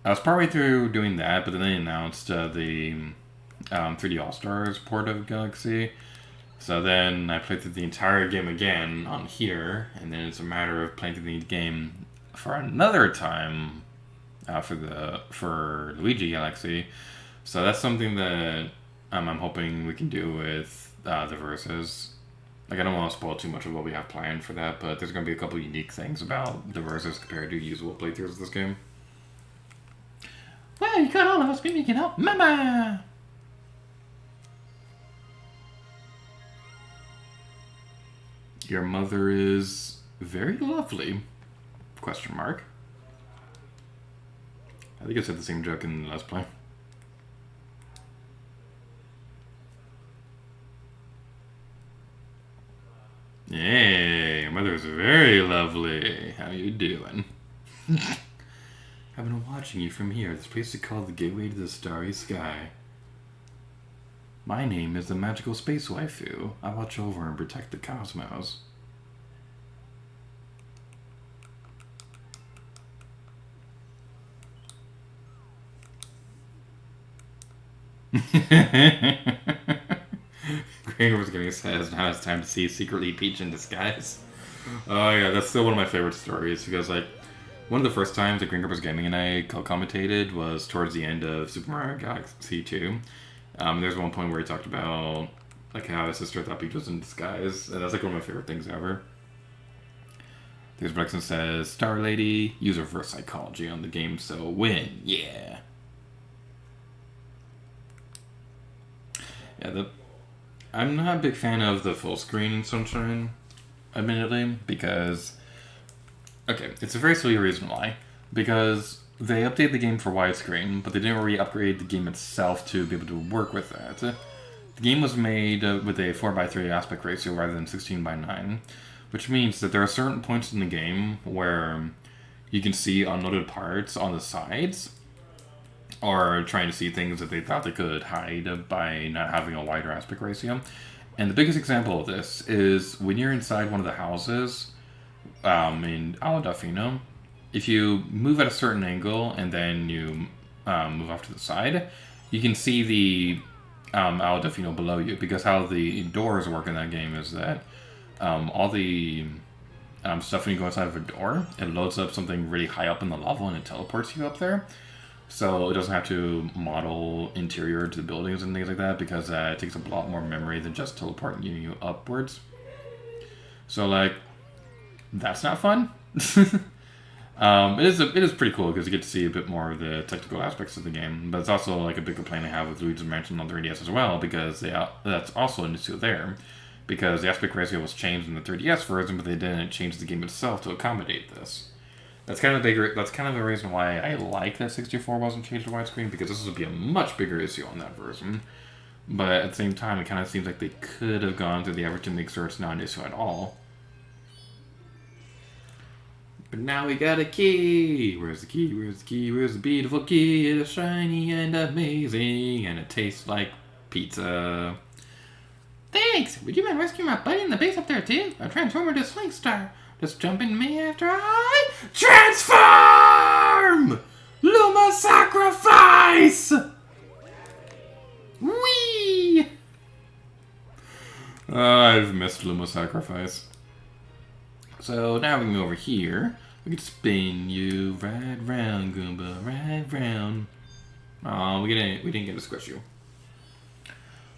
I was partway through doing that, but then they announced the 3D All-Stars port of Galaxy. So then I played through the entire game again on here, and then it's a matter of playing through the game for another time for Luigi Galaxy. So that's something that I'm hoping we can do with the Versus. Like, I don't want to spoil too much of what we have planned for that, but there's going to be a couple unique things about the Versus compared to usual playthroughs of this game. Well, you got all of us, maybe you can help Mama! Your mother is very lovely. Question mark. I think I said the same joke in the Let's Play. Hey, your mother is very lovely. How you doing? I've been watching you from here. This place is called the Gateway to the Starry Sky. My name is the Magical Space Waifu. I watch over and protect the cosmos. Gregor was getting says now it's time to see Secretly Peach in Disguise. Oh yeah, that's still one of my favorite stories because, like, one of the first times that Green Grouper's Gaming and I co-commentated was towards the end of Super Mario Galaxy 2. There's one point where he talked about like how his sister thought Peach was in disguise, and that's like one of my favorite things ever. There's Brexton says, Star Lady, use reverse psychology on the game, so win, yeah. Yeah, I'm not a big fan of the full screen in Sunshine, admittedly, because... Okay, it's a very silly reason why. Because they updated the game for widescreen, but they didn't really upgrade the game itself to be able to work with that. The game was made with a 4:3 aspect ratio rather than 16:9, which means that there are certain points in the game where you can see unloaded parts on the sides, or trying to see things that they thought they could hide by not having a wider aspect ratio. And the biggest example of this is when you're inside one of the houses in Aladafino. If you move at a certain angle and then you move off to the side, you can see the Aladafino below you, because how the doors work in that game is that all the stuff when you go inside of a door, it loads up something really high up in the level and it teleports you up there. So it doesn't have to model interior to the buildings and things like that, because it takes a lot more memory than just teleporting you upwards. So, like, that's not fun. It is pretty cool because you get to see a bit more of the technical aspects of the game, but it's also like a big complaint I have with Luigi's Mansion on 3DS as well, because that's also an issue there, because the aspect ratio was changed in the 3DS version, but they didn't change the game itself to accommodate this. That's kind of the reason why I like that 64 wasn't changed to widescreen, because this would be a much bigger issue on that version. But at the same time, it kind of seems like they could have gone through the effort to make sure it's not an issue at all. But now we got a key. Where's the key? Where's the key? Where's the beautiful key? It is shiny and amazing, and it tastes like pizza. Thanks! Would you mind rescuing my buddy in the base up there too? A transformer to Slink Star. Just jump in me after I transform! Luma sacrifice! Whee! I've missed Luma sacrifice. So now we can go over here. We can spin you right round, Goomba, right round. Oh, we didn't get to squish you.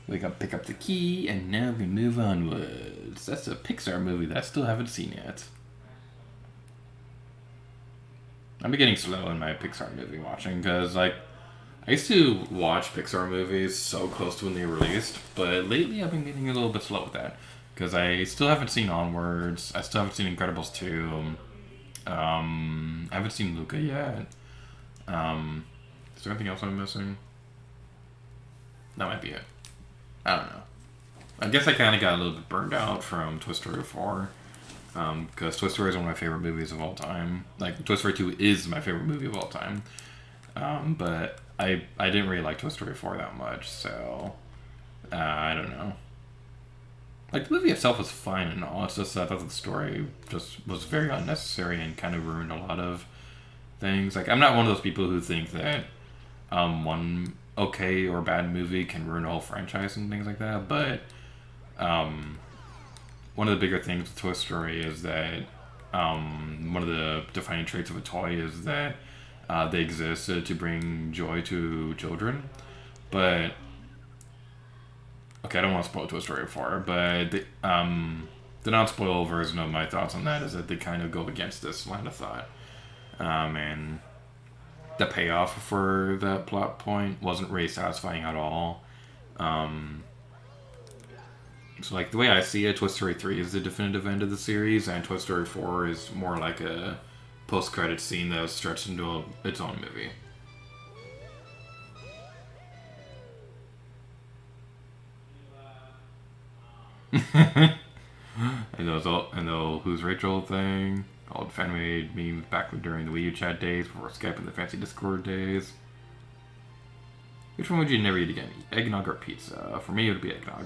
We gotta pick up the key, and now we move onwards. That's a Pixar movie that I still haven't seen yet. I'm getting slow in my Pixar movie watching, because, like, I used to watch Pixar movies so close to when they released, but lately I've been getting a little bit slow with that. Because I still haven't seen Onwards, I still haven't seen Incredibles 2, I haven't seen Luca yet. Is there anything else I'm missing? That might be it. I don't know. I guess I kind of got a little bit burned out from Toy Story 4. Because Toy Story is one of my favorite movies of all time. Like, Toy Story 2 is my favorite movie of all time. But I didn't really like Toy Story 4 that much, so... I don't know. Like, the movie itself was fine and all. It's just that I thought the story just was very unnecessary and kind of ruined a lot of things. Like, I'm not one of those people who think that one okay or bad movie can ruin a whole franchise and things like that, but one of the bigger things with Toy Story is that one of the defining traits of a toy is that they exist to bring joy to children. But okay, I don't want to spoil Toy Story 4, but the non-spoil version of my thoughts on that is that they kind of go against this line of thought. And the payoff for that plot point wasn't really satisfying at all. So, like, the way I see it, Toy Story 3 is the definitive end of the series, and Toy Story 4 is more like a post-credits scene that was stretched into its own movie. and the Who's Rachel thing, old fan-made memes back during the Wii U chat days, before Skype and the fancy Discord days. Which one would you never eat again? Eggnog or pizza? For me, it would be eggnog.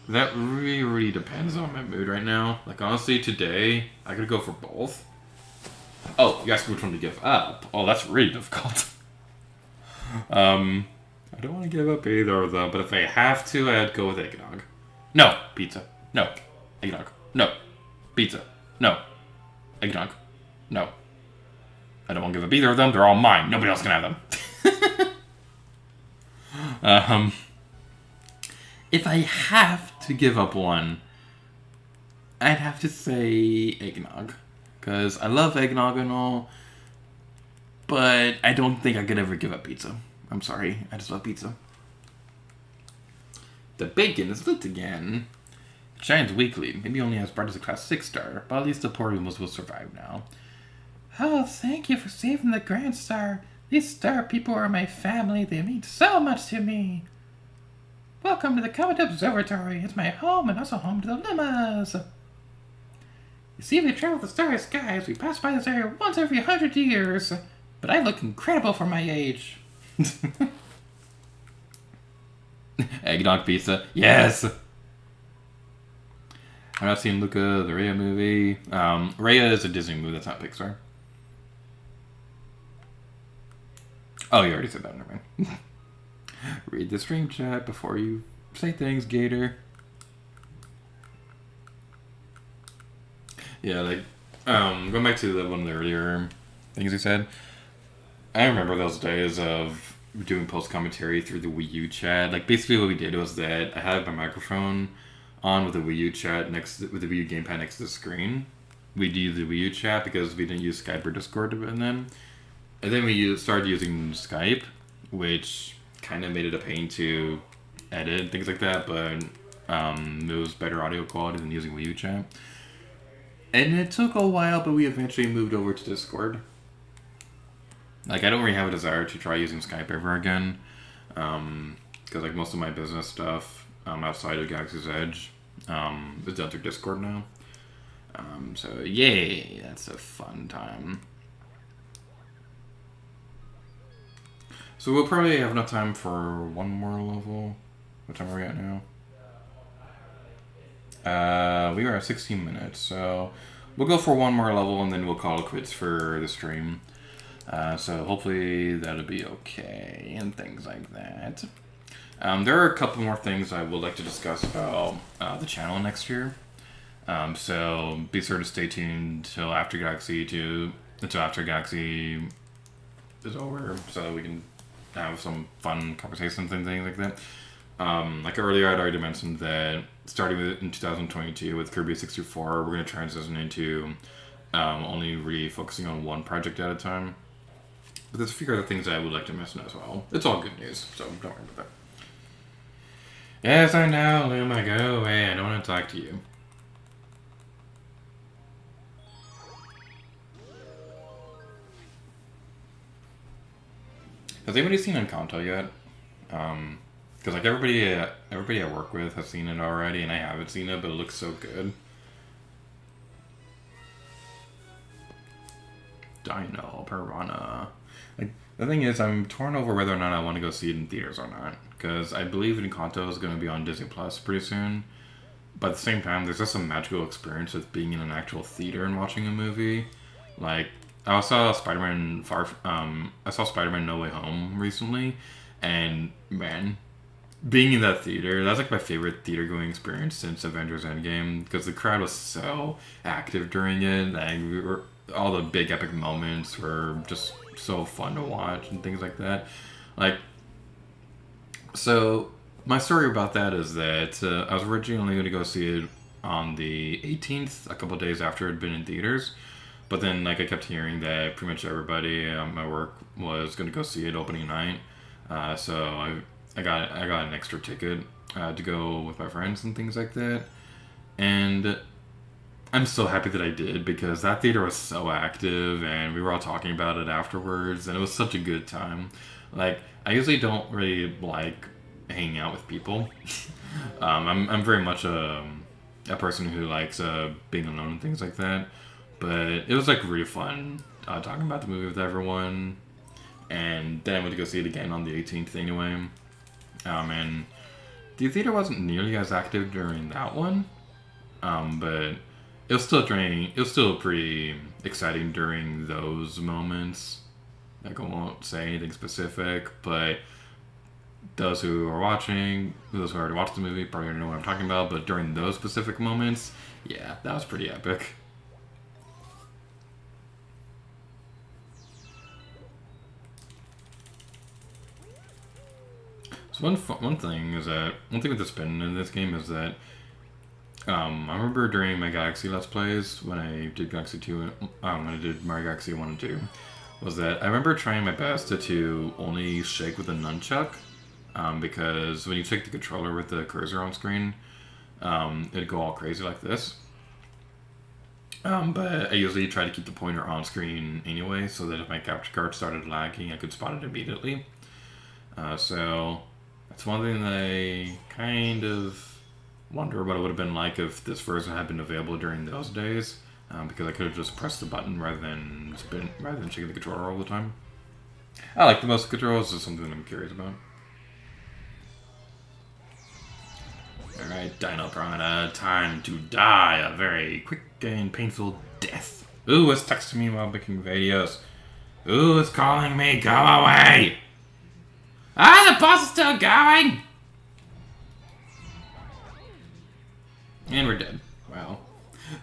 That really, really depends on my mood right now. Like, honestly, today, I could go for both. Oh, you asked which one to give up. Oh, that's really difficult. I don't want to give up either of them, but if I have to, I'd go with eggnog. No, pizza. No, eggnog. No, pizza. No, eggnog. No. I don't want to give up either of them. They're all mine. Nobody else can have them. If I have to give up one, I'd have to say eggnog. Because I love eggnog and all, but I don't think I could ever give up pizza. I'm sorry, I just love pizza. The bacon is lit again. It shines weakly. Maybe only as bright as a class 6 star, but at least the poor humans will survive now. Oh, thank you for saving the Grand Star. These star people are my family. They mean so much to me. Welcome to the Comet Observatory. It's my home and also home to the llamas. You see, we travel the starry skies. We pass by this area once every 100 years. But I look incredible for my age. Eggnog pizza. Yes! I've not seen Luca, the Raya movie. Raya is a Disney movie. That's not Pixar. Oh, you already said that. Never mind. Read the stream chat before you say things, Gator. Yeah, like, going back to one of the earlier things he said, I remember those days of doing post commentary through the Wii U chat. Like, basically what we did was that I had my microphone on with the Wii U chat with the Wii U gamepad next to the screen. We'd use the Wii U chat because we didn't use Skype or Discord and then we started using Skype, which kind of made it a pain to edit and things like that, but it was better audio quality than using Wii U chat. And it took a while, but we eventually moved over to Discord. Like, I don't really have a desire to try using Skype ever again, because like most of my business stuff outside of Galaxy's Edge is done through Discord now. So yay, that's a fun time. So we'll probably have enough time for one more level. What time are we at now? We are at 16 minutes, so we'll go for one more level and then we'll call it quits for the stream. So hopefully that'll be okay and things like that. There are a couple more things I would like to discuss about the channel next year. So be sure to stay tuned until after Galaxy is over, so we can have some fun conversations and things like that. Like earlier, I'd already mentioned that starting in 2022 with Kirby 64, we're going to transition into only really focusing on one project at a time. But there's a few other things I would like to mention as well. It's all good news, so don't worry about that. Yes, I know, Luma, go away. I don't want to talk to you. Has anybody seen Encanto yet? Because like everybody I work with has seen it already, and I haven't seen it, but it looks so good. Dino Piranha. Like, the thing is, I'm torn over whether or not I want to go see it in theaters or not, because I believe Encanto is going to be on Disney Plus pretty soon. But at the same time, there's just a magical experience with being in an actual theater and watching a movie. Like, I saw Spider-Man No Way Home recently, and man, being in that theater, that's like my favorite theater going experience since Avengers Endgame, because the crowd was so active during it, and all the big epic moments were just so fun to watch and things like that. Like, so my story about that is that I was originally going to go see it on the 18th, a couple of days after it had been in theaters. But then, like, I kept hearing that pretty much everybody at my work was going to go see it opening night. So I got an extra ticket to go with my friends and things like that. And I'm so happy that I did, because that theater was so active and we were all talking about it afterwards, and it was such a good time. Like, I usually don't really like hanging out with people. I'm very much a person who likes being alone and things like that. But it was like really fun talking about the movie with everyone. And then I went to go see it again on the 18th anyway. And the theater wasn't nearly as active during that one. But it was still pretty exciting during those moments. Like, I won't say anything specific, but those who already watched the movie probably already know what I'm talking about. But during those specific moments, yeah, that was pretty epic. So one thing with the spin in this game is that I remember during my Galaxy Let's Plays, when I did Galaxy 2, when I did Mario Galaxy 1 and 2, was that I remember trying my best to only shake with a nunchuck, because when you take the controller with the cursor on screen, it'd go all crazy like this. But I usually try to keep the pointer on screen anyway, so that if my capture card started lagging, I could spot it immediately. So that's one thing that I kind of wonder what it would have been like if this version had been available during those days, because I could have just pressed the button rather than shaking the controller all the time. I like the mouse controls, is something that I'm curious about. Alright, Dino Piranha, time to die a very quick and painful death. Ooh, it's texting me while making videos. Ooh, it's calling me, go away! Ah, the boss is still going! And we're dead. Wow.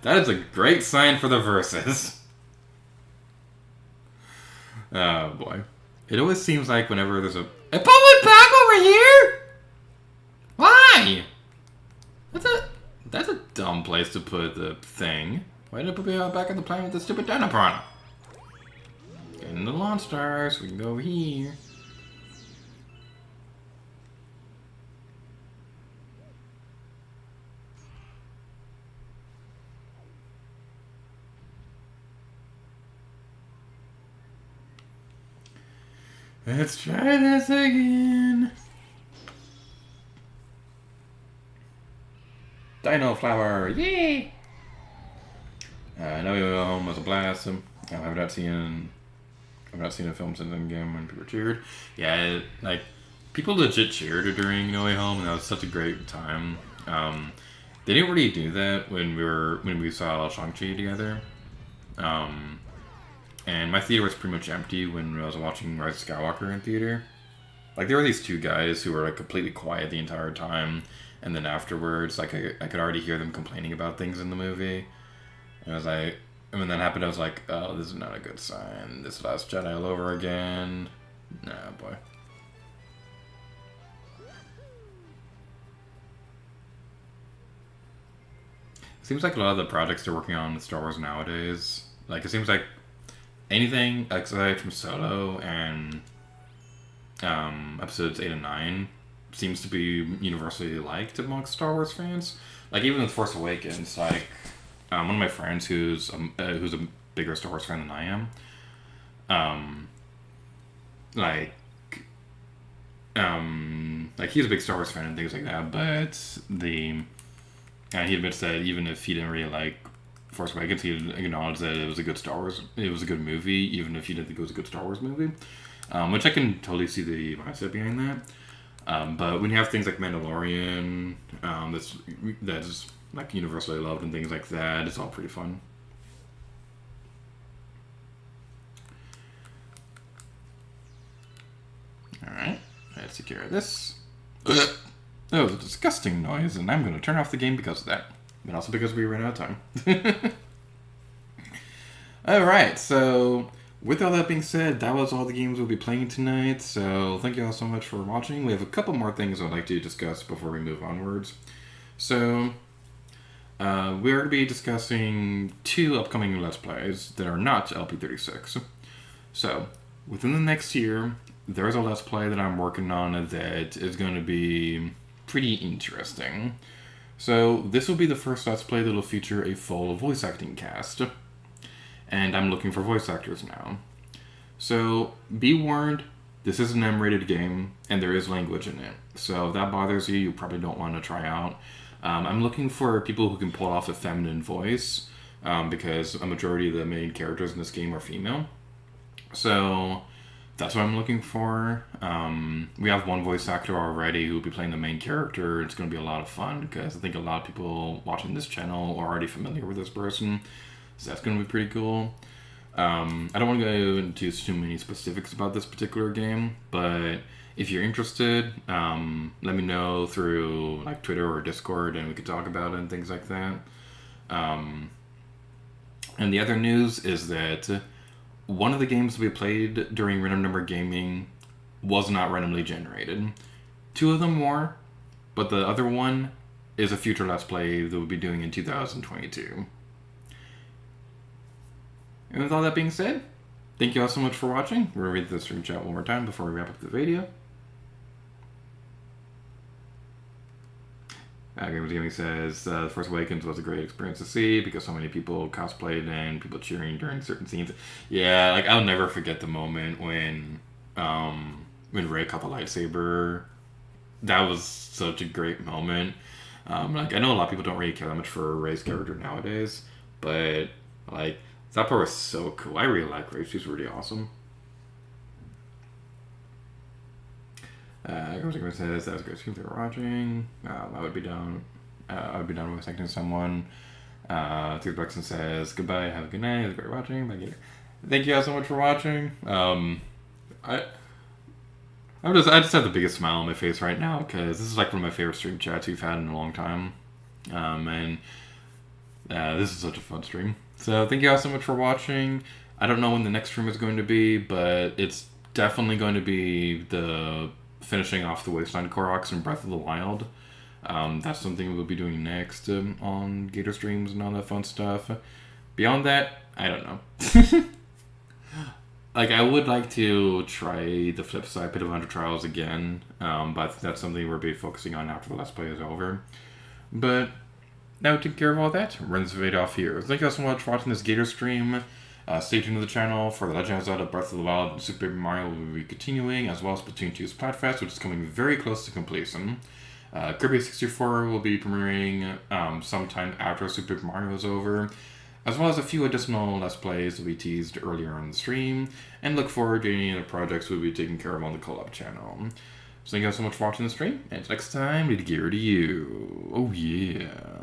That is a great sign for the verses. Oh boy. It always seems like whenever there's a public back over here? Why? That's a dumb place to put the thing. Why did it put me back on the planet with the stupid Dino Piranha? Getting the launch stars, we can go over here. Let's try this again. Dino Flower, yay! No Way Home was a blast. I've not seen a film since Endgame when people cheered. Yeah, like people legit cheered during No Way Home, and that was such a great time. They didn't really do that when we saw Shang-Chi together. And my theater was pretty much empty when I was watching Rise of Skywalker in theater. Like, there were these two guys who were, like, completely quiet the entire time. And then afterwards, like, I could already hear them complaining about things in the movie. And I was like... And when that happened, I was like, oh, this is not a good sign. This Last Jedi all over again. Nah, boy. Seems like a lot of the projects they're working on with Star Wars nowadays... Like, it seems like anything aside from Solo and episodes 8 and 9 seems to be universally liked amongst Star Wars fans. Like, even with Force Awakens, like, one of my friends who's a bigger Star Wars fan than I am, like he's a big Star Wars fan and things like that, but he admits that even if he didn't really like Force Awakens, he acknowledged that it was a good movie, even if he didn't think it was a good Star Wars movie, which I can totally see the mindset behind that. But when you have things like Mandalorian, that's like universally loved and things like that, it's all pretty fun. Alright, let's take care of this. That was a disgusting noise, and I'm going to turn off the game because of that. And also because we ran out of time. Alright, so with all that being said, that was all the games we'll be playing tonight. So thank you all so much for watching. We have a couple more things I'd like to discuss before we move onwards. So we're going to be discussing 2 upcoming Let's Plays that are not LP36. So within the next year, there's a Let's Play that I'm working on that is going to be pretty interesting. So this will be the first Let's Play that will feature a full voice acting cast. And I'm looking for voice actors now. So be warned, this is an M-rated game, and there is language in it. So if that bothers you, you probably don't want to try out. I'm looking for people who can pull off a feminine voice, because a majority of the main characters in this game are female. So that's what I'm looking for. We have one voice actor already who will be playing the main character. It's going to be a lot of fun because I think a lot of people watching this channel are already familiar with this person. So that's going to be pretty cool. I don't want to go into too many specifics about this particular game, but if you're interested, let me know through like Twitter or Discord and we could talk about it and things like that. And the other news is that one of the games we played during Random Number Gaming was not randomly generated. 2 of them were, but the other one is a future Let's Play that we'll be doing in 2022. And with all that being said, thank you all so much for watching. We're going to read the stream chat one more time before we wrap up the video. Gamers Gaming says, The Force Awakens was a great experience to see because so many people cosplayed and people cheering during certain scenes. Yeah, like, I'll never forget the moment when Rey caught the lightsaber. That was such a great moment. Like, I know a lot of people don't really care that much for Rey's character nowadays, but, like, that part was so cool. I really like Rey. She's really awesome. Everyone says that was a great stream. They were watching. I would be down. I would be down with seconding someone. Theo Buxton says goodbye. Have a good night. It was great watching. Bye. Thank you all so much for watching. I just have the biggest smile on my face right now because this is like one of my favorite stream chats we've had in a long time, and this is such a fun stream. So thank you all so much for watching. I don't know when the next stream is going to be, but it's definitely going to be the finishing off the Wasteland Koroks and Breath of the Wild. That's something we'll be doing next on G8RStreams and all that fun stuff. Beyond that, I don't know. Like, I would like to try the flip side Pit of 100 Trials again, but I think that's something we'll be focusing on after the Let's Play is over. But now taking care of all that, we'll run this video off here. Thank you all so much for watching this G8RStream. Stay tuned to the channel for The Legend of Zelda Breath of the Wild and Super Paper Mario will be continuing, as well as Splatoon 2's Splatfest, which is coming very close to completion. Kirby 64 will be premiering sometime after Super Paper Mario is over, as well as a few additional Let's Plays will be teased earlier in the stream, and look forward to any other projects we'll be taking care of on the collab channel. So thank you guys so much for watching the stream, and until next time, lead gear to you. Oh yeah.